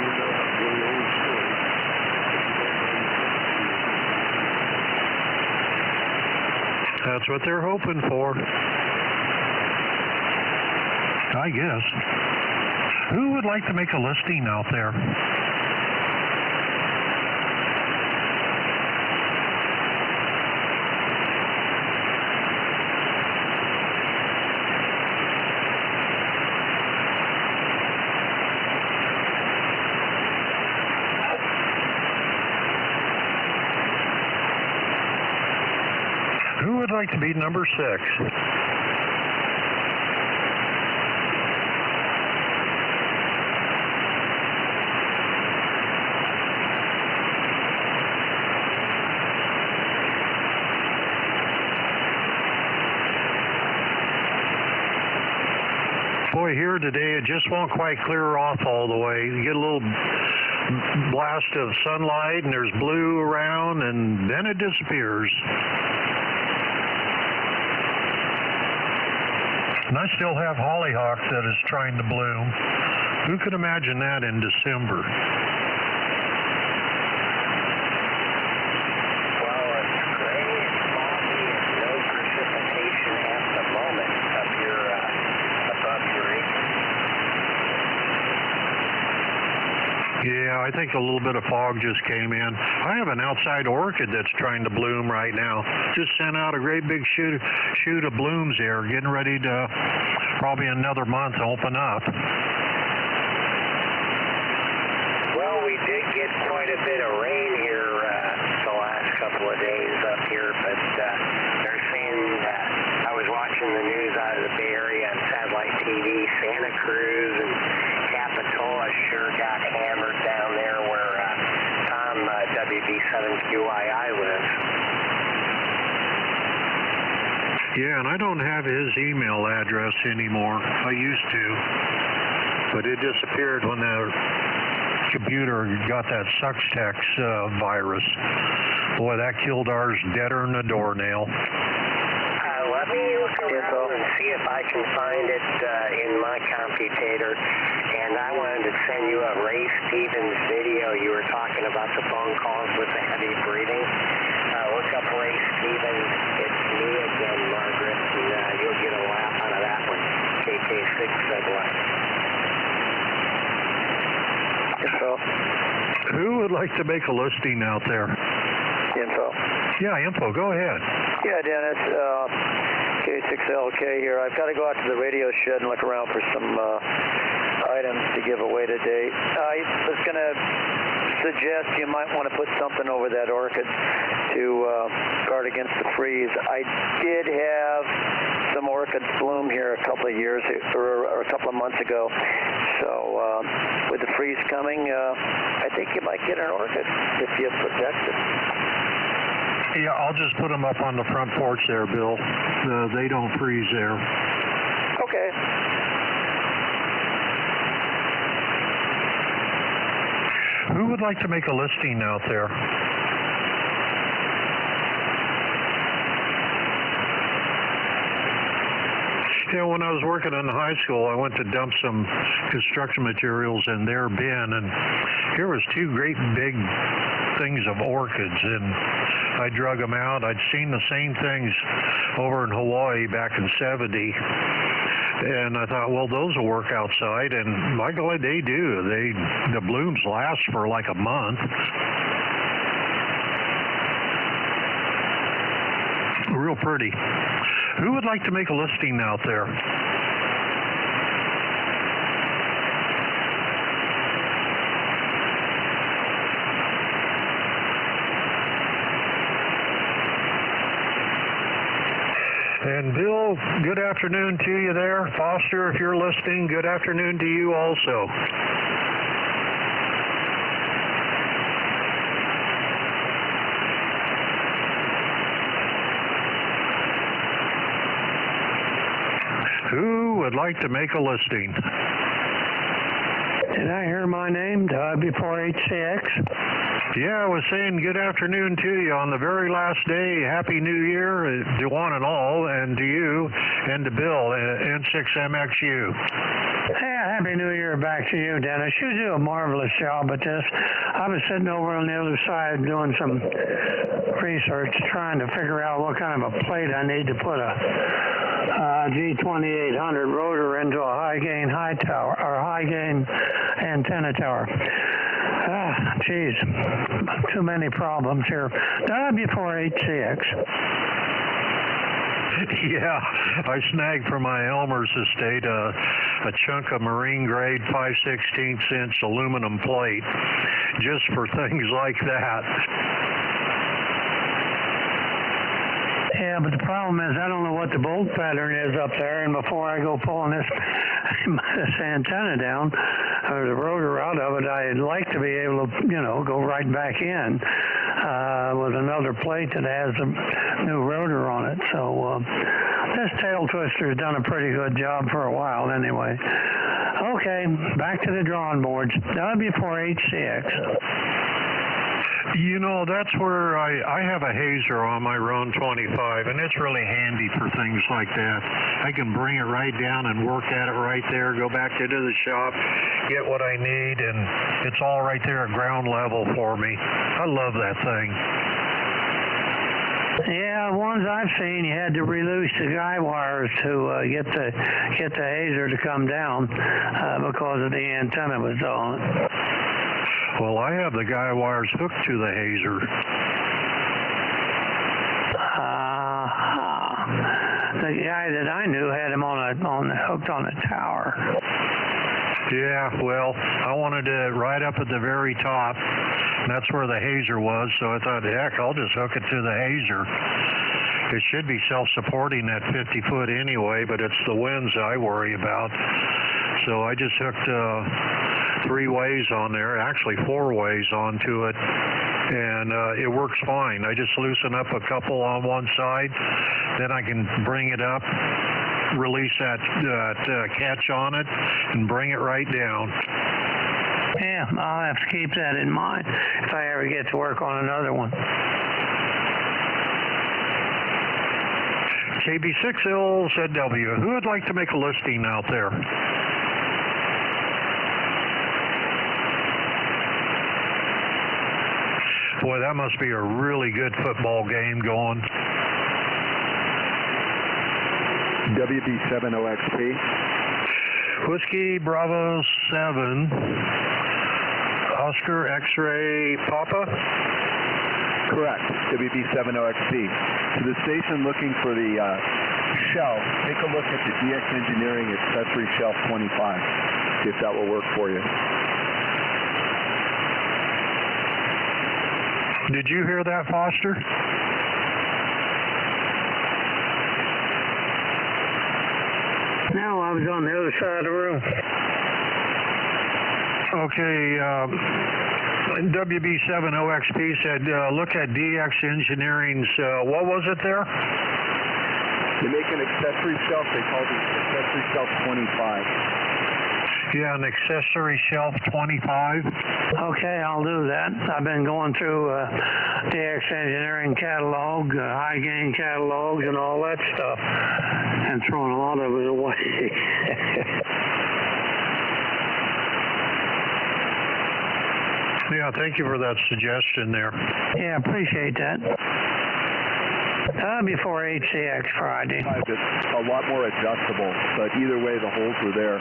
That's what they're hoping for, I guess. Who would like to make a listing out there? Who would like to be number 6? Boy, here today it just won't quite clear off all the way. You get a little blast of sunlight and there's blue around and then it disappears. And I still have hollyhock that is trying to bloom. Who could imagine that in December? Well, it's gray, it's foggy, and no precipitation at the moment up here above your acre. Yeah, I think a little bit of fog just came in. I have an outside orchid that's trying to bloom right now. Just sent out a great big shoot of blooms there, getting ready to probably another month open up. Well, we did get quite a bit of rain here the last couple of days up here, but they're saying I was watching the news out of the Bay Area on satellite TV, Santa Cruz and WB7QII lives. Yeah, and I don't have his email address anymore. I used to, but it disappeared when the computer got that Suxtex virus. Boy, that killed ours deader than a doornail. Let me look around and see if I can find it in my computator. And I wanted to send you a Ray Stevens video. You were talking about the phone calls with the heavy breathing. Look up Ray Stevens. It's me again, Margaret, and you'll get a laugh out of that one. KK6 said what? Info. Who would like to make a listing out there? Info. Yeah, info. Go ahead. Yeah, Dennis. K6LK here. I've got to go out to the radio shed and look around for some items to give away today. I was going to suggest you might want to put something over that orchid to guard against the freeze. I did have some orchids bloom here a couple of years or a couple of months ago. So with the freeze coming, I think you might get an orchid if you protect it. Yeah, I'll just put them up on the front porch there, Bill. They don't freeze there. Okay. Who would like to make a listing out there? Yeah, when I was working in high school, I went to dump some construction materials in their bin, and here was two great big things of orchids, and I drug them out. I'd seen the same things over in Hawaii back in '70, and I thought, well, those will work outside, and by golly, they do. The blooms last for like a month. Real pretty. Who would like to make a listing out there? And Bill, good afternoon to you there. Foster, if you're listening, good afternoon to you also. Who would like to make a listing? Did I hear my name, W4HCX? Yeah, I was saying good afternoon to you on the very last day. Happy New Year to one and all, and to you, and to Bill, N6MXU. Yeah, Happy New Year back to you, Dennis. You do a marvelous job at this. I was sitting over on the other side doing some research, trying to figure out what kind of a plate I need to put a G2800 rotor into a high-gain antenna tower. Geez, too many problems here. W4HCX. Yeah, I snagged from my Elmer's estate a chunk of marine grade 5/16" aluminum plate just for things like that. Yeah, but the problem is I don't know what the bolt pattern is up there, and before I go pulling this antenna down, or the rotor out of it, I'd like to be able to, go right back in with another plate that has a new rotor on it. So this tail twister's done a pretty good job for a while anyway. Okay, back to the drawing boards. W4HCX. That's where I have a hazer on my Roan 25, and it's really handy for things like that. I can bring it right down and work at it right there, go back into the shop, get what I need, and it's all right there at ground level for me. I love that thing. Yeah, the ones I've seen, you had to release the guy wires to get the hazer to come down because of the antenna was on. Well, I have the guy wires hooked to the hazer. The guy that I knew had him hooked on a tower. Yeah, well, I wanted it right up at the very top. That's where the hazer was, so I thought, heck, I'll just hook it to the hazer. It should be self-supporting at 50 foot anyway, but it's the winds I worry about. So I just hooked 3 ways on there, actually 4 ways onto it, and it works fine. I just loosen up a couple on one side, then I can bring it up, release that catch on it, and bring it right down. Yeah, I'll have to keep that in mind if I ever get to work on another one. KB6LZW, who would like to make a listing out there? Boy, that must be a really good football game going. WB70XP. Whiskey Bravo 7, Oscar X-Ray Papa? Correct, WB70XP. To the station looking for the shelf, take a look at the DX Engineering Accessory Shelf 25, see if that will work for you. Did you hear that, Foster? No, I was on the other side of the room. Okay, WB70XP said, look at DX Engineering's, what was it there? They make an accessory shelf, they call it Accessory Shelf 25. Yeah, an accessory shelf 25. Okay, I'll do that. I've been going through DX Engineering catalog, high gain catalogs, and all that stuff, and throwing a lot of it away. Yeah, thank you for that suggestion there. Yeah, appreciate that. Before HCX Friday. It's a lot more adjustable, but either way, the holes were there.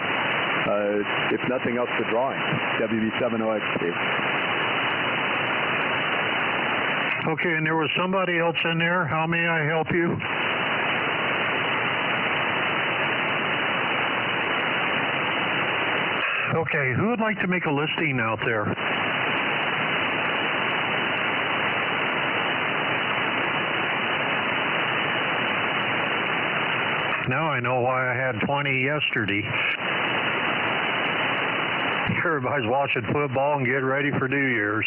If nothing else, the drawing. WB70XP. Okay, and there was somebody else in there. How may I help you? Okay, who would like to make a listing out there? Now I know why I had 20 yesterday. Everybody's watching football and getting ready for New Year's.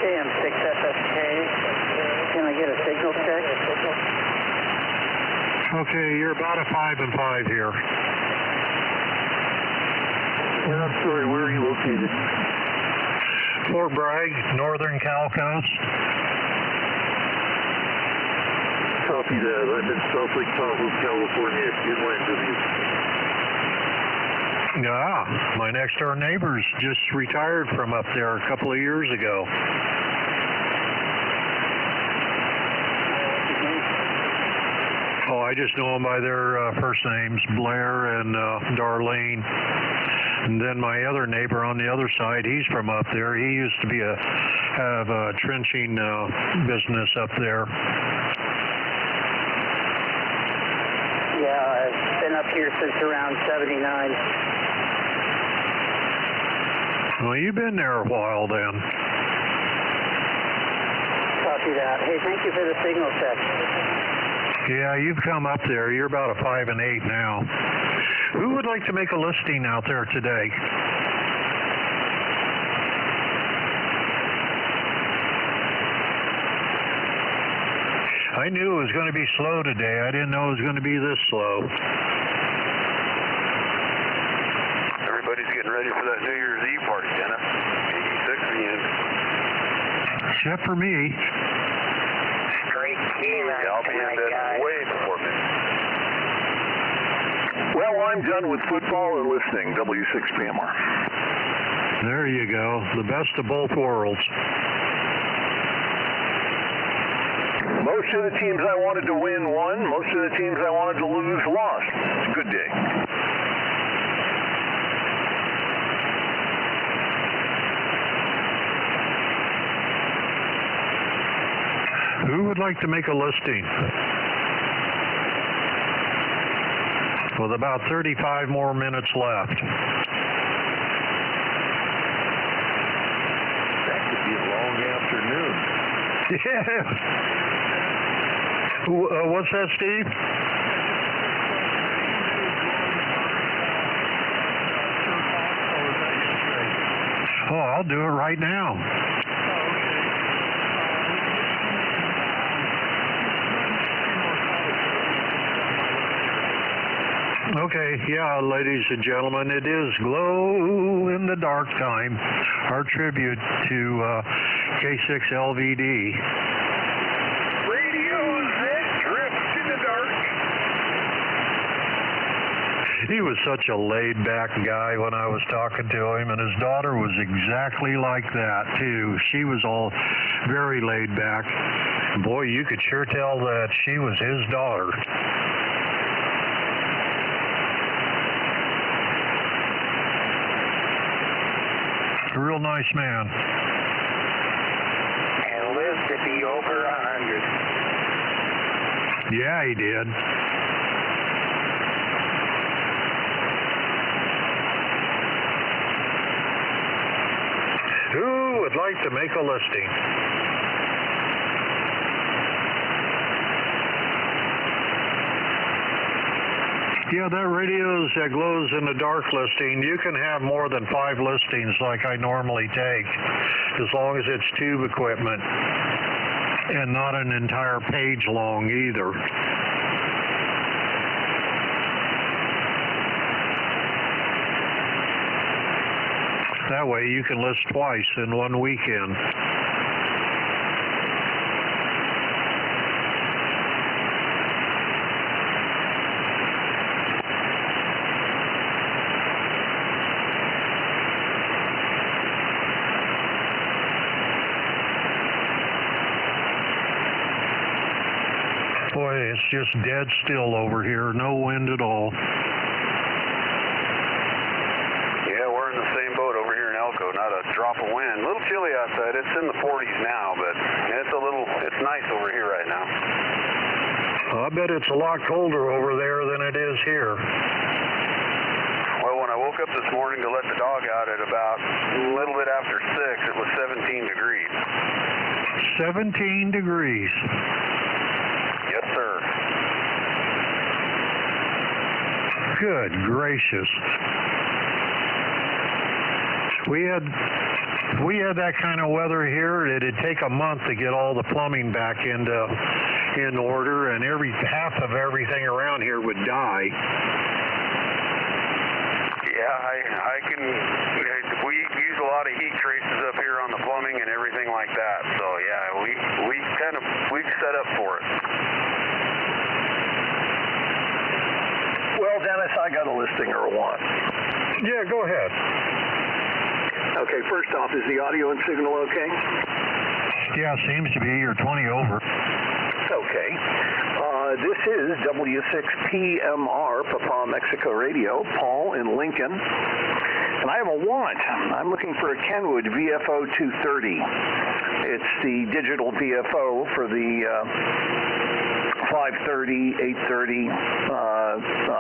KM6FSK, can I get a signal check? Okay, you're about a 5 and 5 here. And I'm sorry, where are you located? Fort Bragg, Northern Cal Coast. Copy that. I'm in South Lake Tahoe, California, inland of you. Yeah, my next door neighbors just retired from up there a couple of years ago. Oh, I just know them by their first names, Blair and Darlene. And then my other neighbor on the other side, he's from up there. He used to be have a trenching business up there. Yeah, I've been up here since around 79. Well, you've been there a while then. Copy that. Hey, thank you for the signal check. Yeah, you've come up there. You're about a 5 and 8 now. Who would like to make a listing out there today? I knew it was going to be slow today. I didn't know it was going to be this slow. Everybody's getting ready for that New Year's Eve party, Dennis. 86 again. Except for me. Great team out I'll be in tonight, bed guys. way before midnight. Well, I'm done with football and listening, W6PMR. There you go. The best of both worlds. Most of the teams I wanted to win won. Most of the teams I wanted to lose lost. It's a good day. Who would like to make a listing? With about 35 more minutes left. That could be a long afternoon. Yeah. What's that, Steve? Oh, I'll do it right now. Okay, yeah, ladies and gentlemen, it is Glow in the Dark time, our tribute to K6LVD. Radio that drifts in the dark. He was such a laid-back guy when I was talking to him, and his daughter was exactly like that, too. She was all very laid-back. Boy, you could sure tell that she was his daughter. A real nice man. And lived to be over 100. Yeah, he did. Who would like to make a listing? Yeah, that radio's that glows in the dark listing. You can have more than 5 listings like I normally take, as long as it's tube equipment and not an entire page long either. That way you can list twice in one weekend. Boy, it's just dead still over here. No wind at all. Yeah, we're in the same boat over here in Elko. Not a drop of wind. A little chilly outside. It's in the 40s now, but it's nice over here right now. I bet it's a lot colder over there than it is here. Well, when I woke up this morning to let the dog out at about a little bit after 6, it was 17 degrees. 17 degrees. Yes, sir. Good gracious. We had that kind of weather here. It'd take a month to get all the plumbing back in order, and half of everything around here would die. Yeah, I can. We use a lot of heat traces up here on the plumbing and everything like that. So yeah, we've set up for it. Well, Dennis, I got a listing or one. Yeah, go ahead. Okay, first off, is the audio and signal okay? Yeah, seems to be. You're 20 over. Okay. This is W6PMR, Papa Mexico Radio, Paul in Lincoln. And I have a want. I'm looking for a Kenwood VFO 230. It's the digital VFO for the 530, 830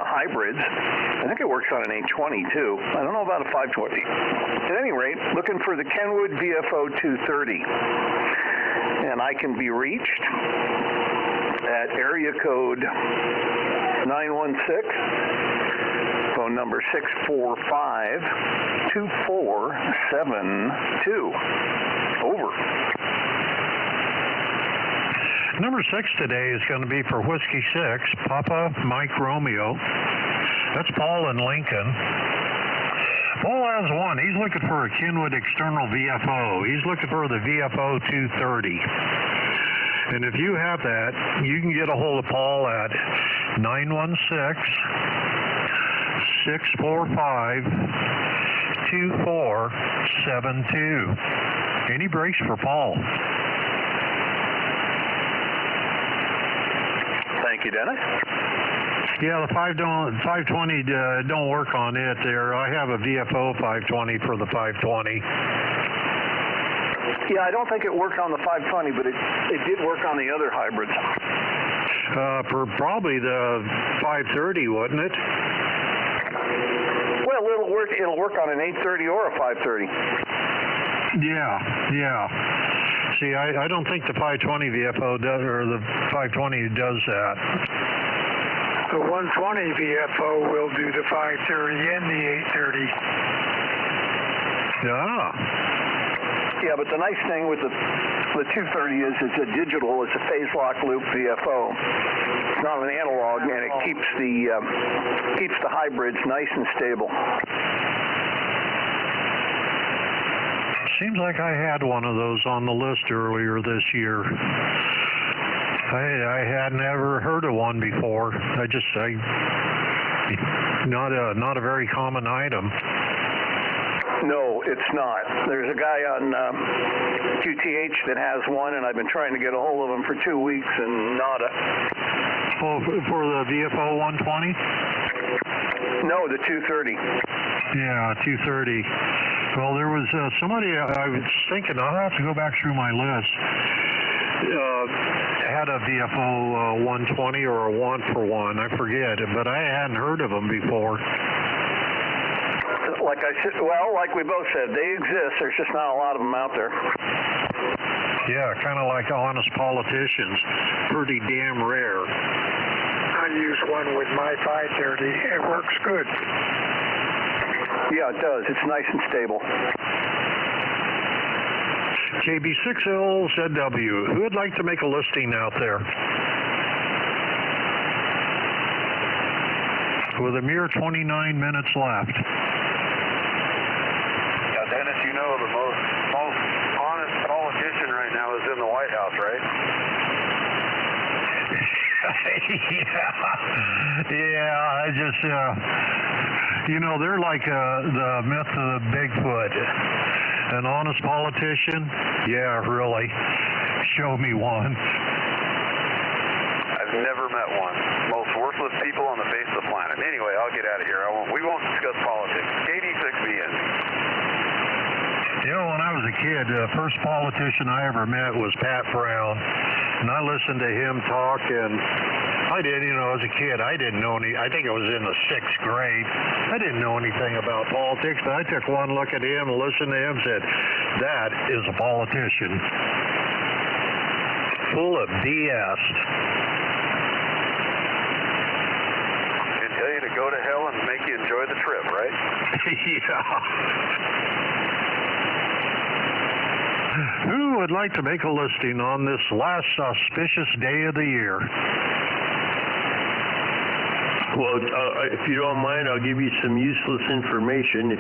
hybrids. I think it works on an 820 too. I don't know about a 520. At any rate, looking for the Kenwood VFO 230. And I can be reached at area code 916, phone number 645-2472. Over. Number 6 today is going to be for Whiskey 6, Papa Mike Romeo. That's Paul in Lincoln. Paul has one. He's looking for a Kenwood external VFO. He's looking for the VFO 230. And if you have that, you can get a hold of Paul at 916-645-2472. Any breaks for Paul? Thank you, Dennis. Yeah, the 520 don't work on it there. I have a VFO 520 for the 520. Yeah, I don't think it worked on the 520, but it did work on the other hybrids. For probably the 530, wouldn't it? Well, it'll work on an 830 or a 530. Yeah. See, I don't think the 520 VFO does, or the 520 does that. The 120 VFO will do the 530 and the 830. Yeah. Yeah, but the nice thing with the 230 is it's a digital, it's a phase lock loop VFO. It's not an analog, and it keeps the hybrids nice and stable. Seems like I had one of those on the list earlier this year. I had never heard of one before. Not a very common item. No, it's not. There's a guy on QTH that has one, and I've been trying to get a hold of him for 2 weeks, and nada. Oh, for the VFO 120? No, the 230. Yeah, 230. Well, there was somebody I was thinking, I'll have to go back through my list. Had a VFO 120 or a 1-for-1, I forget, but I hadn't heard of them before. Like I said, like we both said, they exist. There's just not a lot of them out there. Yeah, kind of like honest politicians. Pretty damn rare. I use one with my 530. It works good. Yeah, it does. It's nice and stable. KB6LZW, who would like to make a listing out there? With a mere 29 minutes left. Yeah, Dennis, you know the most honest politician right now is in the White House, right? Yeah, I just, they're like the myth of the Bigfoot. An honest politician? Yeah, really. Show me one. I've never met one. Most worthless people on the face of the planet. Anyway, I'll get out of here. We won't discuss politics. KD6BN. When I was a kid, the first politician I ever met was Pat Brown. And I listened to him talk, and I didn't, as a kid, I didn't know I think it was in the 6th grade. I didn't know anything about politics, but I took one look at him and listened to him and said, that is a politician. Full of BS. They tell you to go to hell and make you enjoy the trip, right? Yeah. Who would like to make a listing on this last auspicious day of the year? Well, if you don't mind, I'll give you some useless information.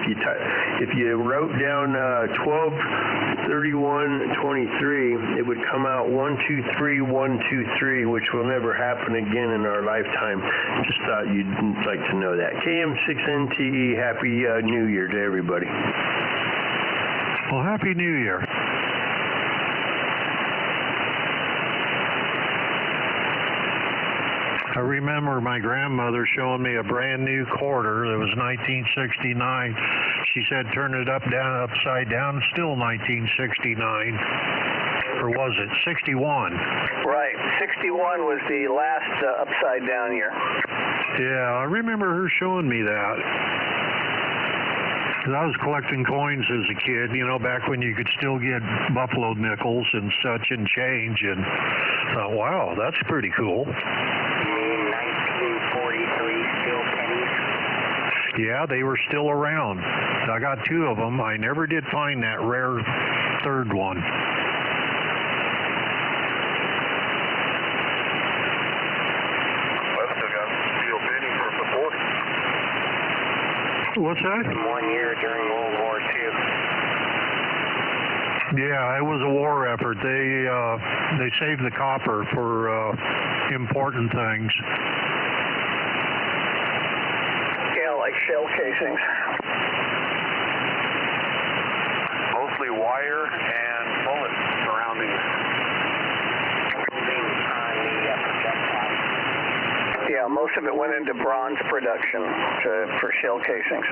If you wrote down 12/31/23, it would come out 123123, which will never happen again in our lifetime. Just thought you'd like to know that. KM6NTE, Happy New Year to everybody. Well, Happy New Year. I remember my grandmother showing me a brand new quarter. It was 1969. She said, turn it upside down, still 1969. Or was it 61? Right. 61 was the last upside down year. Yeah, I remember her showing me that. I was collecting coins as a kid, back when you could still get buffalo nickels and such and change, and thought, wow, that's pretty cool. 1943 steel pennies? Yeah, they were still around. I got 2 of them. I never did find that rare 3rd one. I've still got steel penny from the 40s. What's that? 1 year during World War II. Yeah, it was a war effort. They saved the copper for important things. Yeah, like shell casings. Mostly wire and bullet surroundings. On the projectile. Yeah, most of it went into bronze production for shell casings.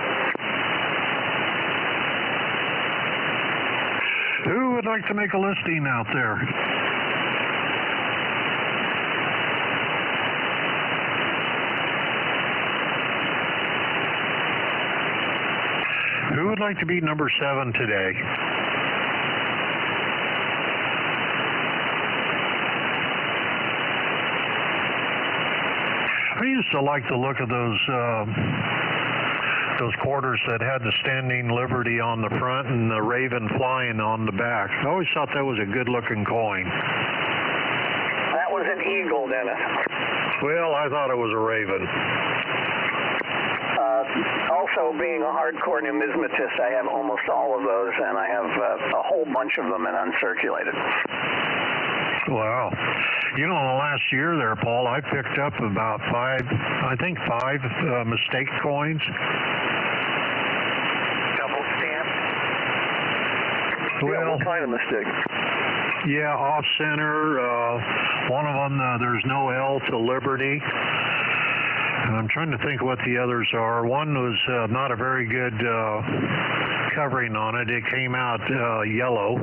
Who would like to make a listing out there? Who would like to be number 7 today? I used to like to look at those those quarters that had the standing liberty on the front and the raven flying on the back. I always thought that was a good-looking coin. That was an eagle, Dennis. Well, I thought it was a raven. Also, being a hardcore numismatist, I have almost all of those, and I have a whole bunch of them in uncirculated. Wow. You know, in the last year there, Paul, I picked up about five mistake coins. Double stamped? Well, what kind of mistake? Yeah, off-center. One of them, there's no L to Liberty. And I'm trying to think what the others are. One was not a very good covering on it. It came out yellow.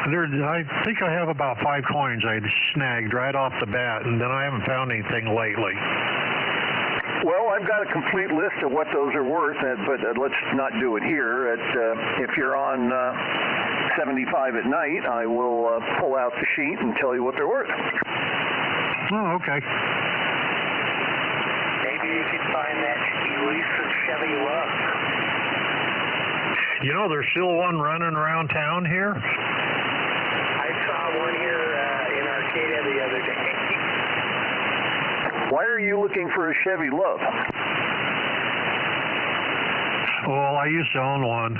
I think I have about 5 coins I snagged right off the bat, and then I haven't found anything lately. Well, I've got a complete list of what those are worth, but let's not do it here. If you're on 75 at night, I will pull out the sheet and tell you what they're worth. Oh, okay. Maybe you could find that elusive Chevy Love. You know, there's still one running around town here. I saw one here in Arcata the other day. Why are you looking for a Chevy Love? Well, I used to own one.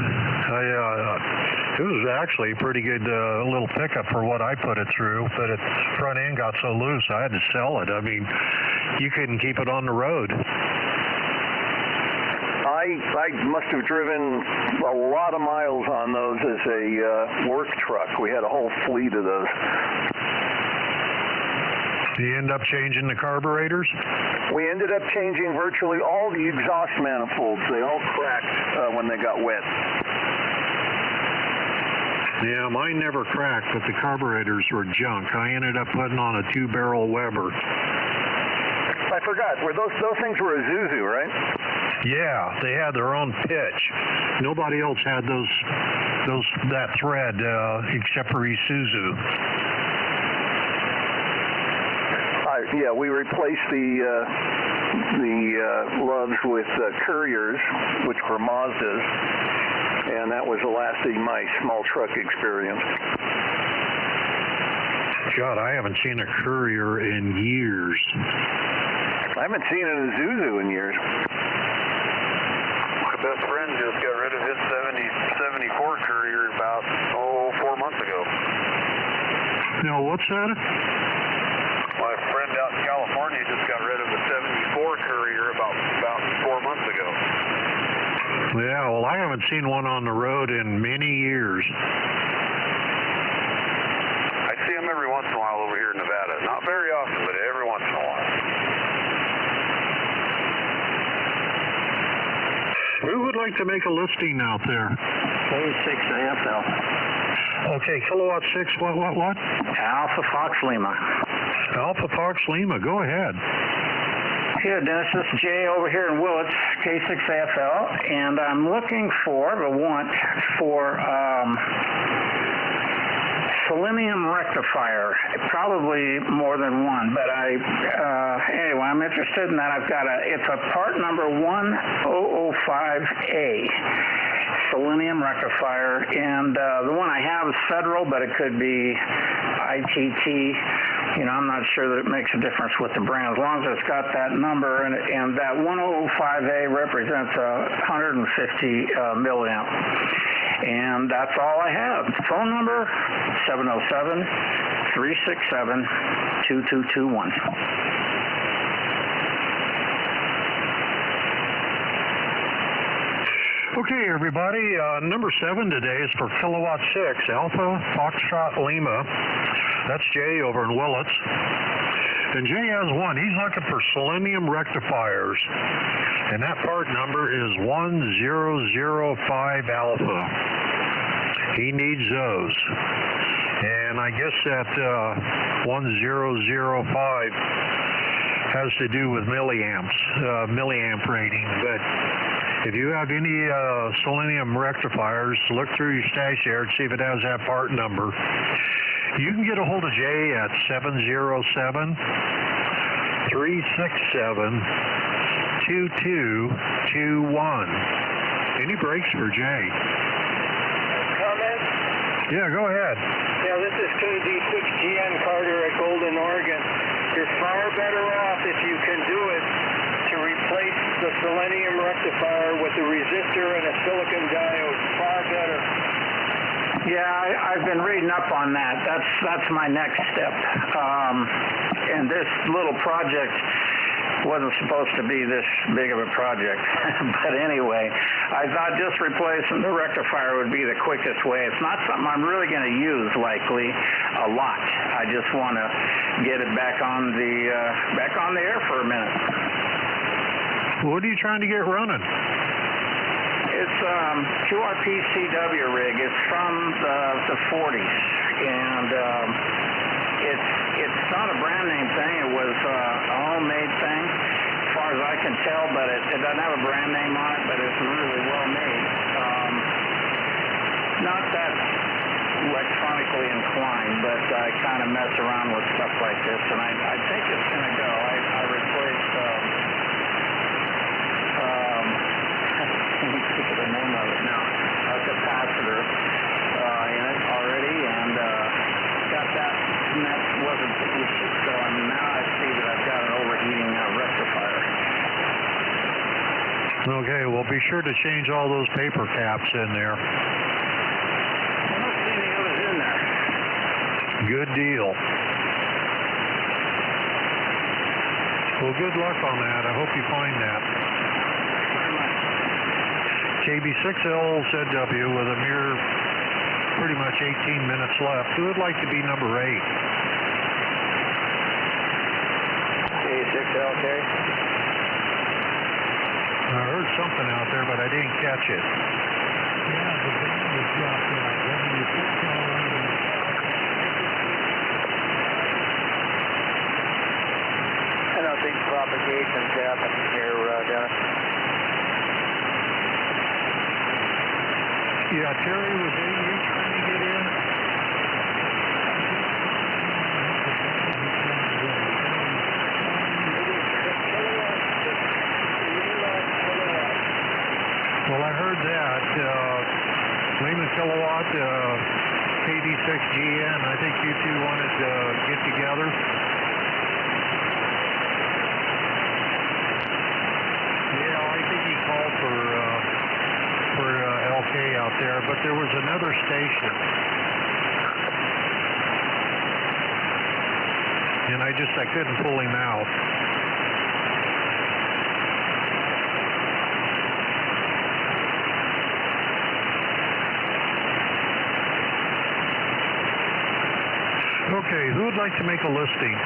It was actually a pretty good little pickup for what I put it through, but its front end got so loose I had to sell it. I mean, you couldn't keep it on the road. I must have driven a lot of miles on those as a work truck. We had a whole fleet of those. Do you end up changing the carburetors? We ended up changing virtually all the exhaust manifolds. They all cracked when they got wet. Yeah, mine never cracked, but the carburetors were junk. I ended up putting on a 2-barrel Weber. I forgot. Those things were Isuzu, right? Yeah, they had their own pitch. Nobody else had that thread except for Isuzu. Yeah, we replaced the Loves with Couriers, which were Mazdas, and that was the last of my small truck experience. God, I haven't seen a Courier in years. I haven't seen an Isuzu in years. My best friend just got rid of his 74 Courier about 4 months ago. No, what's that? My friend out in California just got rid of a 74 Courier about 4 months ago. Yeah, well, I haven't seen one on the road in many years. I see them every once in a while over here in Nevada. Not very often, but every once in a while. Who would like to make a listing out there? K6AFL. Okay, kilowatt 6, what? Alpha Fox Lima. Alpha Fox Lima, go ahead. Yeah, Dennis, this is Jay over here in Willits, K6AFL, and I'm looking for selenium rectifier, probably more than one, but anyway, I'm interested in that. It's a part number 1005A, selenium rectifier, and the one I have is federal, but it could be ITT. You know, I'm not sure that it makes a difference with the brand, as long as it's got that number, and that 1005A represents 150 milliamp. And that's all I have. Phone number, 707-367-2221. Okay, everybody, number 7 today is for kilowatt 6, Alpha Foxtrot Lima. That's Jay over in Willits. And Jay has one. He's looking for selenium rectifiers. And that part number is 1005 Alpha. He needs those. And I guess that 1005 has to do with milliamp rating. But if you have any selenium rectifiers, look through your stash there and see if it has that part number. You can get a hold of Jay at 707-367-2727. 2221. Any breaks for Jay? Comment? Yeah, go ahead. Yeah, this is KD6GN Carter at Golden, Oregon. You're far better off if you can do it to replace the selenium rectifier with a resistor and a silicon diode. Far better. Yeah, I've been reading up on that. That's my next step. And this little project wasn't supposed to be this big of a project. But anyway, I thought just replacing the rectifier would be the quickest way. It's not something I'm really going to use likely a lot. I just want to get it back on the air for a minute. What are you trying to get running? It's QRP-CW rig. It's from the 40s, and it's not a brand name thing. It was a homemade thing, as far as I can tell. But it doesn't have a brand name on it. But it's really well made. Not that electronically inclined, but I kind of mess around with stuff like this, and I think it's going to go. I replaced. I can't think of the name of it now. A capacitor in it already, and got that. And that wasn't the issue. So now I see that I've got an overheating rectifier. Okay, well, be sure to change all those paper caps in there. I don't see any others in there. Good deal. Well, good luck on that. I hope you find that. KB6LZW with a mere pretty much 18 minutes left. Who would like to be number 8? K6LK. I heard something out there, but I didn't catch it. Yeah, the band was dropped out. I don't think propagation's happening here, Dennis. Yeah, Terry, was you trying to get in? Well, I heard that. Lehman Kilowatt, KD6GN, I think you two wanted to get together. Yeah, I think he called for LK out there, but there was another station. And I couldn't pull him out. Okay, who would like to make a listing?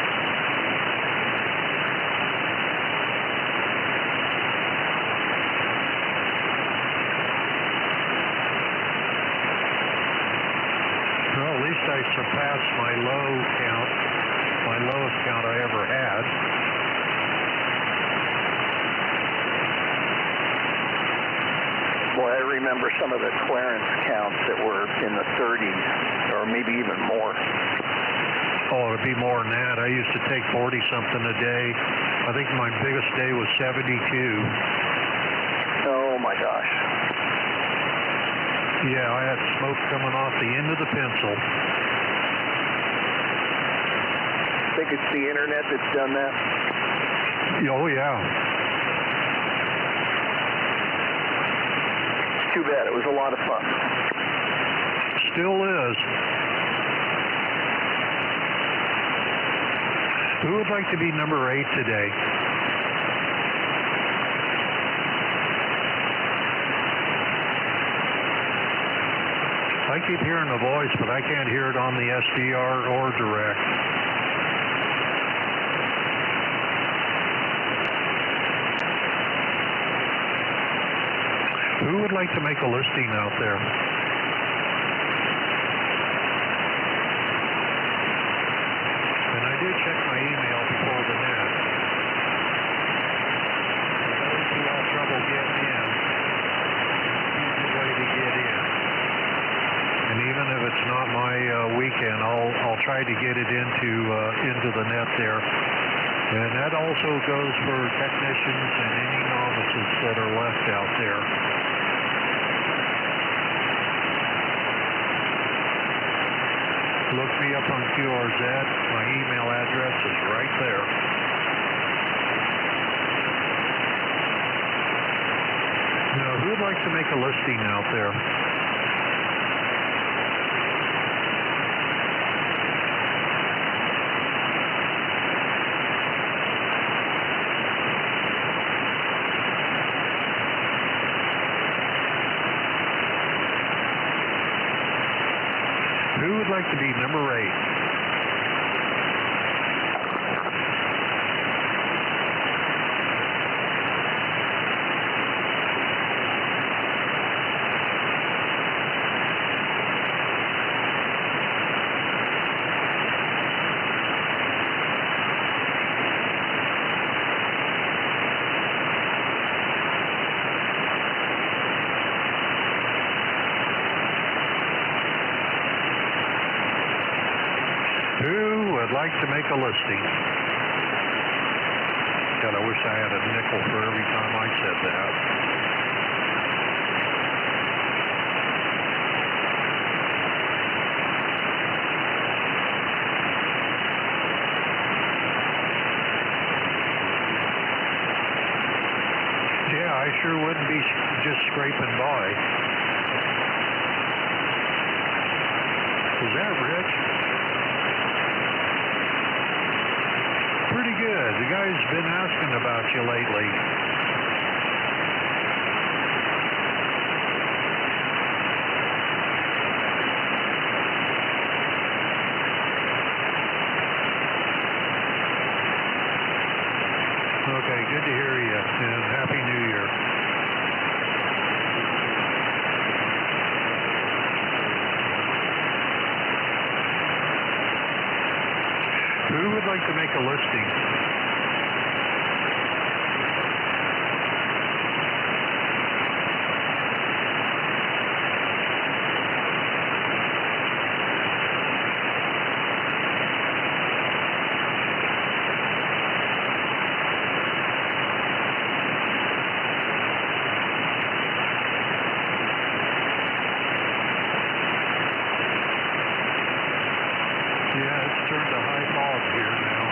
Well, at least I surpassed my lowest count I ever had. Boy, I remember some of the clearance counts that were in the 30s, or maybe even more. Oh, it'd be more than that. I used to take 40-something a day. I think my biggest day was 72. Oh, my gosh. Yeah, I had smoke coming off the end of the pencil. I think it's the internet that's done that. Oh, yeah. It's too bad. It was a lot of fun. Still is. Who would like to be number 8 today? I keep hearing a voice, but I can't hear it on the SDR or direct. Who would like to make a listing out there? And I did check my email before the net. For those who have trouble getting in, it's an easy way to get in. And even if it's not my weekend, I'll try to get it into the net there. And that also goes for technicians and any novices that are left out there. Look me up on QRZ. My email address is right there. Now, who would like to make a listing out there? Who would like to be number 8? Who would like to make a listing? God, I wish I had a nickel for every time I said that. Yeah, I sure wouldn't be just scraping by. Is that Rich? Pretty good. The guy's been asking about you lately. Okay, good to hear you, and Happy New Year. Who would like to make a listing? Yeah, it's turned to high fog here now.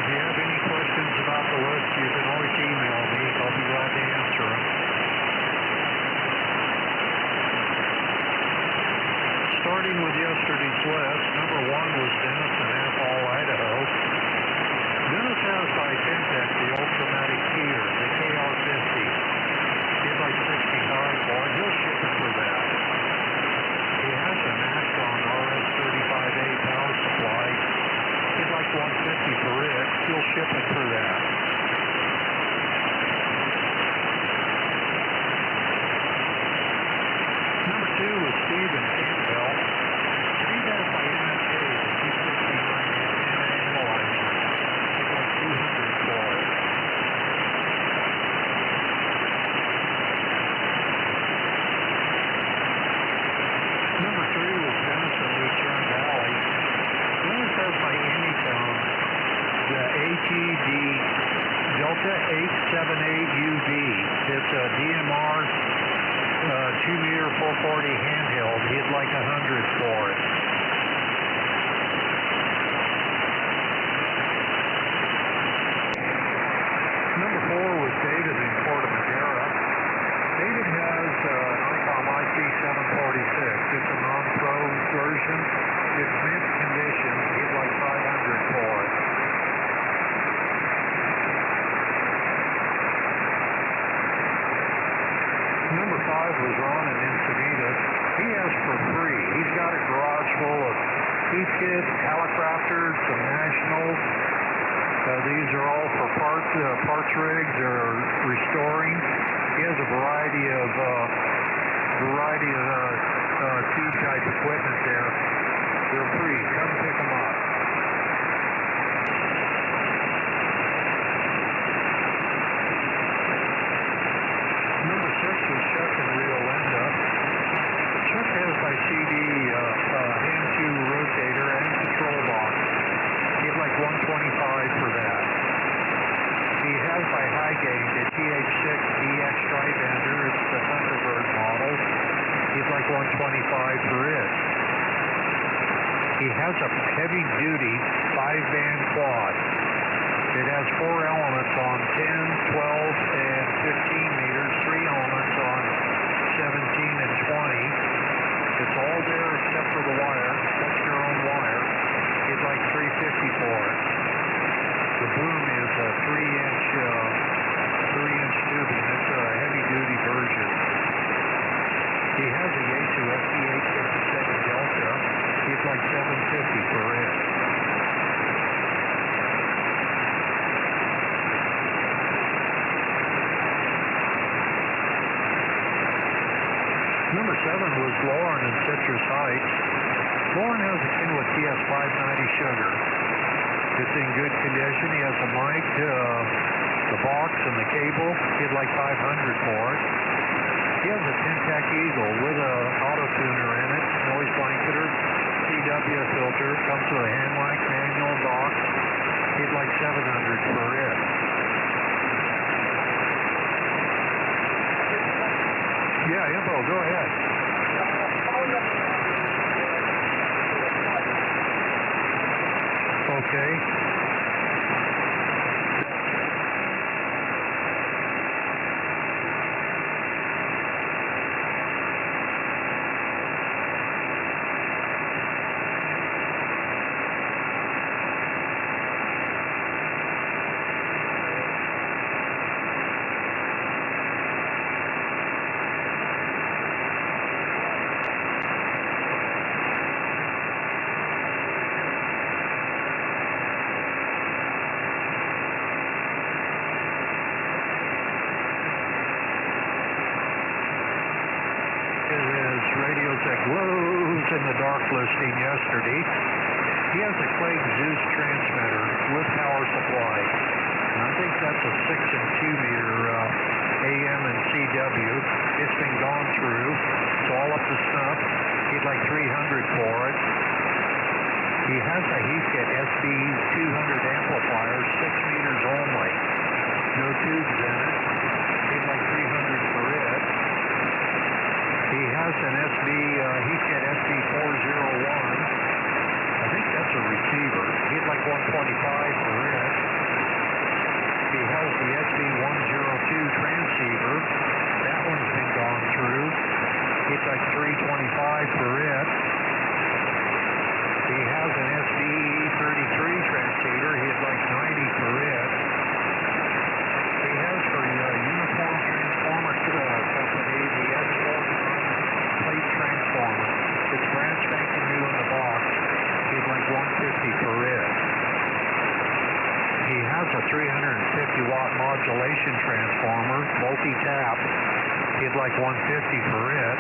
if you have any questions about the list, you can always email me. I'll be glad to answer them. Starting with yesterday's list, number 1 was Dennis in Athol, Idaho. Dennis has by Fintech the Ultramatic skier, the KR50. He'd like $65 for it. He'll ship it for that. He has an Axon RS35A power supply. He'd like $150 for it. He'll ship it for that. Number 2 was Steve in Campbell. Steve has by MSK the 269 antenna analyzer. He'd like $200 for it. Number 3 was Dennis in Lucerne Valley. Dennis has by Anytone the AGD Delta 878UV. It's a DMR 2-meter 440 handheld. He'd like $100 for it. Number 4 was David in Corte Madera. David has an ICOM IC746. It's a non-pro version. It's mint condition. He'd like $500 for it. Number 5 was Ron in Encinitas. He has for free. He's got a garage full of heat kits, Helicopters, some Nationals. These are all for parts rigs or restoring. He has a variety of tube type equipment there. They're free. Come pick them up. Number 6 was Chuck in Rio Linda. Chuck has by CD hand tool rotator and control box. He'd like $125 for that. He has by Highgain the TH6 DX Tri-Bender. It's the Thunderbird model. He'd like $125 for it. He has a heavy-duty 5-band quad. It has 4 elements on 10, 12, and 15 meters, 3 elements on 17 and 20. It's all there except for the wire. That's your own wire. He'd like $350 for it. The boom is a 3-inch tubing. It's a heavy-duty version. He has a Yaesu SC857 Delta. He's like $750 for it. Number 7 was Lauren in Citrus Heights. Lauren has a Kenwood TS590 Sugar. It's in good condition. He has a mic, the box, and the cable. He'd like $500 for it. He has a Pentac Eagle with a auto tuner in it, noise blanketer, CW filter, comes with a hand mic, manual, dock. He'd like $700 for it. Yeah, info, go ahead. Okay. Radios that glows in the dark listing yesterday. He has a Clegg Zeus transmitter with power supply. And I think that's a 6 and 2 meter AM and CW. It's been gone through. It's all up to snuff. He'd like $300 for it. He has a Heathkit SB 200 amplifier, 6 meters only. No tubes in it. He'd like $300 for it. He has an Heathkit SB401. I think that's a receiver. He'd like $125 for it. modulation transformer, multi-tap. He'd like 150 for it.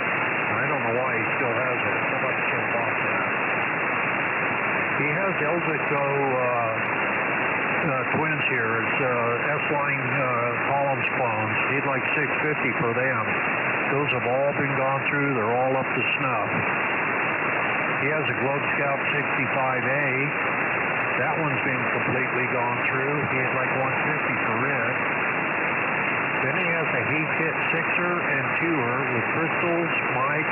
I don't know why he still has it. Somebody should have bought that. He has Elzico twins here. It's S-line columns clones. He'd like 650 for them. Those have all been gone through. They're all up to snuff. He has a Globe Scout 65A. That one's been completely gone through. He'd like 150 for it. Then he has a Heat Kit 6er and 2er with crystals, mic.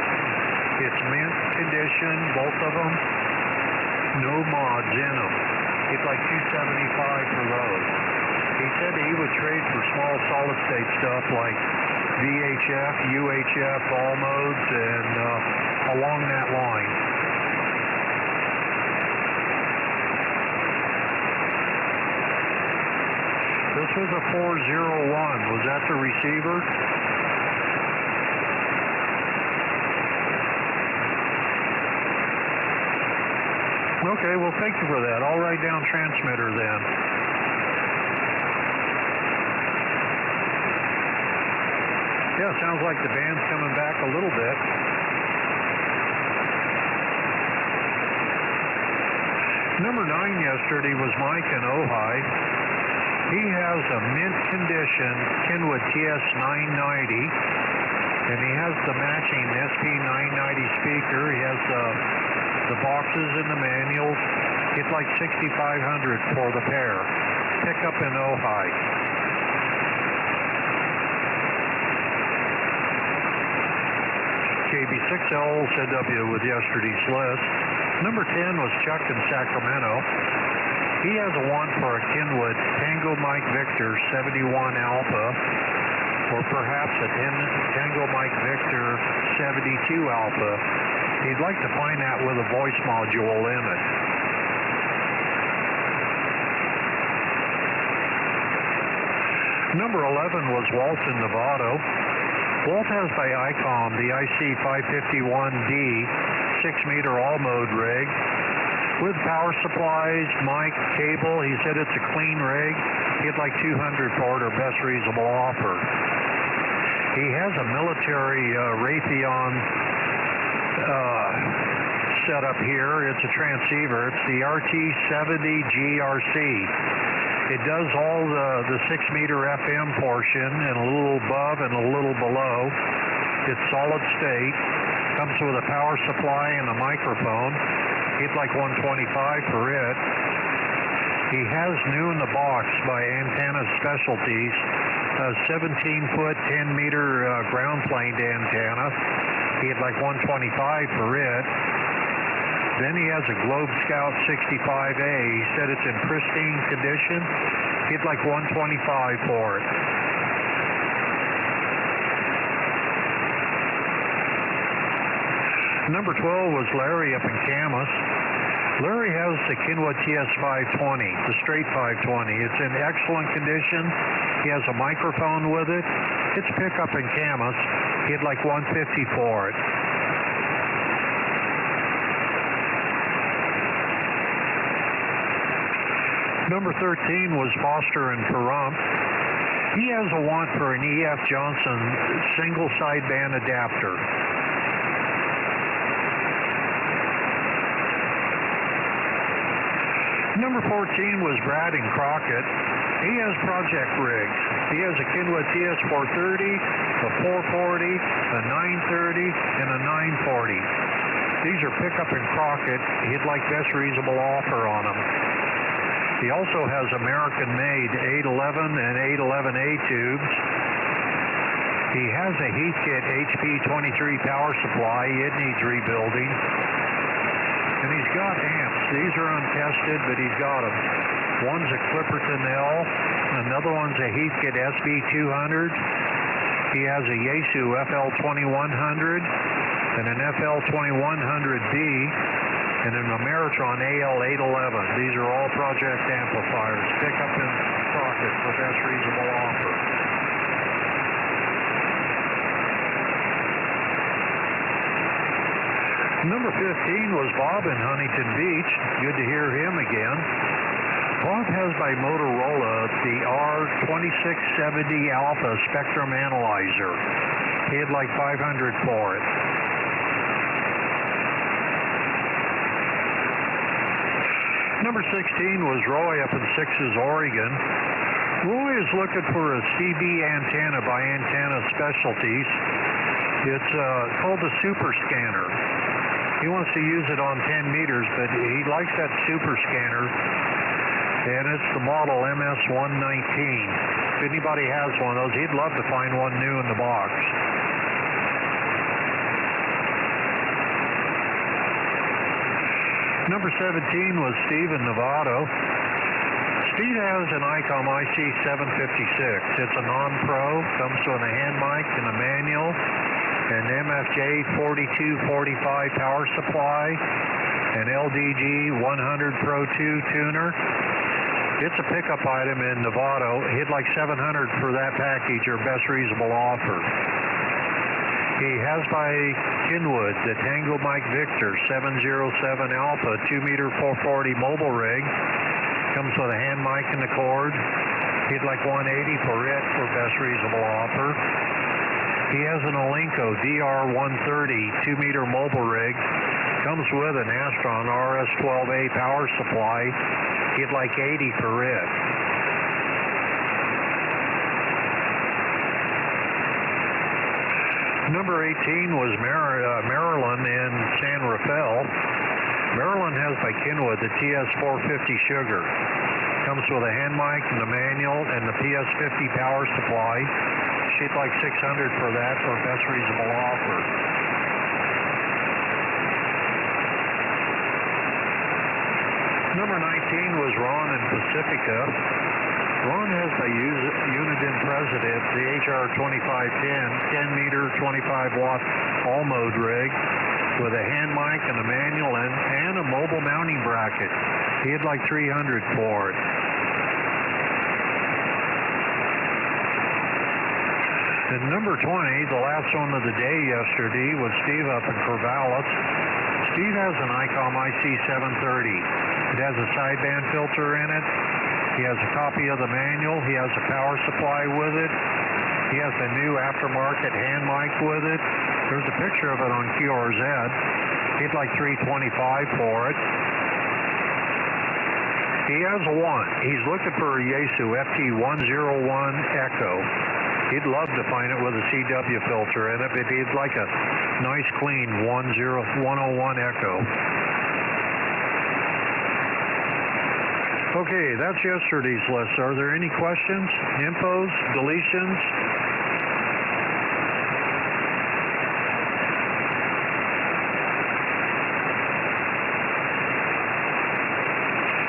It's mint condition, both of them. No mods in them. He'd like $275 for those. He said he would trade for small solid state stuff like VHF, UHF, all modes, and along that line. This was a 401. Was that the receiver? Okay, well, thank you for that. I'll write down transmitter then. Yeah, sounds like the band's coming back a little bit. Number 9 yesterday was Mike in Ojai. He has a mint condition Kenwood TS990, and he has the matching SP990 speaker. He has the boxes and the manuals. It's like $6,500 for the pair. Pick up in Ojai. KB6LZW with yesterday's list. Number 10 was Chuck in Sacramento. He has a one for a Kenwood Tango Mike Victor 71 Alpha, or perhaps a Tango Mike Victor 72 Alpha. He'd like to find that with a voice module in it. Number 11 was Walt in Novato. Walt has by ICOM the IC551D 6-meter all-mode rig with power supplies, mic, cable. He said it's a clean rig. He'd like $200 for it, or best reasonable offer. He has a military Raytheon setup here. It's a transceiver. It's the RT70GRC. It does all the 6-meter FM portion, and a little above and a little below. It's solid state. Comes with a power supply and a microphone. He'd like $125 for it. He has new in the box by Antenna Specialties, a 17-foot, 10-meter ground planed antenna. He'd like $125 for it. Then he has a Globe Scout 65A. He said it's in pristine condition. He'd like $125 for it. Number 12 was Larry up in Camas. Larry has the Kenwood TS520, the straight 520. It's in excellent condition. He has a microphone with it. It's pickup in Camas. He'd like $150 for it. Number 13 was Foster in Pahrump. He has a want for an E.F. Johnson single sideband adapter. Number 14 was Brad in Crockett. He has project rigs. He has a Kenwood TS430, a 440, a 930, and a 940. These are pickup in Crockett. He'd like best reasonable offer on them. He also has American-made 811 and 811A tubes. He has a Heathkit HP23 power supply. It needs rebuilding. And he's got amps. These are untested, but he's got them. One's a Clipperton L. Another one's a Heathkit SB200. He has a Yaesu FL2100 and an FL2100B. And an Ameritron AL811. These are all project amplifiers. Pick up in Crockett for best reasonable offer. Number 15 was Bob in Huntington Beach. Good to hear him again. Bob has by Motorola the R2670 Alpha Spectrum Analyzer. He'd like 500 for it. Number 16 was Roy up in Sixes, Oregon. Roy is looking for a CB antenna by Antenna Specialties. It's called the Super Scanner. He wants to use it on 10 meters, but he likes that Super Scanner, and it's the model MS-119. If anybody has one of those, he'd love to find one new in the box. Number 17 was Steve in Novato. Steve has an ICOM IC756. It's a non-pro, comes with a hand mic and a manual, an MFJ 4245 power supply, an LDG 100 Pro 2 tuner. It's a pickup item in Novato. He'd like 700 for that package, or best reasonable offer. He has by Kenwood the Tango Mike Victor 707 Alpha 2-meter 440 mobile rig. Comes with a hand mic and a cord. He'd like 180 for it, for best reasonable offer. He has an Olenco DR130 2-meter mobile rig. Comes with an Astron RS-12A power supply. He'd like 80 for it. Number 18 was Maryland in San Rafael. Maryland has by Kenwood the TS450 Sugar. Comes with a hand mic and a manual and the PS50 power supply. She'd like 600 for that, for best reasonable offer. Number 19 was Ron in Pacifica. Ron has by Uniden President the HR2510 10-meter 25-watt all-mode rig with a hand mic and a manual and a mobile mounting bracket. He'd like 300 for it. And number 20, the last one of the day yesterday, was Steve up in Corvallis. Steve has an ICOM IC730. It has a sideband filter in it. He has a copy of the manual. He has a power supply with it. He has a new aftermarket hand mic with it. There's a picture of it on QRZ. He'd like 325 for it. He has one. He's looking for a Yaesu FT101 Echo. He'd love to find it with a CW filter in it, but he'd like a nice clean 101 Echo. Okay, that's yesterday's list. Are there any questions, infos, deletions?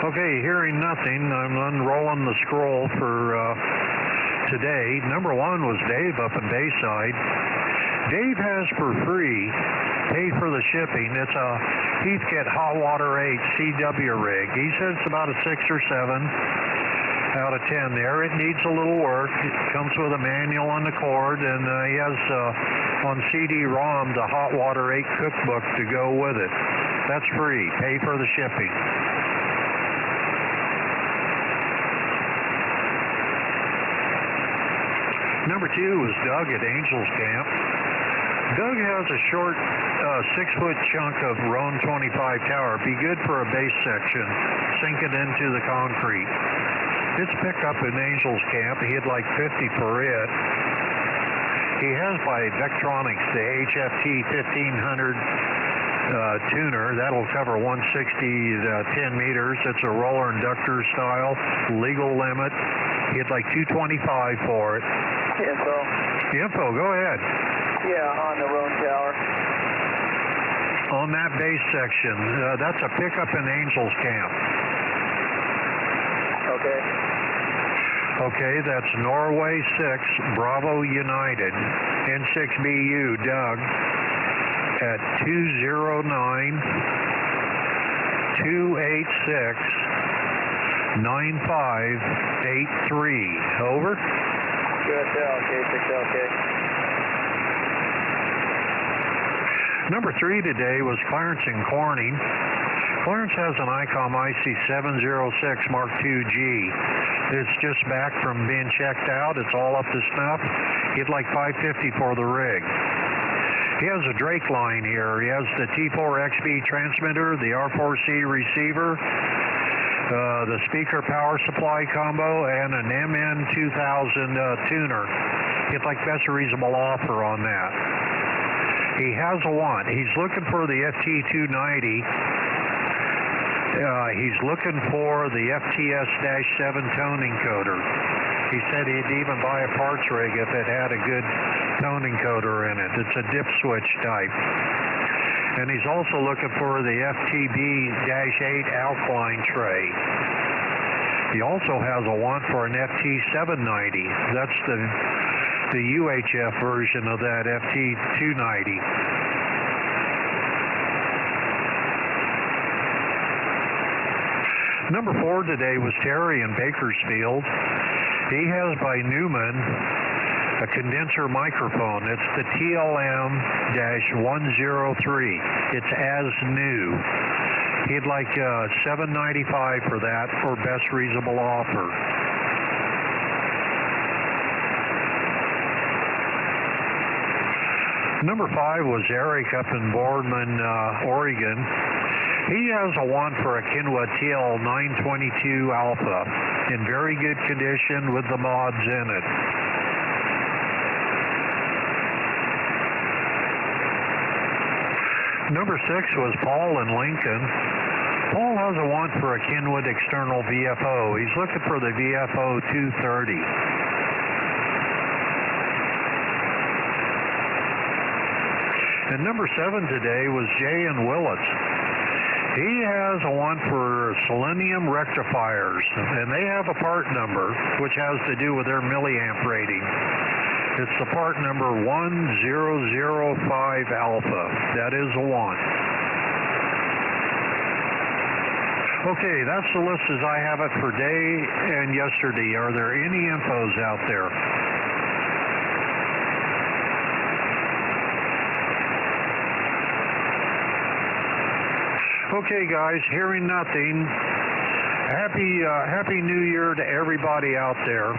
Okay, hearing nothing, I'm unrolling the scroll for today. Number 1 was Dave up in Bayside. Dave has for free, paid for the shipping. It's a Heathkit Hot Water 8 CW rig. He said it's about a 6 or 7 out of 10 there. It needs a little work. It comes with a manual on the cord, and he has on CD-ROM the Hot Water 8 cookbook to go with it. That's free. Pay for the shipping. Number 2 was Doug at Angels Camp. Doug has a short 6-foot chunk of Roan 25 tower. Be good for a base section. Sink it into the concrete. It's picked up in Angels Camp. He'd like 50 for it. He has by Vectronics the HFT 1500 tuner. That'll cover 160 to 10 meters. It's a roller inductor style. Legal limit. He'd like 225 for it. Info, go ahead. Yeah, on the Roan Tower. On that base section. That's a pickup in Angels Camp. Okay. Okay, that's Norway 6, Bravo United, N6BU, Doug, at 209-286-9583. Over. QSL, K6LK. Number 3 today was Clarence in Corning. Clarence has an ICOM IC706 Mark II-G. It's just back from being checked out. It's all up to snuff. He'd like $550 for the rig. He has a Drake line here. He has the T4XB transmitter, the R4C receiver, the speaker power supply combo, and an MN2000 tuner. He'd like best reasonable offer on that. He has a want. He's looking for the FT290. He's looking for the FTS-7 tone encoder. He said he'd even buy a parts rig if it had a good tone encoder in it. It's a dip switch type. And he's also looking for the FTB-8 alkaline tray. He also has a want for an FT790. That's the UHF version of that FT290. Number 4 today was Terry in Bakersfield. He has by Newman a condenser microphone. It's the TLM-103. It's as new. He'd like $795 for that for best reasonable offer. Number 5 was Eric up in Boardman, Oregon. He has a want for a Kinwa TL922 Alpha in very good condition with the mods in it. Number 6 was Paul in Lincoln. Paul has a want for a Kenwood external VFO. He's looking for the VFO 230. And number 7 today was Jay in Willits. He has a want for selenium rectifiers, and they have a part number which has to do with their milliamp rating. It's the part number 1005 alpha. That is a want. Okay, that's the list as I have it for day and yesterday. Are there any infos out there? Okay, guys, hearing nothing. Happy New Year to everybody out there.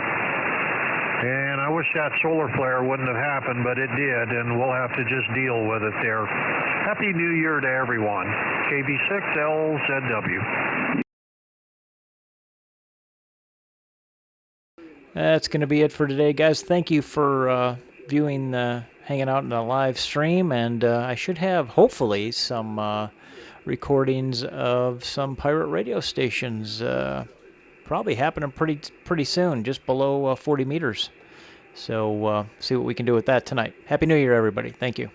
And I wish that solar flare wouldn't have happened, but it did, and we'll have to just deal with it there. Happy New Year to everyone. KB6LZW. That's going to be it for today, guys. Thank you for viewing, hanging out in the live stream, and I should have, hopefully, some recordings of some pirate radio stations probably happening pretty soon, just below 40 meters. So see what we can do with that tonight. Happy New Year, everybody. Thank you.